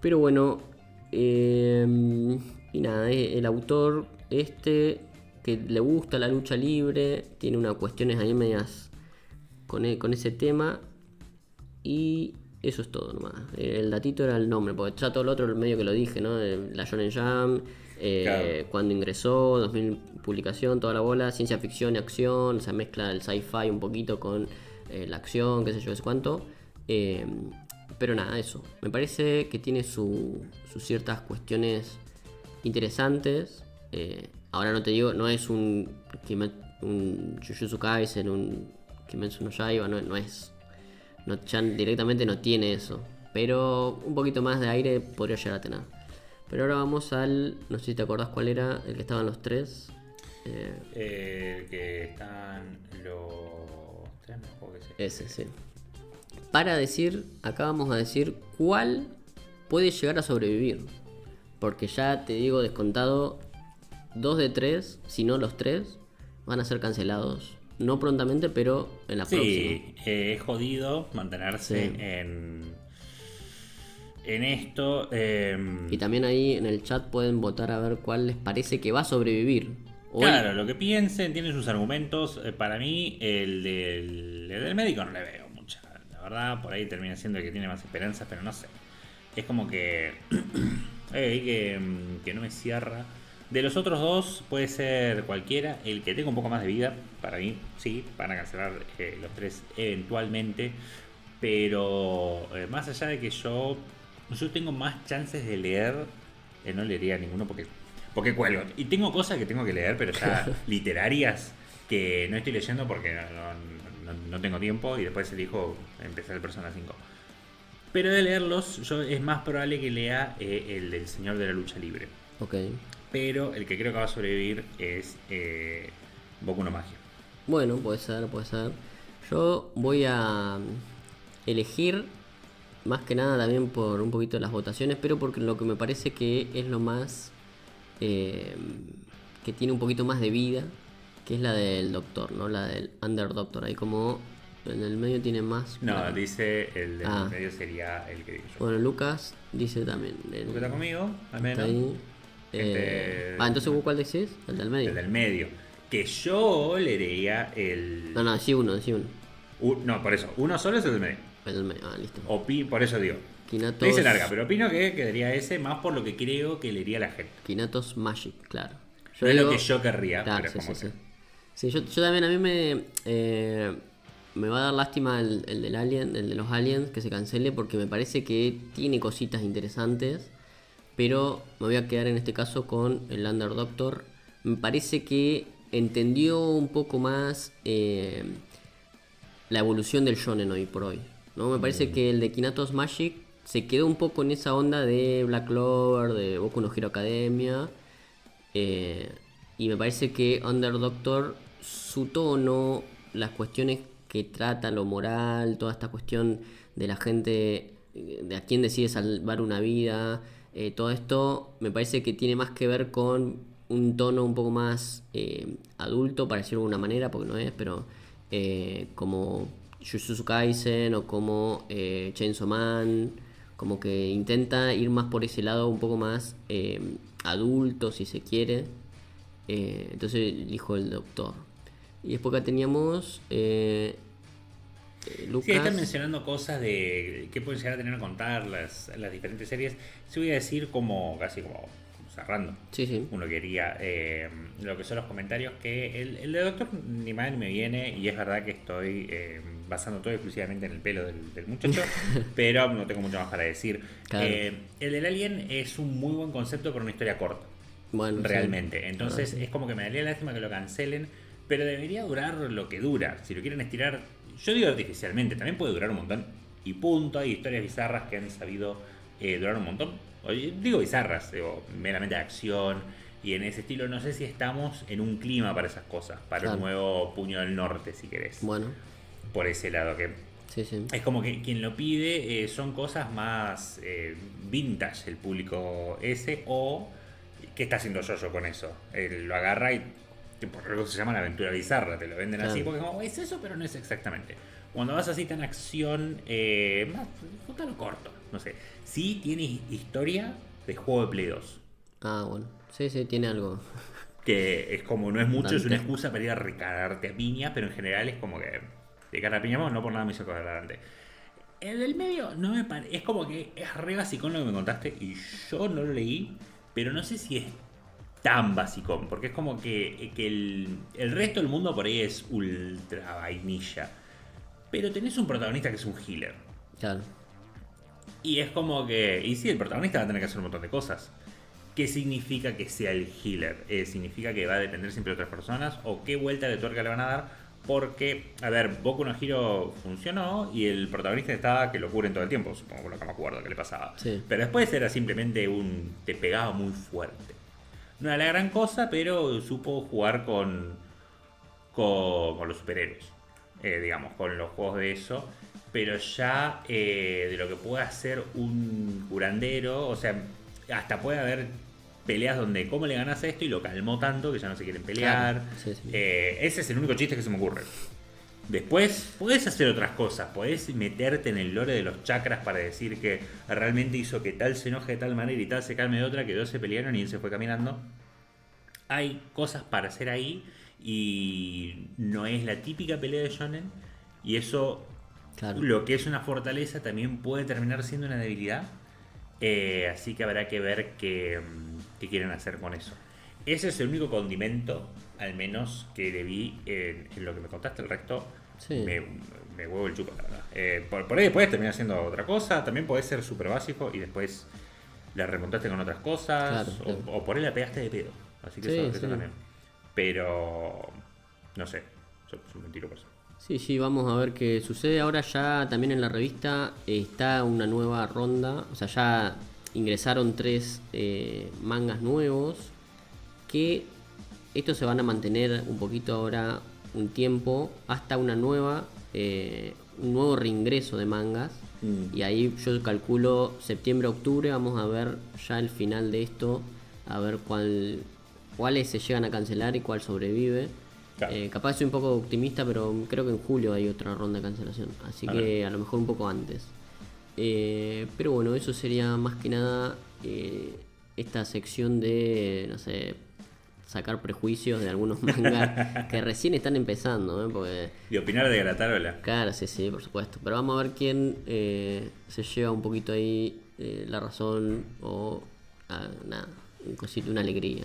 Pero bueno, y nada, el autor que le gusta la lucha libre, tiene unas cuestiones ahí medias con ese tema, y eso es todo nomás. El datito era el nombre, porque ya todo lo otro medio que lo dije, ¿no? La Shonen Jam, Claro. cuando ingresó, 2000 publicación, toda la bola, ciencia ficción y acción, o sea, mezcla el sci-fi un poquito con la acción, qué sé yo, qué sé cuánto. Pero nada, eso. Me parece que tiene sus ciertas cuestiones interesantes. Ahora no te digo, no es un Jujutsu Kaisen, un Kimetsu no Yaiba, no es. No, ya directamente no tiene eso. Pero un poquito más de aire podría llegar a tener. Pero ahora vamos al. No sé si te acordás cuál era, el que estaban los tres. Que están los tres, no juego que Ese, sí. Para decir, acá vamos a decir cuál puede llegar a sobrevivir. Porque ya te digo, descontado, 2 de 3, si no los 3, van a ser cancelados. No prontamente, pero en la próxima. Sí, es jodido mantenerse Sí. en esto. Y también ahí en el chat pueden votar a ver cuál les parece que va a sobrevivir. Claro, lo que piensen, tienen sus argumentos. Para mí, el del médico no le veo mucha. La verdad, por ahí termina siendo el que tiene más esperanzas, pero no sé. Es como que. que no me cierra. De los otros dos, puede ser cualquiera. El que tenga un poco más de vida, para mí, sí, van a cancelar los tres eventualmente. Pero más allá de que yo tengo más chances de leer, no leería ninguno porque cuelgo. Y tengo cosas que tengo que leer, pero ya literarias, que no estoy leyendo porque no tengo tiempo y después elijo empezar el Persona 5. Pero de leerlos, es más probable que lea el del Señor de la Lucha Libre. Ok. Pero el que creo que va a sobrevivir es Boku no Magia. Bueno, puede ser, puede ser. Yo voy a elegir, más que nada también por un poquito las votaciones, pero porque lo que me parece que es lo más... que tiene un poquito más de vida, que es la del Doctor, ¿no? La del Under Doctor. Ahí como en el medio tiene más... No, dice el del Ah. medio sería el que digo yo. Bueno, Lucas dice también. Tú que está conmigo, al menos. Está ahí. Entonces ¿vos cuál decís? El del medio. El del medio. Que yo leería el. No, decí uno, decí uno. No, por eso. Uno solo es el del medio. El del medio, listo. Por eso digo. Kinatos, Dice larga, pero opino que quedaría ese más por lo que creo que leería la gente. Kinatos Magic, claro. No es lo que yo querría, Claro, pero sí, como sí, que. sí. Sí, yo también, a mí me va a dar lástima el del Alien, el de los Aliens, que se cancele porque me parece que tiene cositas interesantes, pero me voy a quedar en este caso con el Under Doctor. Me parece que entendió un poco más la evolución del shonen hoy por hoy, ¿no? Me parece que el de Kinatos Magic se quedó un poco en esa onda de Black Clover, de Boku no Hero Academia. Y me parece que Under Doctor, su tono, las cuestiones que trata, lo moral, toda esta cuestión de la gente, de a quién decide salvar una vida, todo esto me parece que tiene más que ver con un tono un poco más adulto, para decirlo de alguna manera, porque no es, pero como Jujutsu Kaisen o como Chainsaw Man, como que intenta ir más por ese lado un poco más adulto, si se quiere. Entonces elijo el Doctor. Y después acá teníamos Lucas. Sí, están mencionando cosas de qué pueden llegar a tener a contar las diferentes series. Sí, voy a decir casi como cerrando. Sí, sí. Uno quería lo que son los comentarios, que el de Doctor ni mal ni me viene, y es verdad que estoy basando todo exclusivamente en el pelo del muchacho, pero no tengo mucho más para decir. Claro. El del Alien es un muy buen concepto para una historia corta. Bueno, Realmente. sí. Entonces Sí. es como que me daría lástima que lo cancelen, pero debería durar lo que dura. Si lo quieren estirar, yo digo artificialmente, también puede durar un montón. Y punto, hay historias bizarras que han sabido durar un montón. Digo bizarras, digo meramente de acción y en ese estilo. No sé si estamos en un clima para esas cosas, para Claro. un nuevo Puño del Norte, si querés. Bueno, Por ese lado, que sí, sí. es como que quien lo pide son cosas más vintage, el público ese, o ¿qué está haciendo yo con eso? Él lo agarra y por algo se llama la aventura bizarra, te lo venden Claro. así porque como, es eso, pero no es exactamente. Cuando vas así tan acción, más, lo corto, no sé. Sí tiene historia de juego de Play 2. Ah, bueno. Sí, sí, tiene algo. Que es como, no es mucho, es una Dante. excusa para ir a recargarte a piña, pero en general es como que de cara a piña, no por nada me hizo acordar a Dante. El del medio no me parece. Es como que es re basicón lo que me contaste y yo no lo leí, pero no sé si es tan basicón, porque es como que el resto del mundo por ahí es ultra vainilla. Pero tenés un protagonista que es un healer. Claro. Y es como que. Y sí, el protagonista va a tener que hacer un montón de cosas. ¿Qué significa que sea el healer? ¿Significa que va a depender siempre de otras personas? ¿O qué vuelta de tuerca le van a dar? Porque, a ver, Boku no Hero funcionó y el protagonista estaba que lo curen todo el tiempo, supongo, por lo que me acuerdo que le pasaba. Sí. Pero después era simplemente te pegaba muy fuerte. No era la gran cosa, pero supo jugar con los superhéroes, digamos, con los juegos de eso. Pero ya de lo que puede hacer un curandero, o sea, hasta puede haber peleas donde cómo le ganas a esto y lo calmó tanto que ya no se quieren pelear. Claro, sí, sí. Ese es el único chiste que se me ocurre. Después podés hacer otras cosas, podés meterte en el lore de los chakras para decir que realmente hizo que tal se enoje de tal manera y tal se calme de otra, que dos se pelearon y él se fue caminando. Hay cosas para hacer ahí y no es la típica pelea de shonen y eso, Claro. lo que es una fortaleza también puede terminar siendo una debilidad. Así que habrá que ver qué quieren hacer con eso. Ese es el único condimento, al menos, que le vi en lo que me contaste. El resto Sí. me huevo el chupo, la verdad. Por ahí después termina siendo otra cosa. También puede ser súper básico y después la remontaste con otras cosas. Claro, claro. O por ahí la pegaste de pedo. Así que Sí, eso sí. también. Pero no sé. Yo me tiro por eso. Sí, sí, vamos a ver qué sucede. Ahora ya también en la revista está una nueva ronda. O sea, ya ingresaron 3 mangas nuevos. Que estos se van a mantener un poquito ahora un tiempo. Hasta un nuevo reingreso de mangas. Y ahí yo calculo septiembre, octubre. Vamos a ver ya el final de esto. A ver cuáles se llegan a cancelar y cuál sobrevive. Claro. Capaz soy un poco optimista, pero creo que en julio hay otra ronda de cancelación. Así que a lo mejor un poco antes. Pero bueno, eso sería más que nada esta sección de, no sé, sacar prejuicios de algunos mangas que recién están empezando. Porque, Y opinar de Gratarola. claro, sí, sí, por supuesto. Pero vamos a ver quién se lleva un poquito ahí la razón o nada, un cosito, una alegría.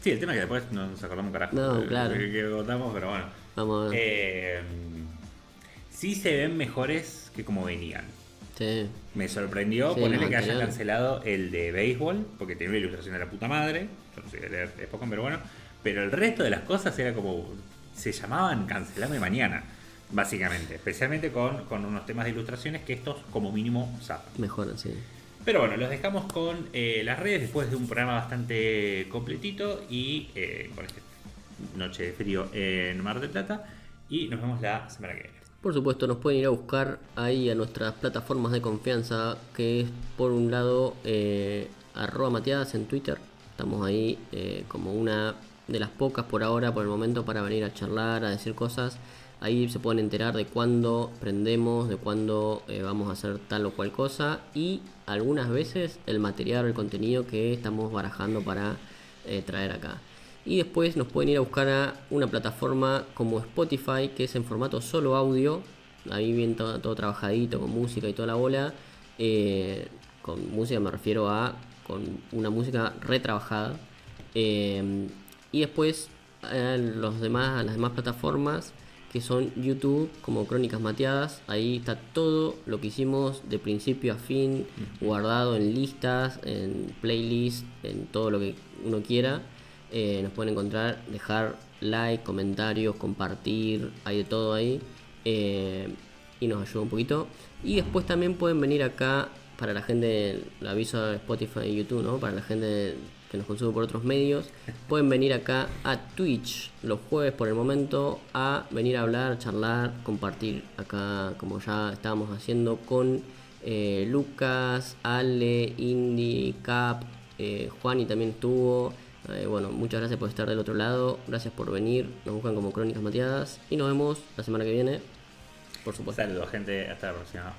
Sí, el tema es que después no nos acordamos un carajo. No, claro. Que votamos, pero bueno. Vamos a ver. Sí se ven mejores que como venían. Sí. Me sorprendió Sí, ponerle los que hayan anteriores. cancelado el de béisbol, porque tenía una ilustración de la puta madre. Yo no sé leer de Pokémon, pero bueno. Pero el resto de las cosas era como. Se llamaban Cancelame Mañana, básicamente. Especialmente con unos temas de ilustraciones que estos, como mínimo, zafan. Mejoran, sí. Pero bueno, los dejamos con las redes después de un programa bastante completito y con esta noche de frío en Mar del Plata. Y nos vemos la semana que viene. Por supuesto, nos pueden ir a buscar ahí a nuestras plataformas de confianza, que es por un lado @mateadas en Twitter. Estamos ahí como una de las pocas por ahora, por el momento, para venir a charlar, a decir cosas. Ahí se pueden enterar de cuándo prendemos, de cuándo vamos a hacer tal o cual cosa y algunas veces el material o el contenido que estamos barajando para traer acá. Y después nos pueden ir a buscar a una plataforma como Spotify, que es en formato solo audio. Ahí bien todo trabajadito, con música y toda la bola. Con música me refiero a con una música retrabajada. Y después las demás plataformas, que son YouTube, como Crónicas Mateadas. Ahí está todo lo que hicimos de principio a fin, guardado en listas, en playlists, en todo lo que uno quiera. Nos pueden encontrar, dejar like, comentarios, compartir, hay de todo ahí. Y nos ayuda un poquito. Y después también pueden venir acá, para la gente, el aviso de Spotify y YouTube, ¿no? Para la gente que nos consume por otros medios, pueden venir acá a Twitch los jueves por el momento a venir a hablar, charlar, compartir acá, como ya estábamos haciendo con Lucas, Ale, Indy, Cap, Juan y también estuvo. Bueno, muchas gracias por estar del otro lado, gracias por venir, nos buscan como Crónicas Mateadas y nos vemos la semana que viene, por supuesto. Saludos, gente. Hasta la próxima.